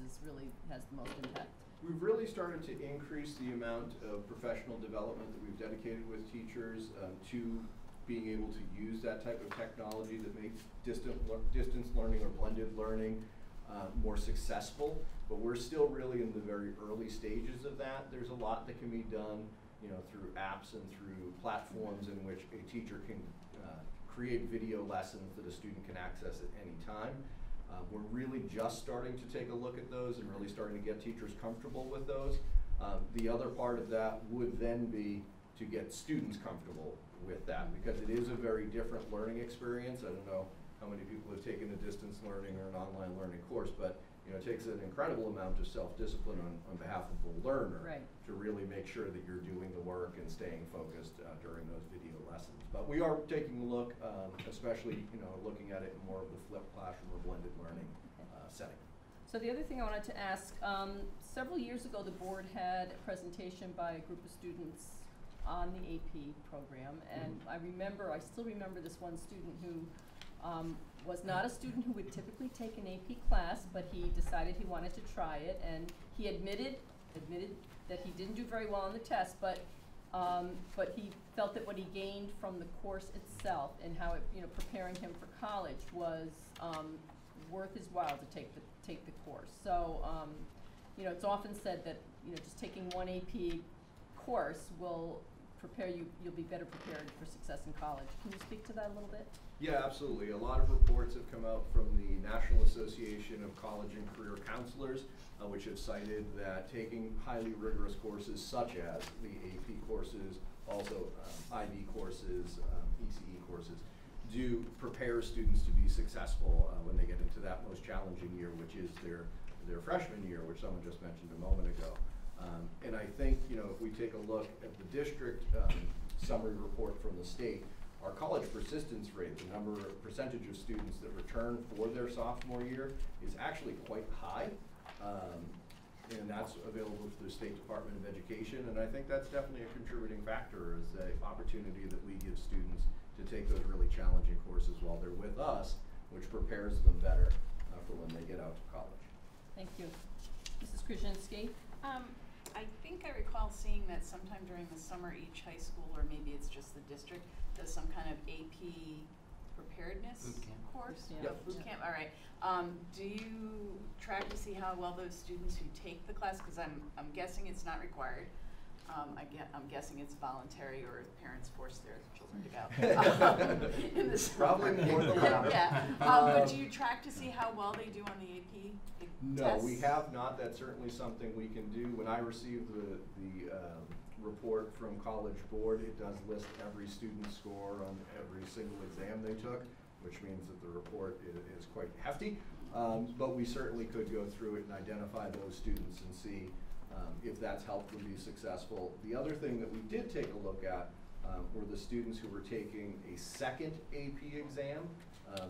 Speaker 1: has the most impact?
Speaker 6: We've really started to increase the amount of professional development that we've dedicated with teachers to being able to use that type of technology that makes distance learning or blended learning more successful. But we're still really in the very early stages of that. There's a lot that can be done, you know, through apps and through platforms in which a teacher can create video lessons that a student can access at any time. We're really just starting to take a look at those and really starting to get teachers comfortable with those. The other part of that would then be to get students comfortable with that, because it is a very different learning experience. I don't know how many people have taken a distance learning or an online learning course, but you know, it takes an incredible amount of self-discipline on behalf of the learner to really make sure that you're doing the work and staying focused during those video lessons. But we are taking a look, especially, you know, looking at it in more of the flipped classroom or blended learning setting.
Speaker 1: So the other thing I wanted to ask, several years ago the board had a presentation by a group of students on the AP program, and I still remember this one student who was not a student who would typically take an AP class, but he decided he wanted to try it, and he admitted that he didn't do very well on the test, but But he felt that what he gained from the course itself and how it, preparing him for college was worth his while to take the course. So, it's often said that, just taking one AP course will prepare you, you'll be better prepared for success in college. Can you speak to that a little bit?
Speaker 6: Yeah, absolutely. A lot of reports have come out from the National Association of College and Career Counselors, which have cited that taking highly rigorous courses such as the AP courses, also IB courses, ECE courses, do prepare students to be successful when they get into that most challenging year, which is their freshman year, which someone just mentioned a moment ago. And I think, if we take a look at the district summary report from the state, our college persistence rate, the percentage of students that return for their sophomore year, is actually quite high. And that's available through the State Department of Education. And I think that's definitely a contributing factor, is the opportunity that we give students to take those really challenging courses while they're with us, which prepares them better for when they get out to college.
Speaker 1: Thank you. Mrs. Krasinski?
Speaker 16: I think I recall seeing that sometime during the summer, each high school, or maybe it's just the district, does some kind of AP preparedness course?
Speaker 1: Yeah.
Speaker 16: Boot camp, all right. Do you track to see how well those students who take the class, because I'm guessing it's not required, I'm guessing it's voluntary, or parents force their children to go. In the
Speaker 6: Probably more the latter.
Speaker 16: Yeah, but do you track to see how well they do on the AP
Speaker 6: No,
Speaker 16: tests?
Speaker 6: we have not. That's certainly something we can do. When I received the report from College Board, it does list every student's score on every single exam they took, which means that the report is quite hefty. But we certainly could go through it and identify those students and see if that's helped them be successful. The other thing that we did take a look at were the students who were taking a second AP exam.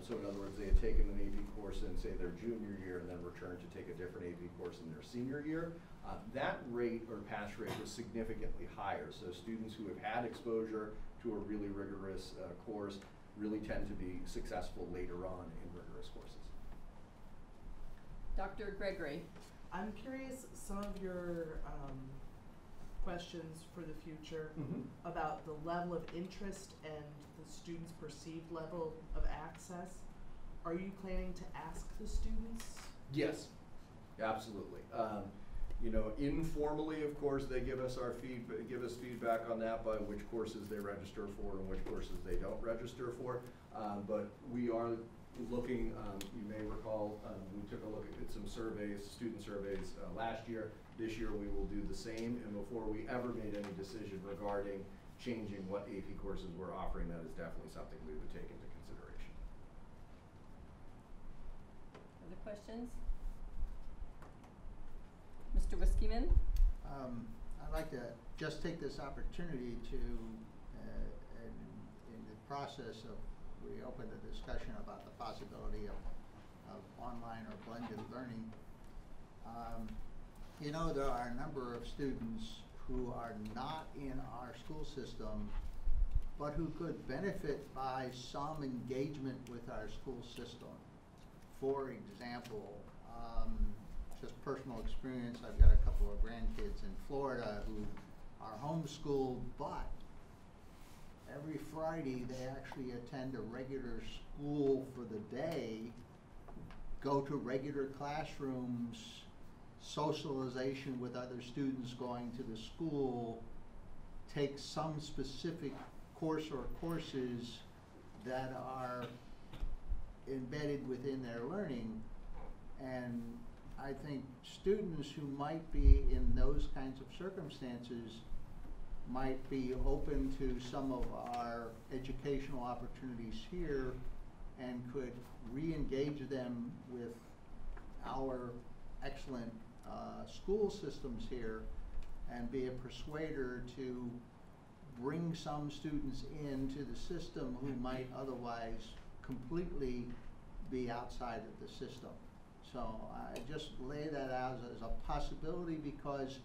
Speaker 6: So in other words, they had taken an AP course in, say, their junior year and then returned to take a different AP course in their senior year. That rate, or pass rate, was significantly higher. So students who have had exposure to a really rigorous course really tend to be successful later on in rigorous courses.
Speaker 1: Dr. Gregory?
Speaker 8: I'm curious, some of your questions for the future about the level of interest and the students' perceived level of access. Are you planning to ask the students?
Speaker 6: Yes, absolutely. Informally, of course, they give us feedback on that by which courses they register for and which courses they don't register for. But we are looking, you may recall, we took a look at some surveys, student surveys last year. This year we will do the same, and before we ever made any decision regarding changing what AP courses we're offering, that is definitely something we would take into consideration.
Speaker 1: Other questions? Mr. Wiskiman?
Speaker 10: I'd like to just take this opportunity to, in the process of, we opened a discussion about the possibility of online or blended learning. There are a number of students who are not in our school system, but who could benefit by some engagement with our school system. For example, just personal experience, I've got a couple of grandkids in Florida who are homeschooled, but every Friday they actually attend a regular school for the day, go to regular classrooms, socialization with other students going to the school, take some specific course or courses that are embedded within their learning. And I think students who might be in those kinds of circumstances might be open to some of our educational opportunities here and could re-engage them with our excellent school systems here and be a persuader to bring some students into the system who might otherwise completely be outside of the system. So I just lay that out as a possibility, because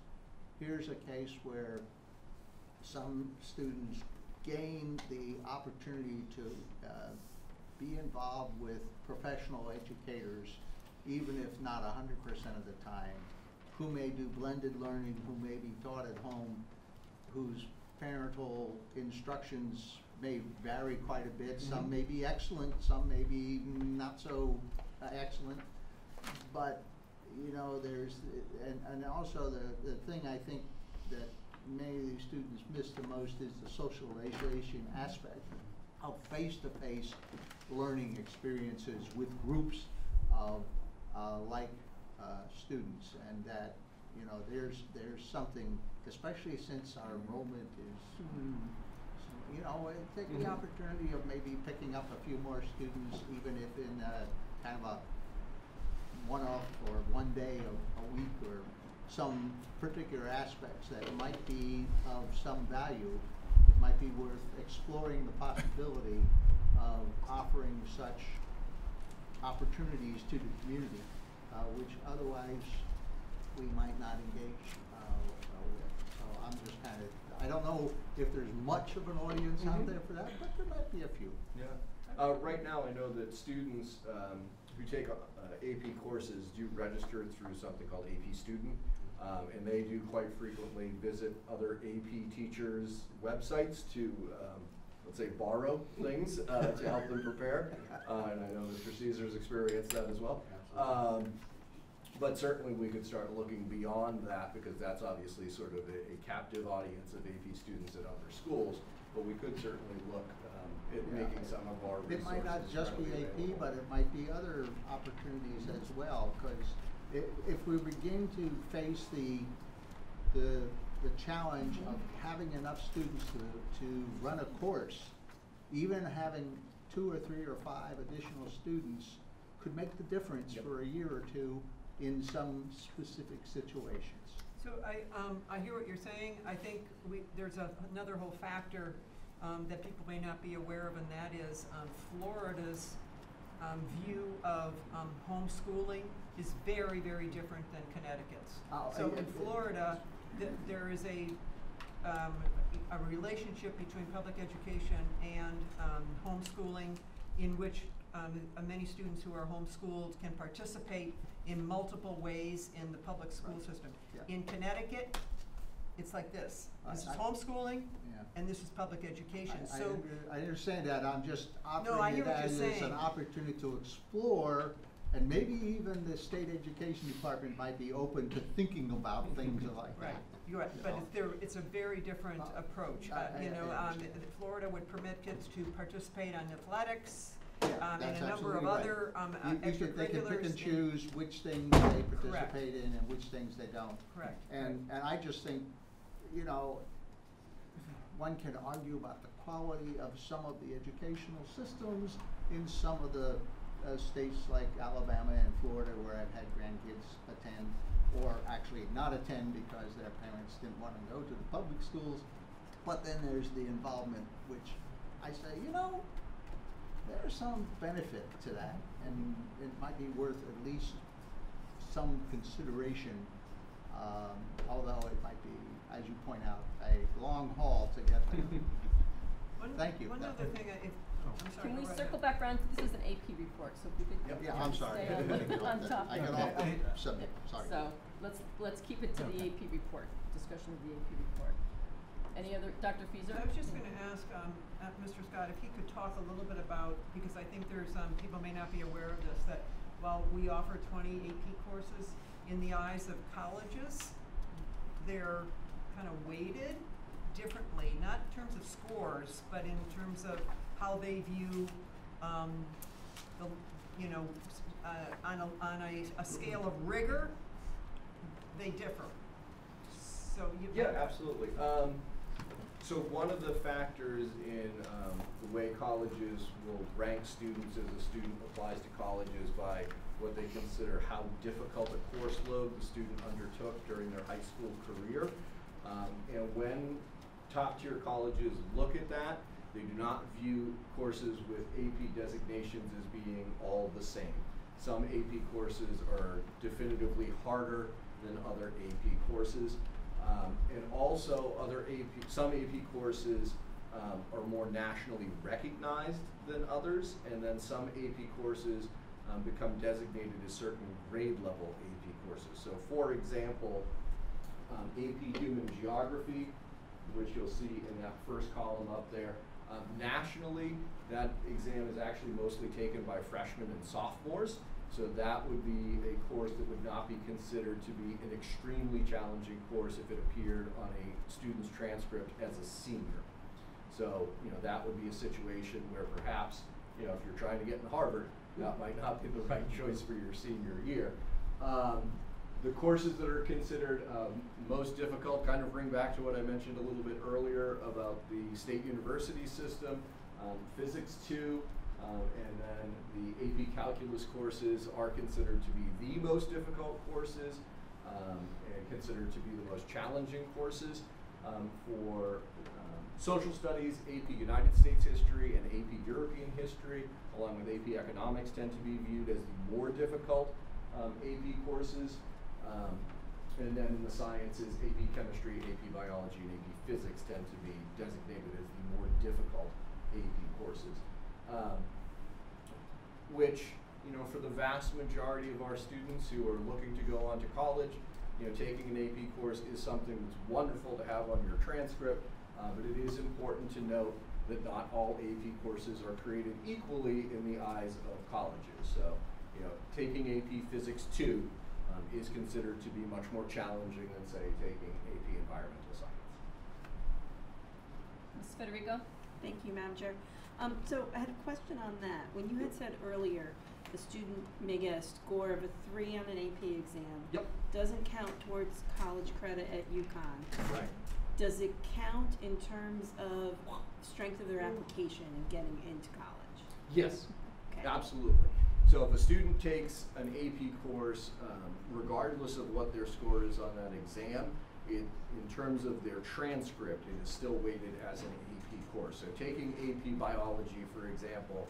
Speaker 10: here's a case where some students gain the opportunity to be involved with professional educators, even if not 100% of the time, who may do blended learning, who may be taught at home, whose parental instructions may vary quite a bit. Some
Speaker 5: Mhm.
Speaker 10: may be excellent, some may be not so excellent. But, you know, and also the thing I think that many of these students miss the most is the socialization aspect of face-to-face learning experiences with groups of like students, and that, you know, there's something, especially since our enrollment is, you know, take the opportunity of maybe picking up a few more students, even if in kind of a one-off or one day a week, or some particular aspects that might be of some value. It might be worth exploring the possibility of offering such opportunities to the community, which otherwise we might not engage with. So I'm just kind of, I don't know if there's much of an audience out there for that, but there might be a few.
Speaker 6: Yeah. Right now, I know that students who take AP courses do register through something called AP Student, and they do quite frequently visit other AP teachers' websites to, let's say, borrow things to help them prepare. And I know Mr. Caesar's experienced that as well. But certainly we could start looking beyond that, because that's obviously sort of a captive audience of AP students at other schools. But we could certainly look at making some of our resources.
Speaker 10: It might not just be
Speaker 6: readily
Speaker 10: AP,
Speaker 6: available.
Speaker 10: but it might be other opportunities as well, because if we begin to face the challenge of having enough students to run a course, even having 2 or 3 or 5 additional students could make the difference for a year or two in some specific situations.
Speaker 3: So I hear what you're saying. I think there's another whole factor that people may not be aware of, and that is Florida's view of homeschooling is very, very different than Connecticut's. So in Florida, there is a relationship between public education and homeschooling, in which many students who are homeschooled can participate in multiple ways in the public school system.
Speaker 10: Yeah.
Speaker 3: In Connecticut, it's like this. This is homeschooling, and this is public education.
Speaker 10: I understand that. I'm just
Speaker 3: I
Speaker 10: offering
Speaker 3: hear
Speaker 10: it
Speaker 3: what
Speaker 10: as
Speaker 3: you're saying.
Speaker 10: an opportunity to explore, and maybe even the state education department might be open to thinking about things like that.
Speaker 3: You're right, but it's a very different approach. Florida would permit kids to participate on athletics, and a number of other extracurriculars.
Speaker 10: They can pick and choose which things they participate in and which things they don't.
Speaker 3: Correct.
Speaker 10: And I just think, you know, one can argue about the quality of some of the educational systems in some of the states like Alabama and Florida, where I've had grandkids attend, or actually not attend because their parents didn't want to go to the public schools. But then there's the involvement, which I say, you know, there's some benefit to that, and it might be worth at least some consideration, although it might be, as you point out, a long haul to get there. Thank you.
Speaker 3: One other thing, I'm sorry.
Speaker 1: Can we circle back around? This is an AP report, so if we could.
Speaker 10: Yeah, I'm sorry.
Speaker 1: Stay on topic.
Speaker 10: I got off the subject, sorry.
Speaker 1: So let's keep it to the AP report, discussion of the AP report. Any other, Dr. Fieser?
Speaker 3: I was just going to ask Mr. Scott if he could talk a little bit about, because I think there's people may not be aware of this, that while we offer 20 AP courses, in the eyes of colleges, they're kind of weighted differently, not in terms of scores, but in terms of how they view on a scale of rigor, they differ. So
Speaker 6: Absolutely. So one of the factors in the way colleges will rank students as a student applies to colleges by what they consider how difficult a course load the student undertook during their high school career. And when top-tier colleges look at that, they do not view courses with AP designations as being all the same. Some AP courses are definitively harder than other AP courses. And also some AP courses are more nationally recognized than others, and then some AP courses become designated as certain grade level AP courses. So for example, AP Human Geography which you'll see in that first column up there. Nationally, that exam is actually mostly taken by freshmen and sophomores, so that would be a course that would not be considered to be an extremely challenging course if it appeared on a student's transcript as a senior. So, that would be a situation where perhaps, if you're trying to get into Harvard, that might not be the right choice for your senior year. The courses that are considered most difficult kind of bring back to what I mentioned a little bit earlier about the state university system. Physics 2 and then the AP Calculus courses are considered to be the most difficult courses and considered to be the most challenging courses. For social studies, AP United States history and AP European history, along with AP economics, tend to be viewed as the more difficult AP courses. And then in the sciences, AP chemistry, AP biology, and AP physics tend to be designated as the more difficult AP courses. Which, for the vast majority of our students who are looking to go on to college, taking an AP course is something that's wonderful to have on your transcript, but it is important to note that not all AP courses are created equally in the eyes of colleges. So, taking AP Physics 2 is considered to be much more challenging than, say, taking AP Environmental Science.
Speaker 1: Ms. Federico?
Speaker 9: Thank you, Madam Chair. So I had a question on that. When you had said earlier the student may get a score of a 3 on an AP exam,
Speaker 6: yep,
Speaker 9: doesn't count towards college credit at UConn.
Speaker 6: Right.
Speaker 9: Does it count in terms of strength of their application and getting into college?
Speaker 6: Yes,
Speaker 9: okay.
Speaker 6: Absolutely. So if a student takes an AP course, regardless of what their score is on that exam, in terms of their transcript, it is still weighted as an AP course. So taking AP biology, for example,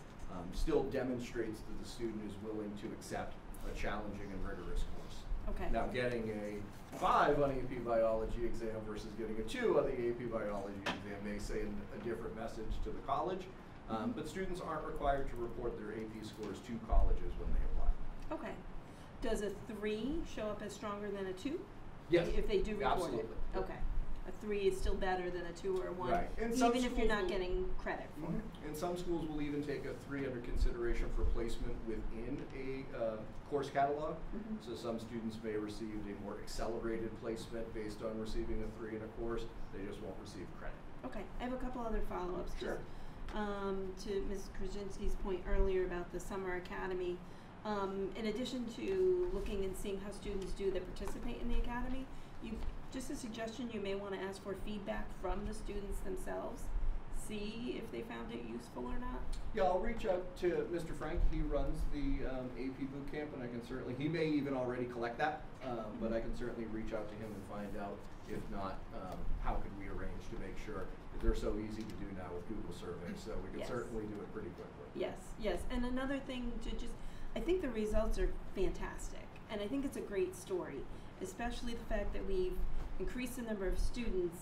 Speaker 6: still demonstrates that the student is willing to accept a challenging and rigorous course.
Speaker 9: Okay.
Speaker 6: Now, getting a 5 on AP biology exam versus getting a 2 on the AP biology exam may say a different message to the college. But students aren't required to report their AP scores to colleges when they apply.
Speaker 9: Okay. Does a 3 show up as stronger than a 2?
Speaker 6: Yes.
Speaker 9: If they do report
Speaker 6: absolutely.
Speaker 9: it? Okay. A 3 is still better than a 2 or a 1,
Speaker 6: right. And
Speaker 9: even if you're not getting credit for it.
Speaker 6: And some schools will even take a 3 under consideration for placement within a course catalog. So some students may receive a more accelerated placement based on receiving a 3 in a course. They just won't receive credit.
Speaker 9: Okay. I have a couple other follow-ups.
Speaker 6: Sure.
Speaker 9: To Ms. Krasinski's point earlier about the summer academy. In addition to looking and seeing how students do that participate in the academy, just a suggestion, you may want to ask for feedback from the students themselves. See if they found it useful or not.
Speaker 6: Yeah, I'll reach out to Mr. Frank. He runs the AP boot camp, and I can certainly, he may even already collect that, but I can certainly reach out to him and find out. If not, how could we arrange to make sure, because they're so easy to do now with Google surveys, so we can
Speaker 9: Yes.
Speaker 6: certainly do it pretty quickly.
Speaker 9: Yes, yes. And another thing to I think the results are fantastic, and I think it's a great story, especially the fact that we've increased the number of students,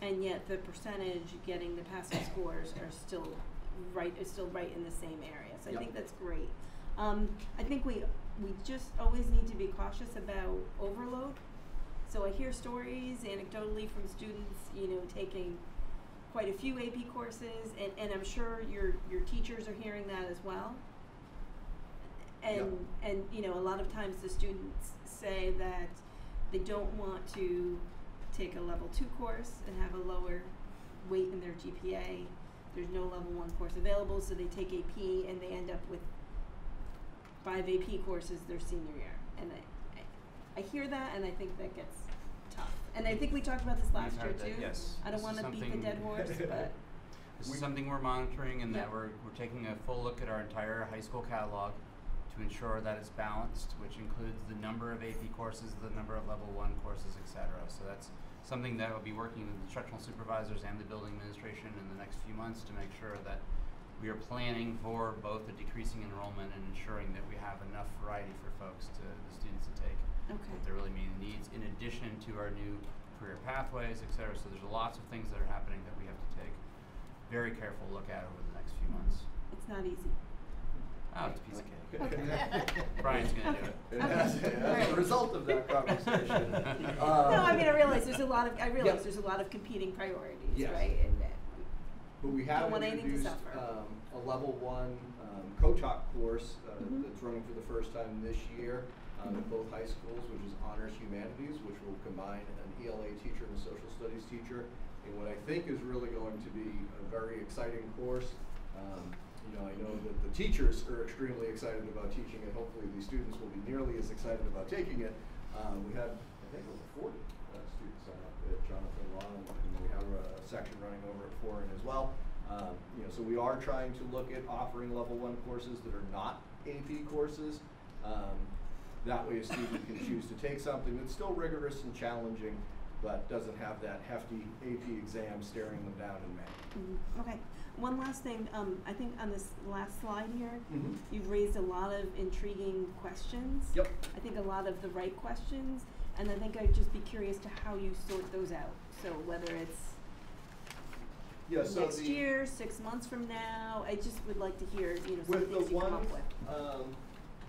Speaker 9: and yet the percentage getting the passing scores are still right in the same area. So I think that's great. I think we just always need to be cautious about overload. So I hear stories anecdotally from students, taking quite a few AP courses, and I'm sure your teachers are hearing that as well. And a lot of times the students say that they don't want to take a level 2 course and have a lower weight in their GPA. There's no level 1 course available, so they take AP and they end up with 5 AP courses their senior year. And I hear that, and I think that gets tough. And I think we talked about this last year too.
Speaker 22: Yes.
Speaker 9: I don't want to beat the dead horse, but
Speaker 22: this is something we're monitoring, and that we're taking a full look at our entire high school catalog to ensure that it's balanced, which includes the number of AP courses, the number of level 1 courses, etc. So that's something that will be working with instructional supervisors and the building administration in the next few months to make sure that we are planning for both a decreasing enrollment and ensuring that we have enough variety for folks the students to take.
Speaker 9: Okay.
Speaker 22: What they're really meeting needs, in addition to our new career pathways, etc. So there's lots of things that are happening that we have to take very careful look at over the next few months.
Speaker 9: it's not easy.
Speaker 22: Oh, it's a piece of cake.
Speaker 2: Okay.
Speaker 22: Brian's gonna do it.
Speaker 6: And as a result of that conversation.
Speaker 9: No, I mean, I realize there's a lot of,
Speaker 6: Yep.
Speaker 9: there's a lot of competing priorities,
Speaker 6: Yes.
Speaker 9: right? And
Speaker 6: But we
Speaker 9: don't
Speaker 6: have
Speaker 9: want anything to
Speaker 6: introduced
Speaker 9: suffer.
Speaker 6: a level 1 co-talk course
Speaker 9: Mhm.
Speaker 6: that's running for the first time this year at both high schools, which is Honors Humanities, which will combine an ELA teacher and a social studies teacher in what I think is really going to be a very exciting course. I know that the teachers are extremely excited about teaching it. Hopefully the students will be nearly as excited about taking it. We had, I think, over 40 students sign up at Jonathan Law, and we have a section running over at Foreign as well. So we are trying to look at offering level 1 courses that are not AP courses. That way a student can choose to take something that's still rigorous and challenging, but doesn't have that hefty AP exam staring them down in May.
Speaker 9: Mhm. Okay. One last thing, I think on this last slide here,
Speaker 6: Mhm.
Speaker 9: you've raised a lot of intriguing questions.
Speaker 6: Yep.
Speaker 9: I think a lot of the right questions, and I think I'd just be curious to how you sort those out. So whether it's
Speaker 6: Yeah, so
Speaker 9: next
Speaker 6: the-
Speaker 9: year, 6 months from now, I just would like to hear, some
Speaker 6: With
Speaker 9: things
Speaker 6: the
Speaker 9: you come
Speaker 6: one
Speaker 9: up with.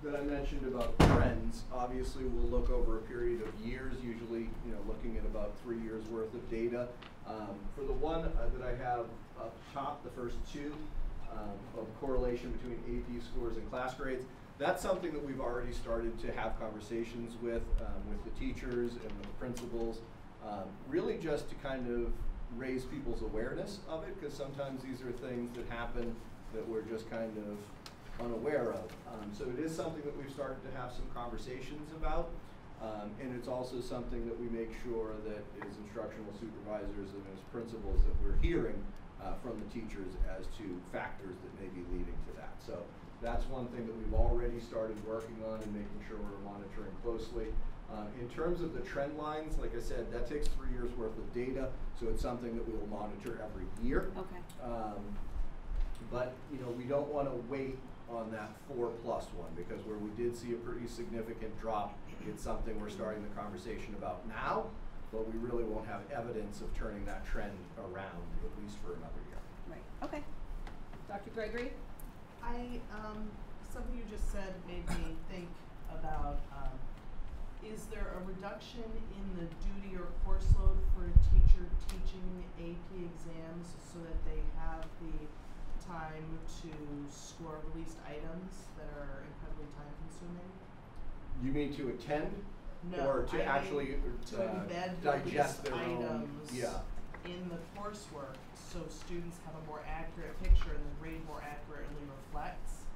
Speaker 6: that I mentioned about trends, obviously we'll look over a period of years, usually looking at about 3 years worth of data. For the one that I have up top, the first 2 of correlation between AP scores and class grades, that's something that we've already started to have conversations with the teachers and with the principals, really just to kind of raise people's awareness of it, because sometimes these are things that happen that we're just kind of unaware of. So it is something that we've started to have some conversations about, and it's also something that we make sure that as instructional supervisors and as principals that we're hearing from the teachers as to factors that may be leading to that. So that's one thing that we've already started working on and making sure we're monitoring closely. In terms of the trend lines, like I said, that takes 3 years worth of data, so it's something that we'll monitor every year.
Speaker 9: Okay.
Speaker 6: But we don't want to wait on that 4+ one, because where we did see a pretty significant drop, it's something we're starting the conversation about now, but we really won't have evidence of turning that trend around, at least for another year.
Speaker 9: Right. Okay.
Speaker 1: Dr. Gregory?
Speaker 8: Something you just said made me think about, is there a reduction in the duty or course load for a teacher teaching AP exams so that they have the time to score released items that are incredibly time consuming?
Speaker 6: You mean to attend?
Speaker 8: No,
Speaker 6: Or to
Speaker 8: I mean
Speaker 6: actually
Speaker 8: to embed
Speaker 6: digest
Speaker 8: released
Speaker 6: their own?
Speaker 8: items
Speaker 6: Yeah.
Speaker 8: in the coursework so students have a more accurate picture and the grade more accurately reflects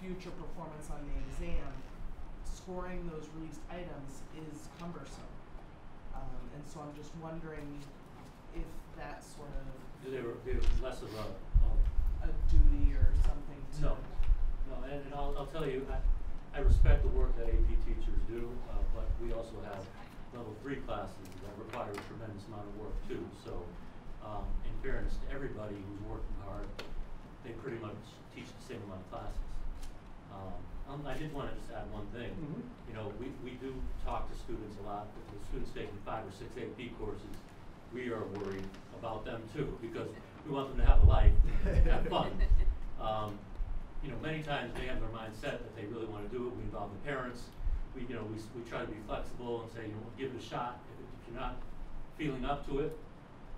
Speaker 8: future performance on the exam. Scoring those released items is cumbersome. And so I'm just wondering if that's sort of
Speaker 4: They're less of
Speaker 8: a duty or something to.
Speaker 4: No, and I'll tell you, I respect the work that AP teachers do, but we also have level 3 classes that require a tremendous amount of work too. So, in fairness to everybody who's working hard, they pretty much teach the same amount of classes. I did want to just add one thing.
Speaker 6: Mm-hmm.
Speaker 4: We do talk to students a lot. If the students taking 5 or 6 AP courses, we are worried about them too, because we want them to have a life, and have fun. Many times they have their mind set that they really want to do it. We involve the parents. We try to be flexible and say, give it a shot. If you're not feeling up to it,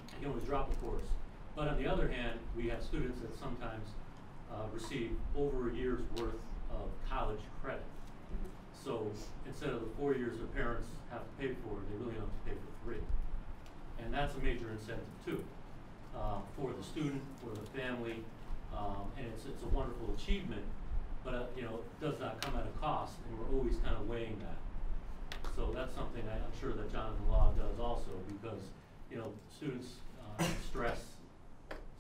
Speaker 4: you can always drop a course. But on the other hand, we have students that sometimes receive over a year's worth of college credit. So instead of the 4 years their parents have to pay for, they really don't have to pay for 3. And that's a major incentive too, for the student, for the family, and it's a wonderful achievement, but it does not come at a cost, and we're always kind of weighing that. So that's something I'm sure that Jonathan Law does also, because students' stress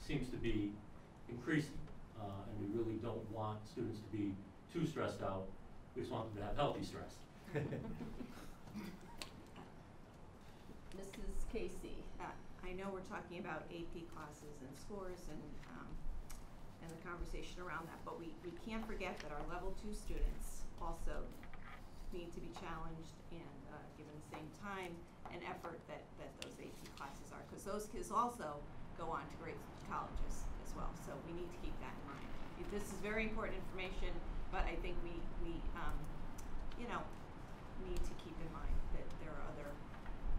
Speaker 4: seems to be increasing, and we really don't want students to be too stressed out. We just want them to have healthy stress.
Speaker 1: Mrs. Casey?
Speaker 19: I know we're talking about AP classes and scores and the conversation around that, but we can't forget that our level 2 students also need to be challenged and given the same time and effort that those AP classes are, because those kids also go on to great colleges as well, so we need to keep that in mind. this is very important information, but I think we you know, need to keep in mind that there are other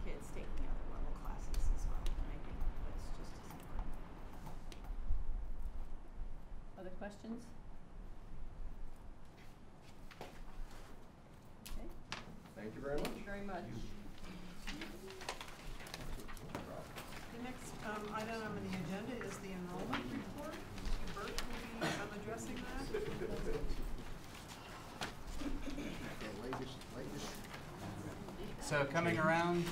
Speaker 19: kids taking other level classes as well, and I think that's just as important.
Speaker 1: Other questions? Okay.
Speaker 6: Thank you very much.
Speaker 1: Thank you very much.
Speaker 3: The next item on the agenda is the enrollment report. Mr. Burt will be addressing that.
Speaker 22: So coming around,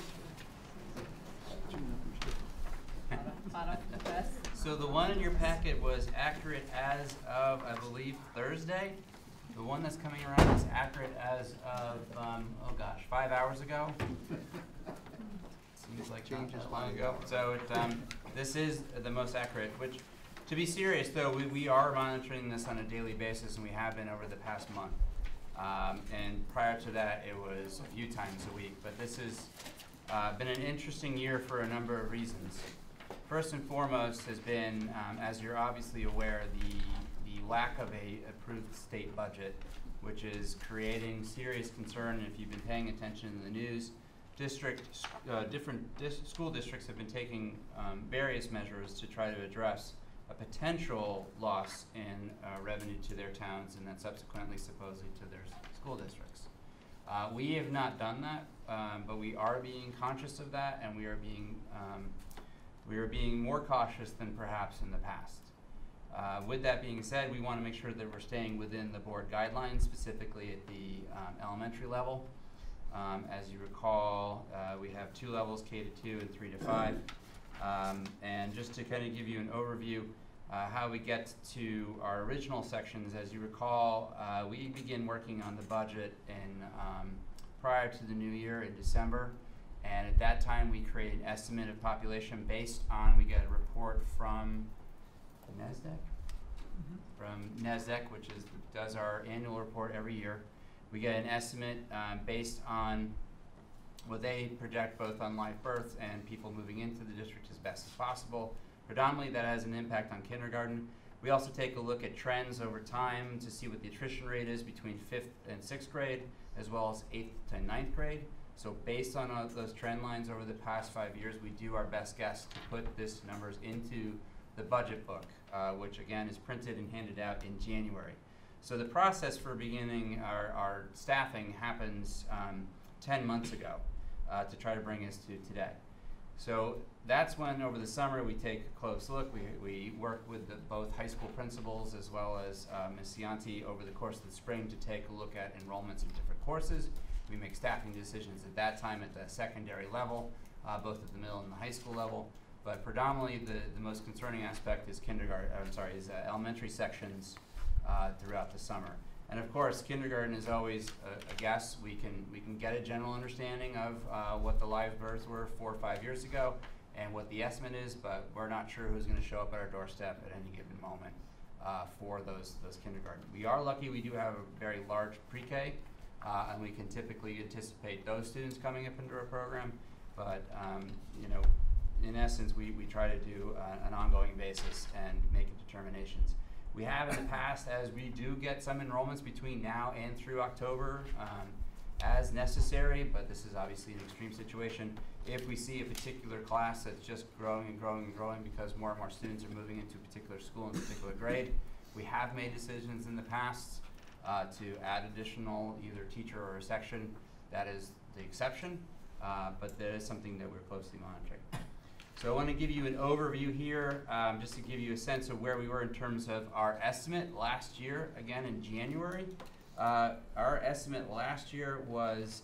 Speaker 1: Hot off the press.
Speaker 22: so the one in your packet was accurate as of, I believe, Thursday. The one that's coming around is accurate as of, 5 hours ago. Seems like not that long ago. So it, this is the most accurate, which, to be serious though, we are monitoring this on a daily basis, and we have been over the past month. And prior to that, it was a few times a week. But this has been an interesting year for a number of reasons. First and foremost has been, as you're obviously aware, the lack of a approved state budget, which is creating serious concern. And if you've been paying attention in the news, different school districts have been taking various measures to try to address a potential loss in revenue to their towns, and then subsequently supposedly to their school districts. We have not done that, but we are being conscious of that, and we are being more cautious than perhaps in the past. With that being said, we want to make sure that we're staying within the board guidelines, specifically at the elementary level. As you recall, we have 2 levels, K to 2 and 3 to 5. And just to kind of give you an overview, how we get to our original sections, as you recall, we begin working on the budget prior to the new year in December. And at that time, we create an estimate of population based on, we get a report from NASDAQ? From NASDAQ, which does our annual report every year. We get an estimate based on what they project both on live births and people moving into the district as best as possible. Predominantly, that has an impact on kindergarten. We also take a look at trends over time to see what the attrition rate is between 5th and 6th grade, as well as 8th to 9th grade. So based on those trend lines over the past 5 years, we do our best guess to put these numbers into the budget book, which again is printed and handed out in January. So the process for beginning our staffing happens 10 months ago to try to bring us to today. So that's when over the summer we take a close look. We work with both high school principals as well as Ms. Cianti over the course of the spring to take a look at enrollments in different courses. We make staffing decisions at that time at the secondary level, both at the middle and the high school level. But predominantly the most concerning aspect is elementary sections throughout the summer. And of course, kindergarten is always a guess. We can get a general understanding of what the live births were 4 or 5 years ago and what the estimate is, but we're not sure who's going to show up at our doorstep at any given moment for those kindergarten. We are lucky we do have a very large pre-K, and we can typically anticipate those students coming up into our program. But you know, in essence, we try to do an ongoing basis and make determinations. We have in the past, as we do get some enrollments between now and through October as necessary, but this is obviously an extreme situation. If we see a particular class that's just growing and growing and growing because more and more students are moving into a particular school and a particular grade, we have made decisions in the past to add additional either teacher or a section. That is the exception, but that is something that we're closely monitoring. So I want to give you an overview here, just to give you a sense of where we were in terms of our estimate last year, again in January. Our estimate last year was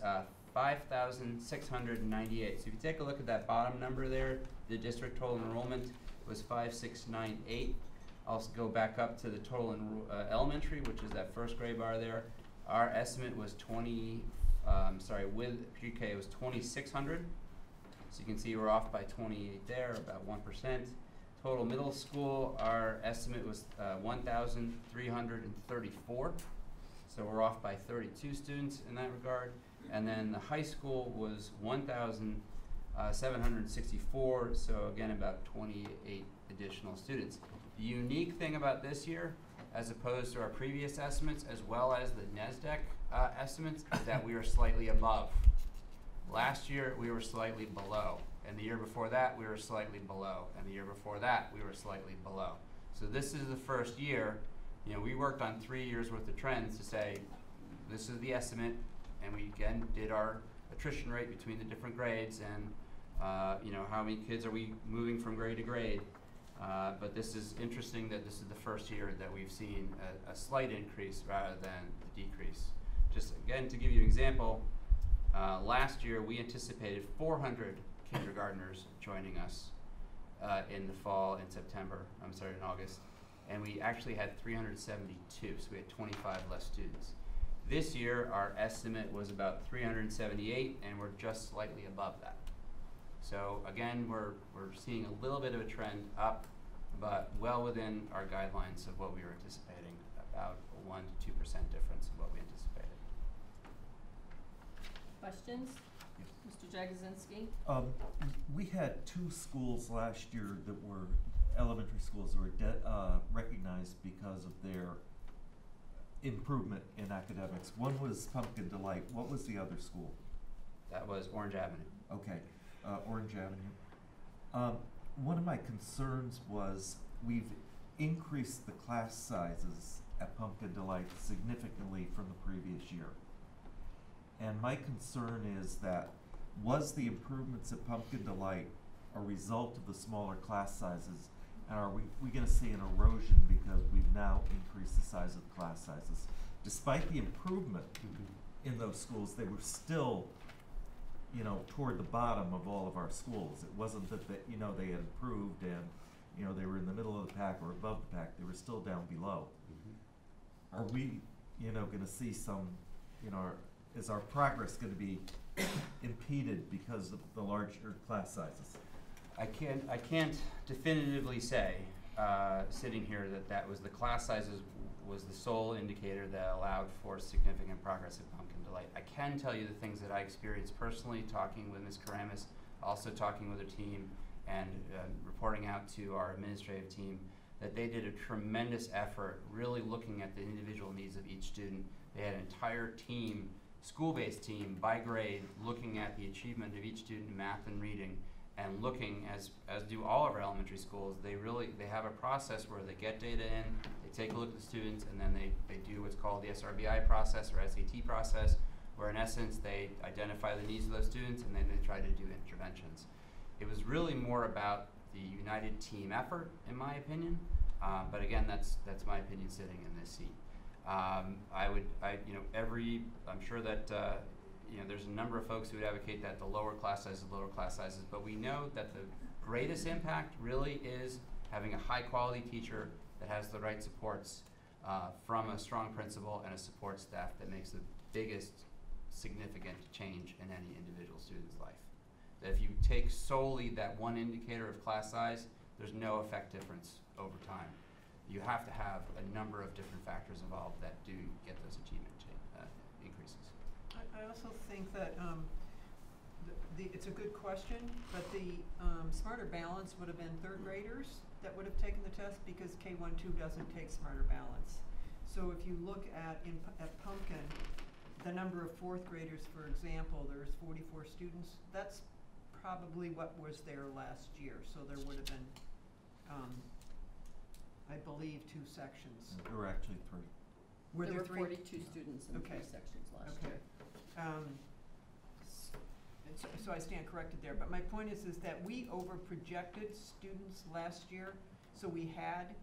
Speaker 22: 5,698. So if you take a look at that bottom number there, the district total enrollment was 5,698. I'll go back up to the total elementary, which is that first grade bar there. Our estimate was with pre-K it was 2,600. So you can see we're off by 28 there, about 1%. Total middle school, our estimate was 1,334. So we're off by 32 students in that regard. And then the high school was 1,764. So again, about 28 additional students. The unique thing about this year as opposed to our previous estimates, as well as the NASDAQ estimates, is that we are slightly above. Last year, we were slightly below, and the year before that, we were slightly below, and the year before that, we were slightly below. So this is the first year, you know, we worked on 3 years worth of trends to say, this is the estimate, and we again did our attrition rate between the different grades and you know, how many kids are we moving from grade to grade. But this is interesting that this is the first year that we've seen a slight increase rather than the decrease. Just again, to give you an example, last year we anticipated 400 kindergartners joining us in the fall, in in August, and we actually had 372, so we had 25 less students. This year, our estimate was about 378, and we're just slightly above that. So again, we're seeing a little bit of a trend up, but well within our guidelines of what we were anticipating, about a 1 to 2% difference in what we anticipated.
Speaker 1: Questions? Mr. Jagosinski?
Speaker 14: We had 2 schools last year that were elementary schools that were recognized because of their improvement in academics. One was Pumpkin Delight. What was the other school?
Speaker 22: That was Orange Avenue.
Speaker 14: Okay, Orange Avenue. One of my concerns was we've increased the class sizes at Pumpkin Delight significantly from the previous year. And my concern is that, was the improvements at Pumpkin Delight a result of the smaller class sizes? And are we going to see an erosion because we've now increased the size of the class sizes? Despite the improvement in those schools, they were still, you know, toward the bottom of all of our schools. It wasn't that you know, they had improved and, you know, they were in the middle of the pack or above the pack. They were still down below. Are we, you know, going to see some, you know, is our progress going to be impeded because of the larger class sizes?
Speaker 22: I can't definitively say, sitting here, that was the class sizes was the sole indicator that allowed for significant progress at Pumpkin Delight. I can tell you the things that I experienced personally, talking with Ms. Karamis, also talking with her team, and reporting out to our administrative team, that they did a tremendous effort really looking at the individual needs of each student. They had an entire team, school-based team, by grade, looking at the achievement of each student in math and reading, and looking, as do all of our elementary schools, they have a process where they get data in, they take a look at the students, and then they do what's called the SRBI process or SAT process, where in essence they identify the needs of those students and then they try to do interventions. It was really more about the united team effort, in my opinion, but again, that's my opinion sitting in this seat. I'm sure that you know, there's a number of folks who would advocate that the lower class sizes, but we know that the greatest impact really is having a high quality teacher that has the right supports from a strong principal and a support staff that makes the biggest significant change in any individual student's life. That if you take solely that one indicator of class size, there's no effect difference over time. You have to have a number of different factors involved that do get those achievement increases.
Speaker 3: I also think that it's a good question, but the Smarter Balance would have been 3rd graders that would have taken the test, because K-1-2 doesn't take Smarter Balance. So if you look at Pumpkin, the number of 4th graders, for example, there's 44 students. That's probably what was there last year. So there would have been, I believe, 2 sections.
Speaker 14: There were actually 3.
Speaker 3: Were there 3?
Speaker 1: 42 students in 3 sections last year.
Speaker 3: So I stand corrected there, but my point is that we over-projected students last year, so we had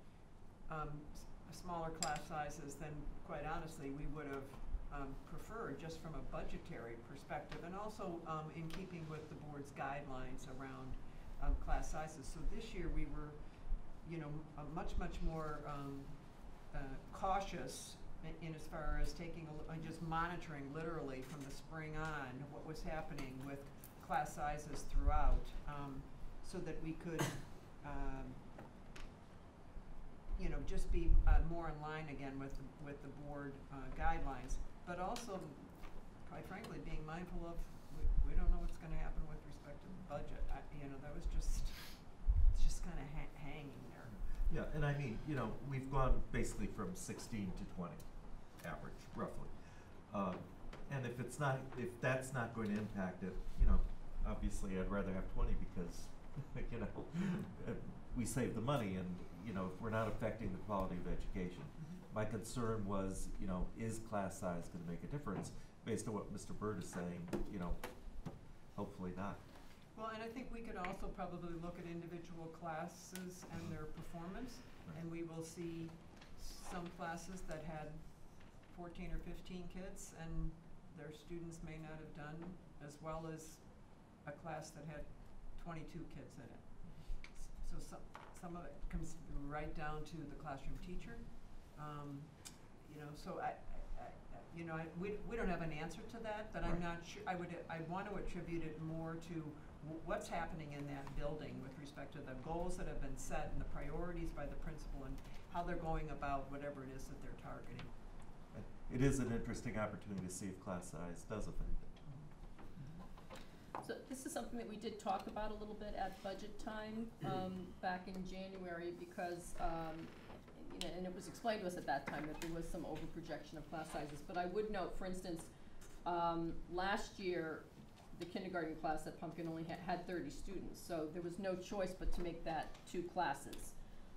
Speaker 3: smaller class sizes than, quite honestly, we would have preferred, just from a budgetary perspective, and also in keeping with the board's guidelines around class sizes. So this year we were, you know, much more cautious in as far as taking just monitoring literally from the spring on what was happening with class sizes throughout, so that we could you know, just be more in line again with the board guidelines, but also, quite frankly, being mindful of we don't know what's going to happen with respect to the budget. You know, that was just, it's just kind of hanging there.
Speaker 14: Yeah, Yeah, and I mean, you know, we've gone basically from 16 to 20, average, roughly. And if that's not going to impact it, you know, obviously I'd rather have 20 because, you know, we save the money and, you know, if we're not affecting the quality of education. My concern was, you know, is class size going to make a difference? Based on what Mr. Bird is saying, you know, hopefully not.
Speaker 3: Well, and I think we could also probably look at individual classes and their performance, and we will see some classes that had 14 or 15 kids, and their students may not have done as well as a class that had 22 kids in it. So some of it comes right down to the classroom teacher. You know, so we don't have an answer to that, but I'm not sure. I want to attribute it more to what's happening in that building with respect to the goals that have been set and the priorities by the principal and how they're going about whatever it is that they're targeting.
Speaker 14: It is an interesting opportunity to see if class size does affect it.
Speaker 1: So this is something that we did talk about a little bit at budget time back in January because, you know, and it was explained to us at that time that there was some over-projection of class sizes. But I would note, for instance, last year, the kindergarten class at Pumpkin only had 30 students. So there was no choice but to make that 2 classes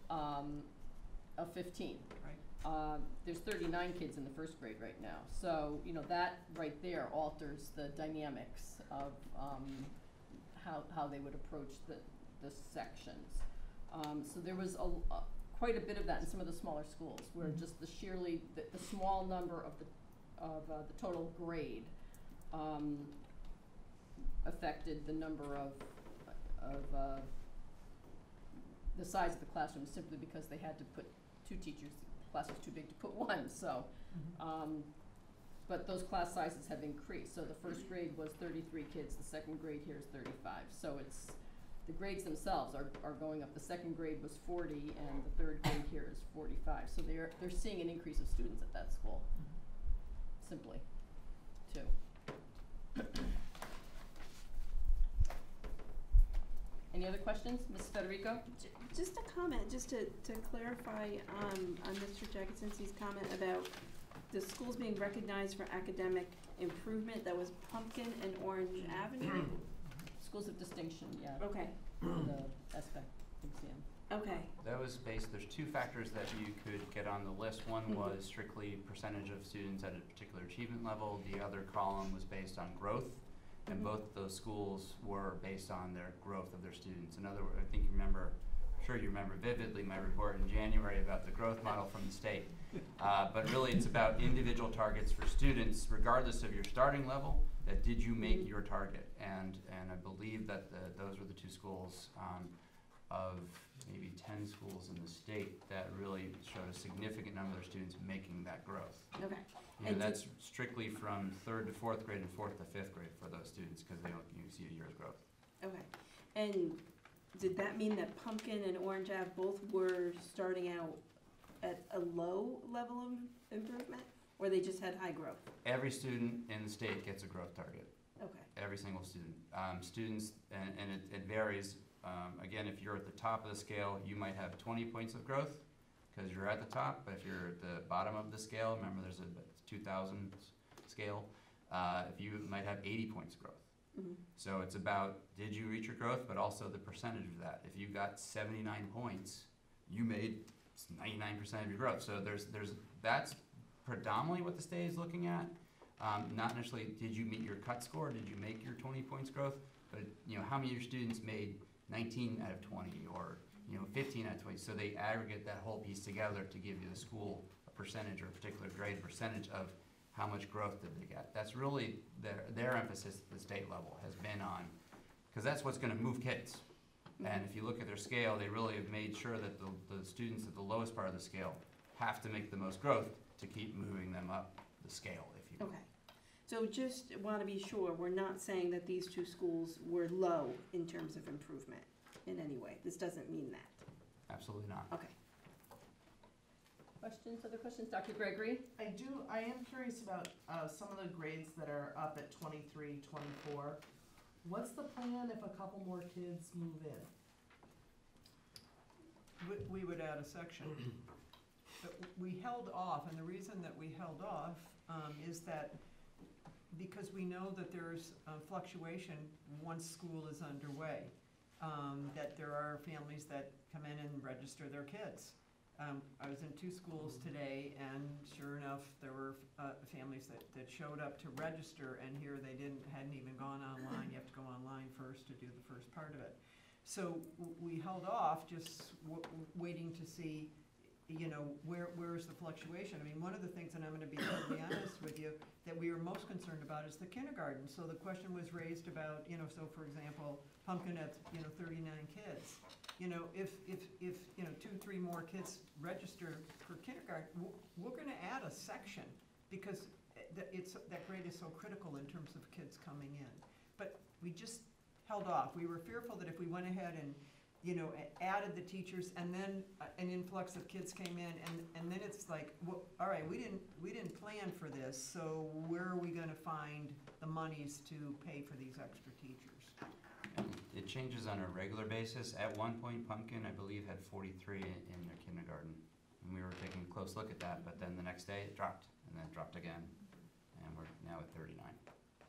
Speaker 1: of 15.
Speaker 3: Right.
Speaker 1: There's 39 kids in the first grade right now. So, you know, that right there alters the dynamics of how they would approach the sections. So there was quite a bit of that in some of the smaller schools where just the small number of the total grade affected the number of the size of the classroom simply because they had to put 2 teachers. The class was too big to put 1, so. But those class sizes have increased. So the first grade was 33 kids, the second grade here is 35. So the grades themselves are going up. The second grade was 40 and the third grade here is 45. So they're seeing an increase of students at that school, simply, too. Any other questions? Ms. Federico?
Speaker 9: Just a comment, just to clarify on Mr. Jagosinski's comment about the schools being recognized for academic improvement. That was Pumpkin and Orange Avenue?
Speaker 1: Schools of distinction, yeah.
Speaker 9: Okay.
Speaker 1: The SPEC exam.
Speaker 9: Okay.
Speaker 22: That was based, there's 2 factors that you could get on the list. One was strictly percentage of students at a particular achievement level. The other column was based on growth. And both those schools were based on their growth of their students. In other words, I think you remember vividly my report in January about the growth model from the state. But really it's about individual targets for students, regardless of your starting level, that did you make your target? And I believe that those were the 2 schools of maybe 10 schools in the state that really showed a significant number of students making that growth.
Speaker 9: Okay.
Speaker 22: And that's strictly from 3rd to 4th grade and 4th to 5th grade for those students because they don't see a year's growth.
Speaker 9: Okay. And did that mean that Pumpkin and Orange Ave both were starting out at a low level of improvement, or they just had high growth?
Speaker 22: Every student in the state gets a growth target.
Speaker 9: Okay.
Speaker 22: Every single student. Students, and it varies. Again, if you're at the top of the scale, you might have 20 points of growth because you're at the top, but if you're at the bottom of the scale, remember there's a 2,000 scale, if you might have 80 points of growth. So it's about, did you reach your growth, but also the percentage of that. If you got 79 points, you made 99% of your growth. So that's predominantly what the state is looking at. Not necessarily did you meet your cut score, did you make your 20 points growth, but you know, how many of your students made 19 out of 20 or 15 out of 20. So they aggregate that whole piece together to give you the school a percentage or a particular grade percentage of how much growth did they get. That's really their emphasis at the state level has been on, because that's what's going to move kids. And if you look at their scale, they really have made sure that the students at the lowest part of the scale have to make the most growth to keep moving them up the scale, if you will.
Speaker 9: Okay. So just want to be sure, we're not saying that these 2 schools were low in terms of improvement in any way. This doesn't mean that.
Speaker 22: Absolutely not.
Speaker 9: Okay.
Speaker 1: Questions, other questions? Dr. Gregory?
Speaker 8: I am curious about some of the grades that are up at 23, 24. What's the plan if a couple more kids move in?
Speaker 3: We would add a section. But we held off, and the reason that we held off is that because we know that there's fluctuation once school is underway, that there are families that come in and register their kids. I was in 2 schools today, and sure enough, there were families that showed up to register, and here they hadn't even gone online. You have to go online first to do the first part of it. So we held off, just waiting to see, you know, where's the fluctuation. I mean, one of the things, and I'm going to be totally honest with you, that we were most concerned about is the kindergarten. So the question was raised about, you know, so for example, Pumpkin had, 39 kids. You know, if 2-3 more kids register for kindergarten, we're going to add a section because that grade is so critical in terms of kids coming in. But we just held off. We were fearful that if we went ahead and added the teachers, and then an influx of kids came in, and then it's like, well, all right, we didn't plan for this, so where are we going to find the monies to pay for these extra teachers?
Speaker 22: It changes on a regular basis. At one point, Pumpkin, I believe, had 43 in their kindergarten. And we were taking a close look at that, but then the next day it dropped, and then dropped again, and we're now at 39.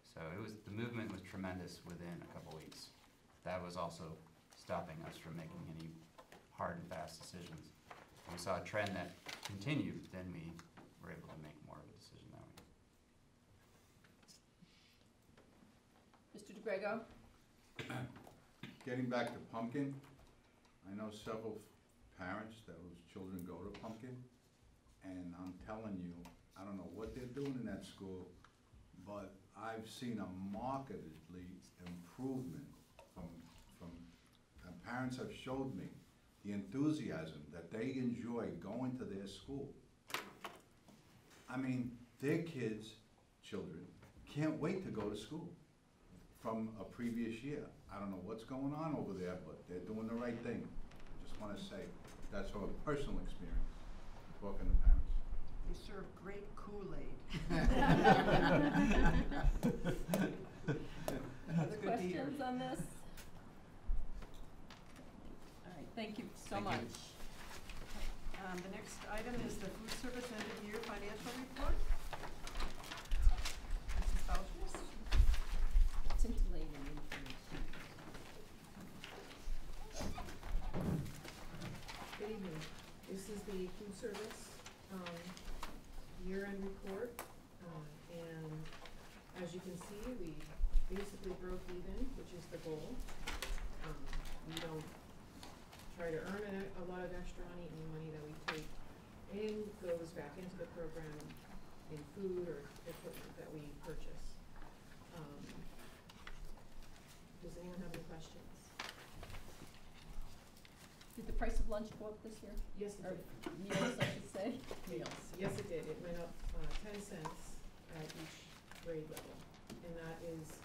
Speaker 22: So the movement was tremendous within a couple weeks. That was also stopping us from making any hard and fast decisions. If we saw a trend that continued, then we were able to make more of a decision that way.
Speaker 1: Mr. DeGrego?
Speaker 17: Getting back to Pumpkin, I know several parents that whose children go to Pumpkin, and I'm telling you, I don't know what they're doing in that school, but I've seen a markedly improvement from parents have showed me the enthusiasm that they enjoy going to their school. I mean, their children, can't wait to go to school from a previous year. I don't know what's going on over there, but they're doing the right thing. I just want to say, that's from a personal experience, talking to parents.
Speaker 3: They serve great Kool-Aid.
Speaker 1: Other questions on this? All right, thank you so much.
Speaker 3: The next item is the food service end of year financial report. Mrs. Beltran?
Speaker 1: Scintillating information.
Speaker 18: Good evening. This is the food service year-end report, and as you can see, we basically broke even, which is the goal. We don't try to earn a lot of extra money. Any money that we take in goes back into the program in food or equipment that we purchase. Does anyone have any questions?
Speaker 1: Did the price of lunch go up this year?
Speaker 18: Yes, it
Speaker 1: Or
Speaker 18: did.
Speaker 1: meals, I should say?
Speaker 18: Meals, yes it did. It went up 10 cents at each grade level. And that is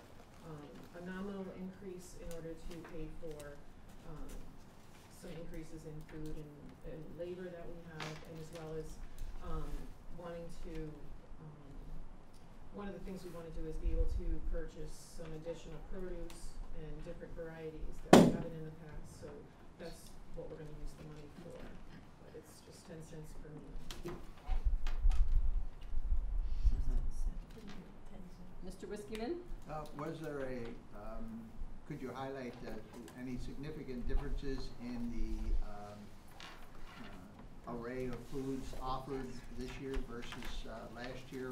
Speaker 18: a nominal increase in order to pay for some increases in food and labor that we have, and as well as wanting to, one of the things we want to do is be able to purchase some additional produce and different varieties that we haven't in the past. So that's what we're going to use the money for. But it's just 10 cents per meal.
Speaker 1: Mr. Whiskeyman?
Speaker 10: Was there could you highlight any significant differences in the array of foods offered this year versus last year?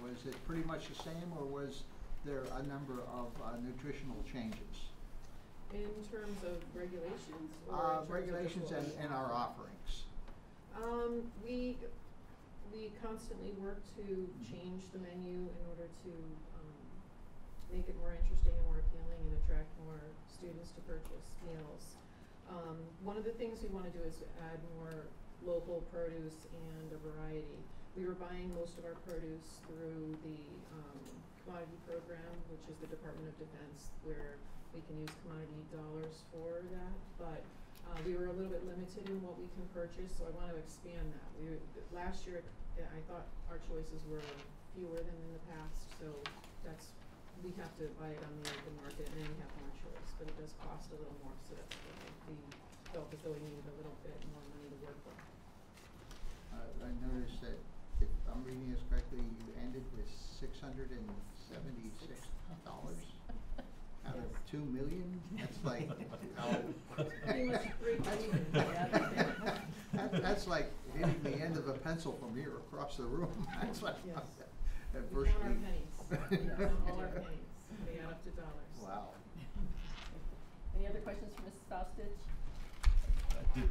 Speaker 10: Was it pretty much the same, or was there a number of nutritional changes?
Speaker 18: In terms of regulations? Or
Speaker 10: regulations and our offerings.
Speaker 18: We constantly work to change the menu in order to make it more interesting and more appealing and attract more students to purchase meals. One of the things we want to do is add more local produce and a variety. We were buying most of our produce through the commodity program, which is the Department of Defense, where we can use commodity dollars for that, but we were a little bit limited in what we can purchase, so I want to expand that. Last year, I thought our choices were fewer than in the past, so we have to buy it on the open market, and then we have more choice, but it does cost a little more, so that's what we felt as though we needed a little bit more money to work with.
Speaker 10: $676 out of 2 million? That's like how.
Speaker 18: Pretty much
Speaker 10: That's like hitting the end of a pencil from here across the room. That's like.
Speaker 18: Yes.
Speaker 10: That
Speaker 18: We count our pennies. We count all our pennies. They add up to dollars.
Speaker 10: Wow.
Speaker 1: Any other questions for Mrs. Faustich?
Speaker 14: I did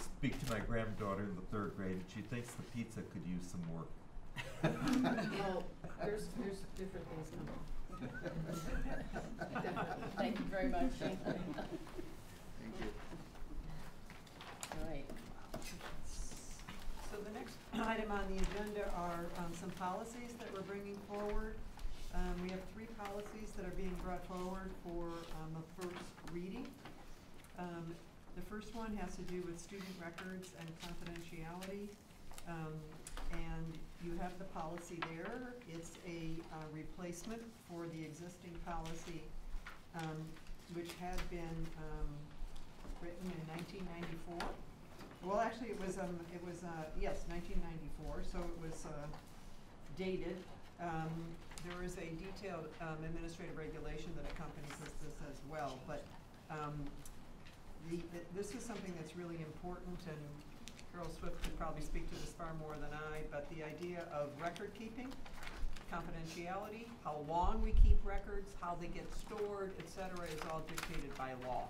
Speaker 14: speak to my granddaughter in the 3rd grade, and she thinks the pizza could use some work.
Speaker 18: Well, there's different things coming. Definitely.
Speaker 1: Thank you very much.
Speaker 10: Thank you.
Speaker 1: All right.
Speaker 3: So the next item on the agenda are some policies that we're bringing forward. We have 3 policies that are being brought forward for a first reading. The first one has to do with student records and confidentiality. And you have the policy there. It's a replacement for the existing policy, which had been written in 1994. Well, actually, it was yes, 1994. So it was dated. There is a detailed administrative regulation that accompanies this as well. But this is something that's really important, and Carol Swift could probably speak to this far more than I, but the idea of record keeping, confidentiality, how long we keep records, how they get stored, et cetera, is all dictated by law.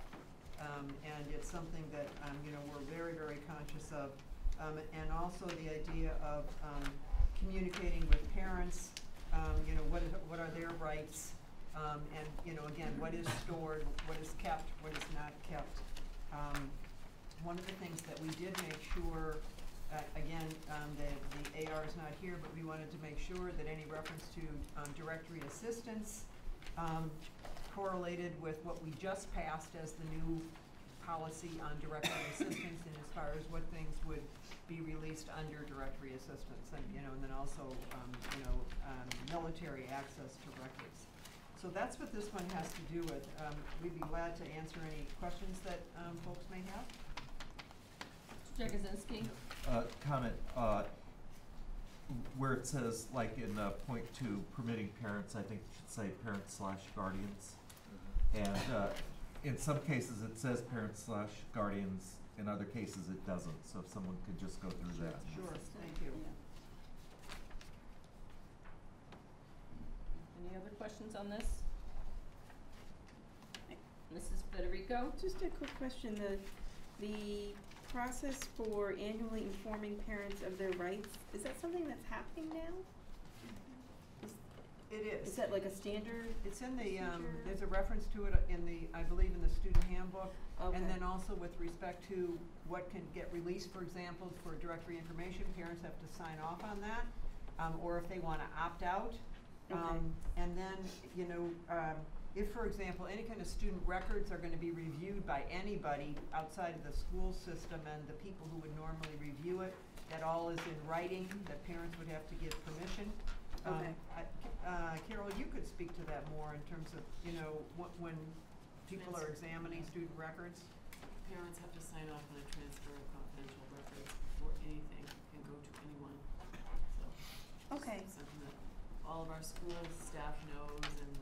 Speaker 3: And it's something that, we're very, very conscious of. And also the idea of communicating with parents, what are their rights, and, again, what is stored, what is kept, what is not kept. One of the things that we did make sure, again, the AR is not here, but we wanted to make sure that any reference to directory assistance correlated with what we just passed as the new policy on directory assistance, and as far as what things would be released under directory assistance, and and then also military access to records. So that's what this one has to do with. We'd be glad to answer any questions that folks may have.
Speaker 1: Mr. Jagosinski?
Speaker 14: Comment, where it says, like in point 2, permitting parents, I think it should say parents/guardians. And in some cases it says parents/guardians, in other cases it doesn't. So if someone could just go through that.
Speaker 3: Sure, thank you.
Speaker 1: Any other questions on this? Mrs. Federico?
Speaker 9: Just a quick question, the process for annually informing parents of their rights, is that something that's happening now?
Speaker 3: It is.
Speaker 9: Is that like a standard?
Speaker 3: It's in the,
Speaker 9: procedure?
Speaker 3: there's a reference to it in the, I believe, in the student handbook.
Speaker 9: Okay.
Speaker 3: And then also with respect to what can get released, for example, for directory information, parents have to sign off on that, or if they wanna opt out.
Speaker 9: Okay.
Speaker 3: And then, if, for example, any kind of student records are gonna be reviewed by anybody outside of the school system, and the people who would normally review it, that all is in writing, that parents would have to give permission.
Speaker 9: Okay.
Speaker 3: Carol, you could speak to that more in terms of, when people are examining student records.
Speaker 15: Parents have to sign off on a transfer of confidential records before anything can go to anyone. So
Speaker 9: Okay.
Speaker 15: something that all of our school staff knows and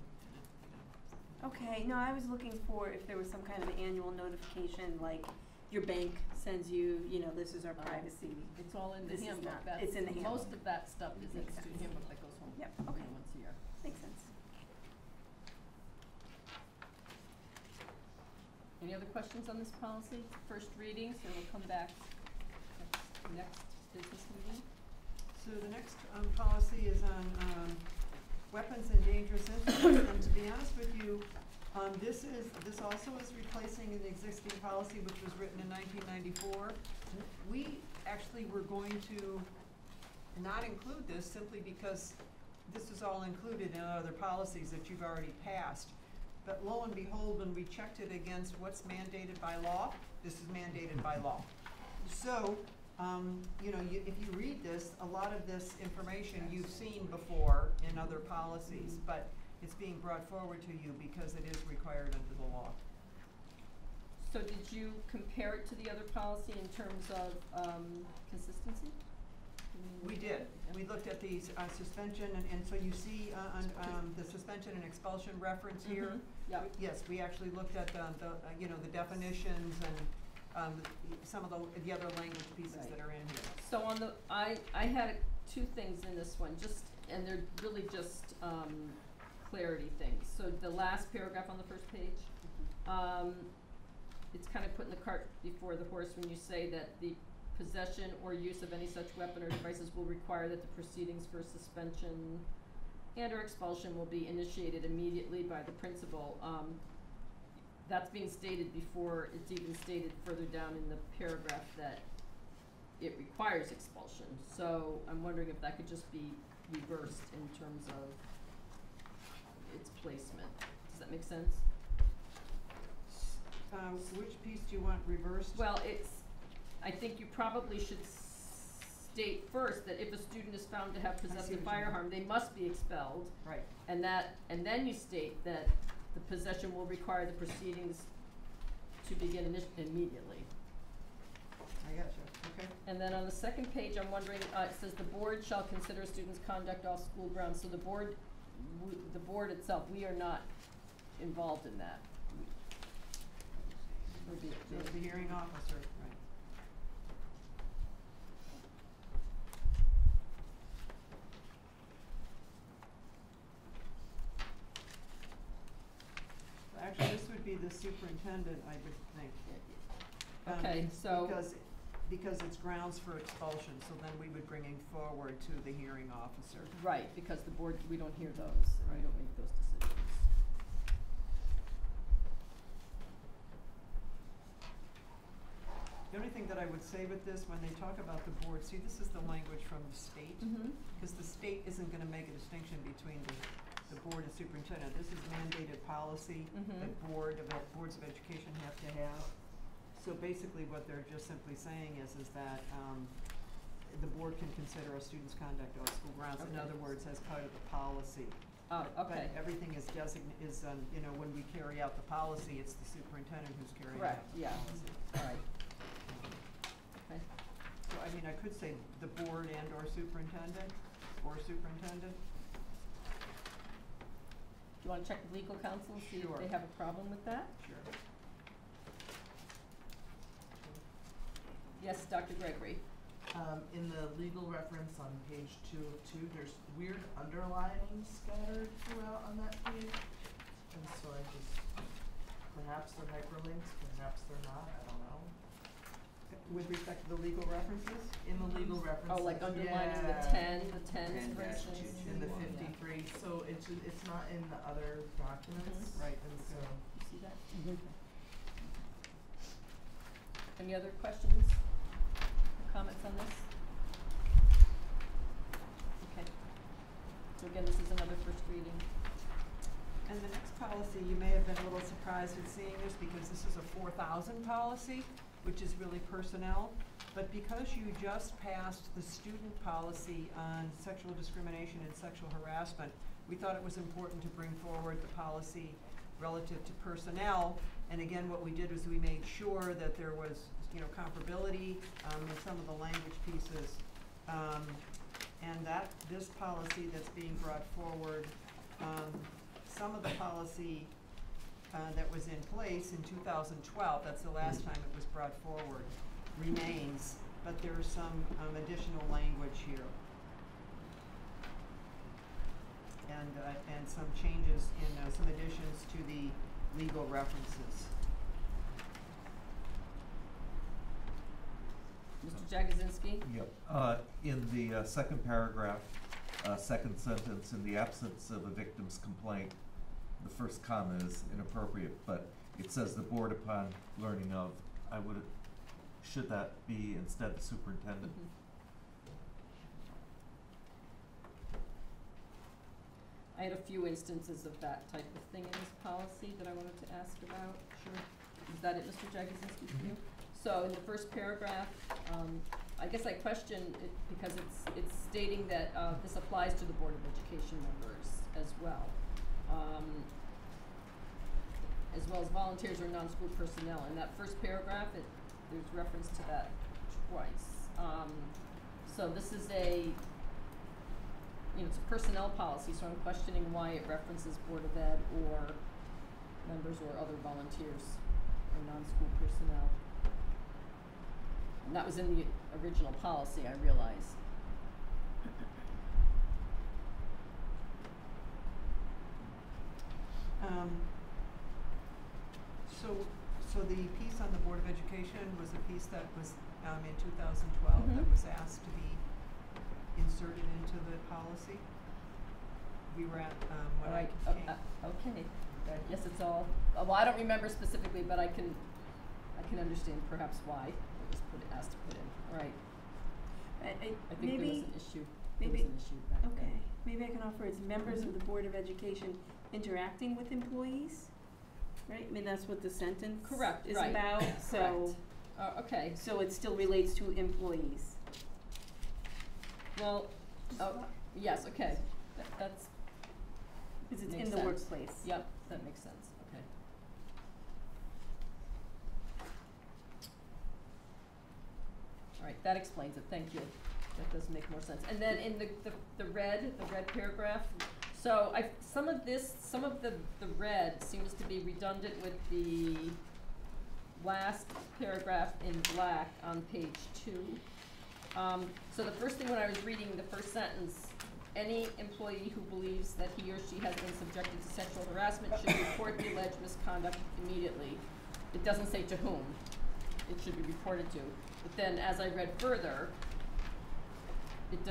Speaker 9: Okay, no, I was looking for if there was some kind of annual notification, like your bank sends you, this is our privacy.
Speaker 1: It's all in the
Speaker 9: This is
Speaker 1: handbook.
Speaker 9: not-
Speaker 1: That's,
Speaker 9: it's in the handbook.
Speaker 1: most of that stuff is in the
Speaker 9: Makes
Speaker 1: student
Speaker 9: sense.
Speaker 1: handbook that goes home.
Speaker 9: Yep, okay.
Speaker 1: Once a year.
Speaker 9: Makes sense.
Speaker 1: Any other questions on this policy? First reading, so we'll come back next business meeting.
Speaker 3: So the next policy is on weapons and dangerous instruments, and to be honest with you, this also is replacing an existing policy which was written in 1994. We actually were going to not include this simply because this is all included in other policies that you've already passed. But lo and behold, when we checked it against what's mandated by law, this is mandated by law. So, if you read this, a lot of this information you've seen before in other policies, but it's being brought forward to you because it is required under the law.
Speaker 1: So did you compare it to the other policy in terms of consistency?
Speaker 3: We did. We looked at the suspension, and so you see the suspension and expulsion reference here.
Speaker 1: Yep.
Speaker 3: Yes, we actually looked at the definitions and some of the other language pieces
Speaker 1: Right.
Speaker 3: that are in here.
Speaker 1: So on the, I had two things in this one, and they're really just, clarity things. So the last paragraph on the first page, it's kind of putting the cart before the horse when you say that the possession or use of any such weapon or devices will require that the proceedings for suspension and or expulsion will be initiated immediately by the principal. That's being stated before it's even stated further down in the paragraph that it requires expulsion. So I'm wondering if that could just be reversed in terms of its placement. Does that make sense?
Speaker 3: Which piece do you want reversed?
Speaker 1: Well, I think you probably should state first that if a student is found to have possessed a firearm, they must be expelled.
Speaker 3: Right.
Speaker 1: And then you state that the possession will require the proceedings to begin immediately.
Speaker 3: I got you, okay.
Speaker 1: And then on the second page, I'm wondering, it says the board shall consider a student's conduct off school grounds. So the board itself, we are not involved in that.
Speaker 3: Just the hearing officer, right. Actually, this would be the superintendent, I would think.
Speaker 1: Okay, so.
Speaker 3: Because it's grounds for expulsion, so then we would bring him forward to the hearing officer.
Speaker 1: Right, because the board, we don't hear those, and we don't make those decisions.
Speaker 3: The only thing that I would say with this, when they talk about the board, see, this is the language from the state. Because the state isn't gonna make a distinction between the board and superintendent. This is mandated policy that boards of education have to have. So basically what they're just simply saying is that the board can consider a student's conduct off school grounds, in other words, as part of the policy.
Speaker 1: Oh, okay.
Speaker 3: But everything is when we carry out the policy, it's the superintendent who's carrying out the policy.
Speaker 1: All right. Okay.
Speaker 3: So, I mean, I could say the board and or superintendent.
Speaker 1: Do you wanna check with legal counsel and see if
Speaker 3: Sure.
Speaker 1: they have a problem with that?
Speaker 3: Sure.
Speaker 1: Yes, Dr. Gregory.
Speaker 8: In the legal reference on page 202, there's weird underlining scattered throughout on that page. And so perhaps they're hyperlinks, perhaps they're not, I don't know.
Speaker 3: With respect to the legal references?
Speaker 8: In the legal references.
Speaker 1: Oh, like underlining the
Speaker 8: yeah.
Speaker 1: the tens, for instance?
Speaker 8: In the 53, so it's not in the other documents.
Speaker 3: Right.
Speaker 8: And so.
Speaker 1: You see that? Any other questions or comments on this? Okay. So again, this is another first reading.
Speaker 3: And the next policy, you may have been a little surprised at seeing this because this is a 4,000 policy, which is really personnel. But because you just passed the student policy on sexual discrimination and sexual harassment, we thought it was important to bring forward the policy relative to personnel. And again, what we did was we made sure that there was, comparability in some of the language pieces. And this policy that's being brought forward, some of the policy that was in place in 2012, that's the last time it was brought forward, remains, but there's some additional language here. And some changes in some additions to the legal references.
Speaker 1: Mr. Jagosinski?
Speaker 14: Yep. In the second paragraph, second sentence, in the absence of a victim's complaint, the first comma is inappropriate, but it says the board upon learning of. Should that be instead the superintendent?
Speaker 1: I had a few instances of that type of thing in this policy that I wanted to ask about. Sure. Is that it, Mr. Jagosinski, for you? So in the first paragraph, I guess I question it because it's stating that this applies to the Board of Education members as well as volunteers or non-school personnel. In that first paragraph, there's reference to that twice. So this is it's a personnel policy, so I'm questioning why it references Board of Ed or members or other volunteers or non-school personnel. And that was in the original policy, I realize.
Speaker 3: So the piece on the Board of Education was a piece that was, in 2012, that was asked to be inserted into the policy. We were at, when I came.
Speaker 1: Okay, yes, it's all, well, I don't remember specifically, but I can understand perhaps why it was asked to put in, all right. I think there was an issue. There was an issue back then.
Speaker 9: Okay, maybe I can offer as members of the Board of Education interacting with employees, right? I mean, that's what the sentence is about, so.
Speaker 1: Okay.
Speaker 9: So it still relates to employees.
Speaker 1: Well, yes, okay, that's.
Speaker 9: Because it's
Speaker 1: makes
Speaker 9: in the
Speaker 1: sense.
Speaker 9: workplace.
Speaker 1: Yep, that makes sense, okay. All right, that explains it, thank you. That does make more sense. And then in the red paragraph, so some of the red seems to be redundant with the last paragraph in black on page 2. So the first thing when I was reading the first sentence, any employee who believes that he or she has been subjected to sexual harassment should report the alleged misconduct immediately. It doesn't say to whom it should be reported to. But then as I read further, it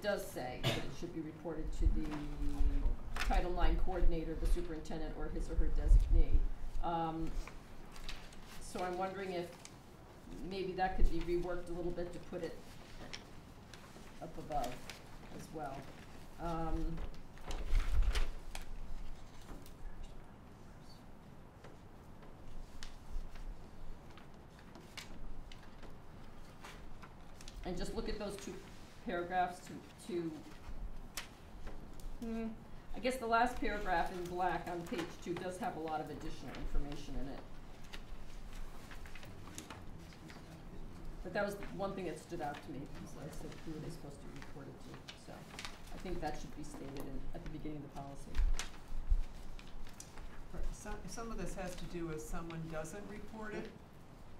Speaker 1: does say that it should be reported to the Title IX coordinator, the superintendent, or his or her designee. So I'm wondering if maybe that could be reworked a little bit to put it up above as well. And just look at those two paragraphs I guess the last paragraph in black on page 2 does have a lot of additional information in it. But that was one thing that stood out to me, because I said, who are they supposed to report it to? So I think that should be stated at the beginning of the policy.
Speaker 3: Some of this has to do with someone doesn't report it,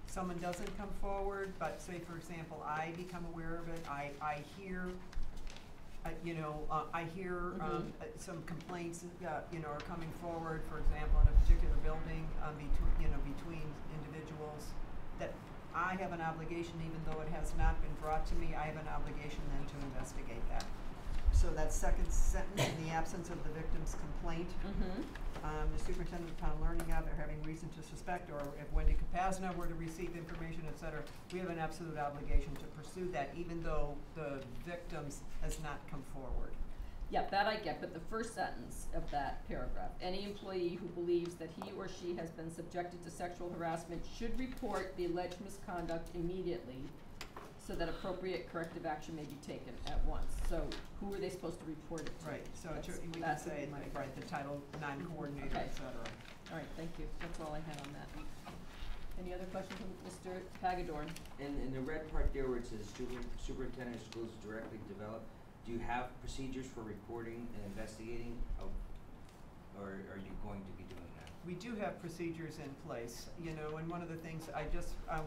Speaker 3: someone doesn't come forward, but say, for example, I become aware of it, I hear, I hear some complaints, are coming forward, for example, in a particular building, between individuals, that I have an obligation, even though it has not been brought to me, I have an obligation then to investigate that. So that second sentence, in the absence of the victim's complaint, the superintendent of town learning of, or having reason to suspect, or if Wendy Capazna were to receive information, et cetera, we have an absolute obligation to pursue that, even though the victims has not come forward.
Speaker 1: Yeah, that I get, but the first sentence of that paragraph, any employee who believes that he or she has been subjected to sexual harassment should report the alleged misconduct immediately so that appropriate corrective action may be taken at once. So who are they supposed to report it to?
Speaker 3: Right, so we can say, right, the Title IX coordinator,
Speaker 1: Okay.
Speaker 3: et cetera.
Speaker 1: All right, thank you. That's all I had on that. Any other questions from Mr. Pagidorn?
Speaker 20: In the red part there where it says superintendent of schools directly develop, do you have procedures for reporting and investigating, or are you going to be doing that?
Speaker 3: We do have procedures in place, and one of the things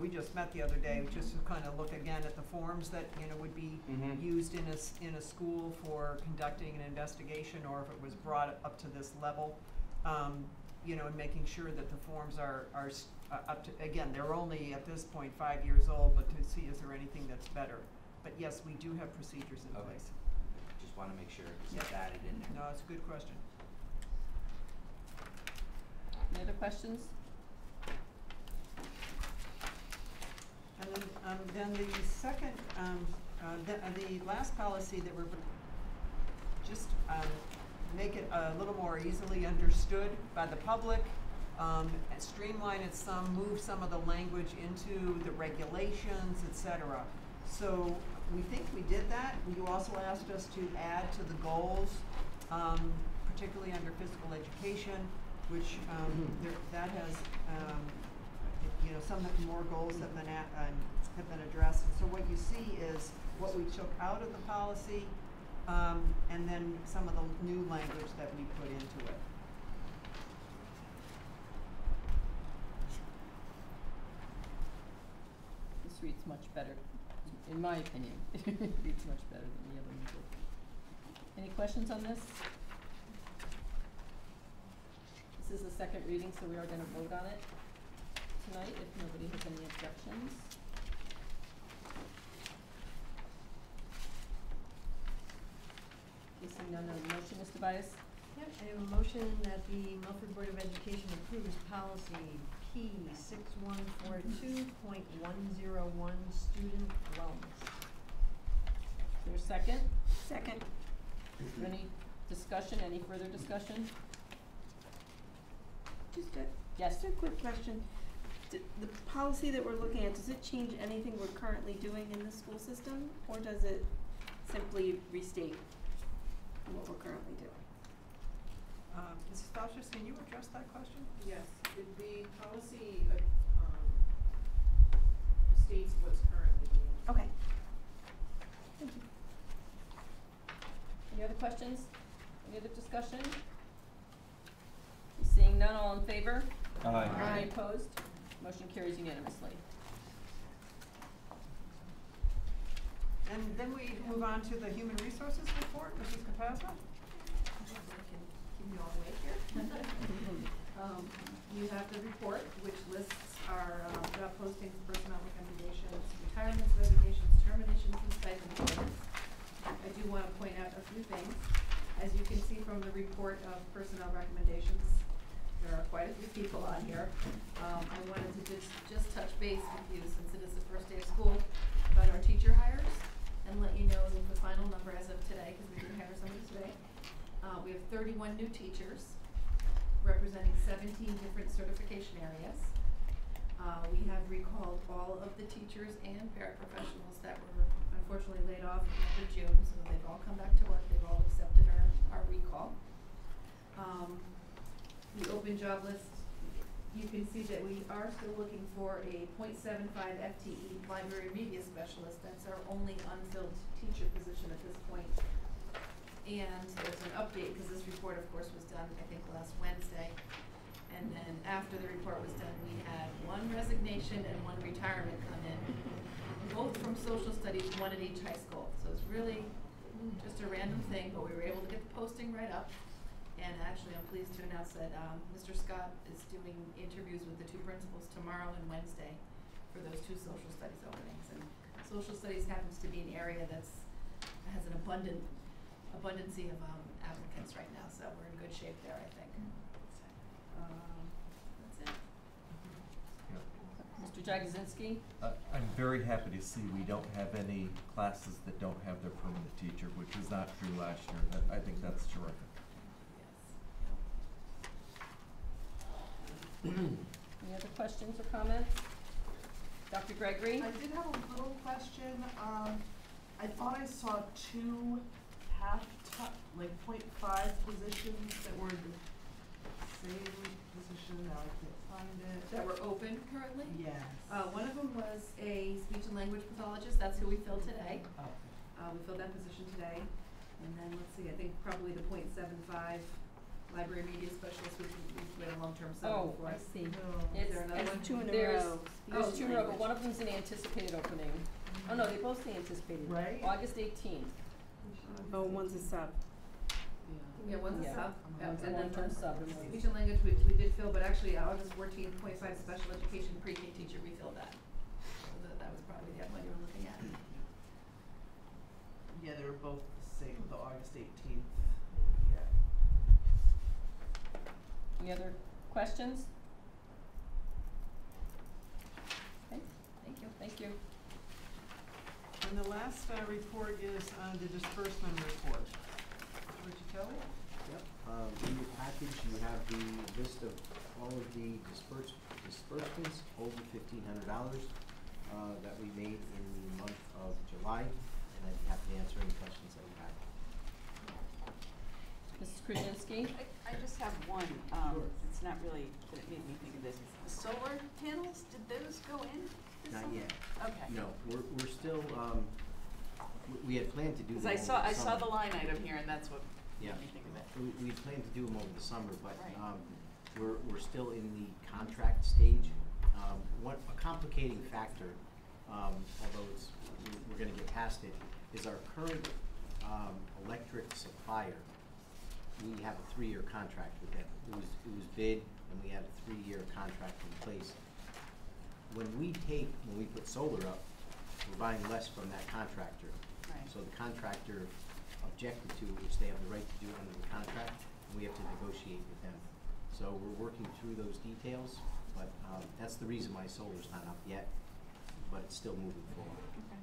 Speaker 3: we just met the other day, just to kind of look again at the forms that, would be used in a school for conducting an investigation, or if it was brought up to this level, and making sure that the forms are up to, again, they're only at this point 5 years old, but to see is there anything that's better. But yes, we do have procedures in place.
Speaker 20: Just want to make sure it's added in there.
Speaker 3: No, it's a good question.
Speaker 1: Any other questions?
Speaker 3: And then the second, the last policy that we're just make it a little more easily understood by the public, streamline it some, move some of the language into the regulations, etc. So we think we did that. You also asked us to add to the goals, particularly under physical education, which that has, some more goals have been have been addressed. And so what you see is what we took out of the policy, and then some of the new language that we put into it.
Speaker 1: This reads much better, in my opinion. It reads much better than the other one did. Any questions on this? This is the second reading, so we are gonna vote on it tonight, if nobody has any objections. Okay, seeing none, motion, Mr. Bias?
Speaker 2: Yep, I have a motion that the Milford Board of Education approves policy P 6142.101, student wellness.
Speaker 1: Is there a second?
Speaker 9: Second.
Speaker 1: Is there any discussion, any further discussion?
Speaker 9: Just a,
Speaker 1: Yes.
Speaker 9: just a quick question. The policy that we're looking at, does it change anything we're currently doing in the school system, or does it simply restate what we're currently doing?
Speaker 3: Mrs. Felchers, can you address that question?
Speaker 8: Yes, the policy, states what's currently being.
Speaker 9: Okay.
Speaker 1: Thank you. Any other questions? Any other discussion? Seeing none, all in favor?
Speaker 14: Aye.
Speaker 1: Any opposed? Motion carries unanimously.
Speaker 3: And then we move on to the human resources report, Mrs. Capazza?
Speaker 8: Keep you all awake here. You have the report, which lists our job postings, personnel recommendations, retirements, resignations, terminations, and stipend payments. I do want to point out a few things. As you can see from the report of personnel recommendations, there are quite a few people on here. I wanted to just touch base with you, since it is the first day of school, about our teacher hires, and let you know that the final number as of today, because we did hire somebody today. We have 31 new teachers, representing 17 different certification areas. We have recalled all of the teachers and paraprofessionals that were unfortunately laid off at the end of June, so they've all come back to work. They've all accepted our recall. The open job list, you can see that we are still looking for a .75 FTE library media specialist. That's our only unfilled teacher position at this point. And there's an update, because this report, of course, was done, I think, last Wednesday. And then after the report was done, we had one resignation and one retirement come in, both from social studies, one at each high school. So it's really just a random thing, but we were able to get the posting right up. And actually, I'm pleased to announce that Mr. Scott is doing interviews with the two principals tomorrow and Wednesday for those two social studies openings. And social studies happens to be an area has an abundancy of applicants right now, so we're in good shape there, I think. That's it.
Speaker 1: Mr. Jagosinski?
Speaker 14: I'm very happy to see we don't have any classes that don't have their permanent teacher, which was not true last year. I think that's terrific.
Speaker 1: Any other questions or comments? Dr. Gregory?
Speaker 8: I did have a little question. I thought I saw two like .5 positions that were the same position. Now I can't find it.
Speaker 1: That were open currently?
Speaker 8: Yes.
Speaker 1: One of them was a speech and language pathologist. That's who we filled today.
Speaker 8: Oh.
Speaker 1: We filled that position today. And then, let's see, I think probably the .75 library media specialist, which we had a long-term sub before.
Speaker 9: I see.
Speaker 1: Is there another one?
Speaker 9: Two in a
Speaker 1: There's-
Speaker 9: row.
Speaker 1: There's two in a row, but one of them's an anticipated opening. Oh, no, they both say anticipated.
Speaker 8: Right.
Speaker 1: August 18th.
Speaker 9: Oh, one's a sub.
Speaker 1: Yeah, one's a
Speaker 8: Yeah.
Speaker 1: sub,
Speaker 8: One's a
Speaker 1: and then
Speaker 8: long-term
Speaker 1: sub.
Speaker 8: Speech and language, we did fill, but actually August 14th, .5 special education pre-K teacher, we filled that. So that was probably the one you were looking at.
Speaker 3: Yeah, they were both the same, the August 18th.
Speaker 8: Yeah.
Speaker 1: Any other questions? Okay, thank you.
Speaker 3: And the last report is the disbursement report. Richard Kelly?
Speaker 11: Yep, in your package, you have the list of all of the disbursements over $1,500 that we made in the month of July, and I'd be happy to answer any questions that you have.
Speaker 1: Mrs. Krasinski?
Speaker 16: I just have one.
Speaker 11: Sure.
Speaker 16: It's not really that it made me think of this. The solar panels, did those go in? this
Speaker 11: Not
Speaker 16: summer?
Speaker 11: yet.
Speaker 16: Okay.
Speaker 11: No, we're still, we had planned to do them
Speaker 16: Cause
Speaker 11: over the summer.
Speaker 16: I saw the line item here and that's what
Speaker 11: Yeah.
Speaker 16: made me think of it.
Speaker 11: We planned to do them over the summer, but,
Speaker 16: Right.
Speaker 11: we're still in the contract stage. A complicating factor, although we're gonna get past it, is our current, electric supplier. We have a 3-year contract with them. It was bid, and we had a 3-year contract in place. When we put solar up, we're buying less from that contractor.
Speaker 16: Right.
Speaker 11: So the contractor objected to, which they have the right to do under the contract, and we have to negotiate with them. So we're working through those details, but, that's the reason why solar's not up yet, but it's still moving forward.
Speaker 16: Okay.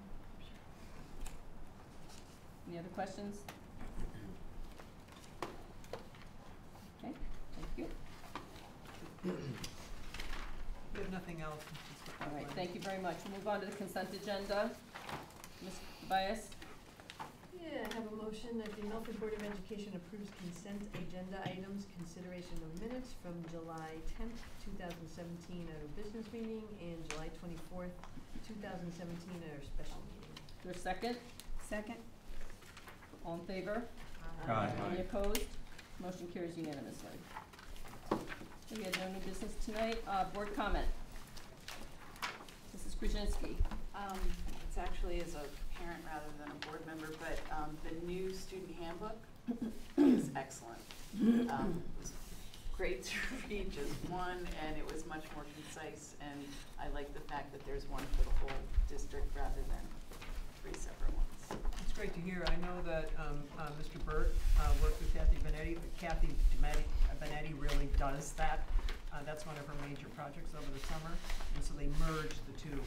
Speaker 1: Any other questions? Okay, thank you.
Speaker 3: We have nothing else.
Speaker 1: All right, thank you very much. We'll move on to the consent agenda. Ms. Tobias?
Speaker 2: Yeah, I have a motion that the Milford Board of Education approves consent agenda items, consideration of minutes from July 10th, 2017 at our business meeting, and July 24th, 2017 at our special meeting.
Speaker 1: Is there a second?
Speaker 9: Second?
Speaker 1: All in favor?
Speaker 14: Aye.
Speaker 1: Any opposed? Motion carries unanimously. We had no new business tonight. Board comment. Mrs. Krasinski.
Speaker 16: It's actually as a parent rather than a board member, but, the new student handbook is excellent. It was great to read just one, and it was much more concise, and I like the fact that there's one for the whole district rather than 3 separate ones.
Speaker 3: It's great to hear. I know that Mr. Burt worked with Kathy Benetti, but Kathy Benetti really does that. That's one of her major projects over the summer, and so they merged the two.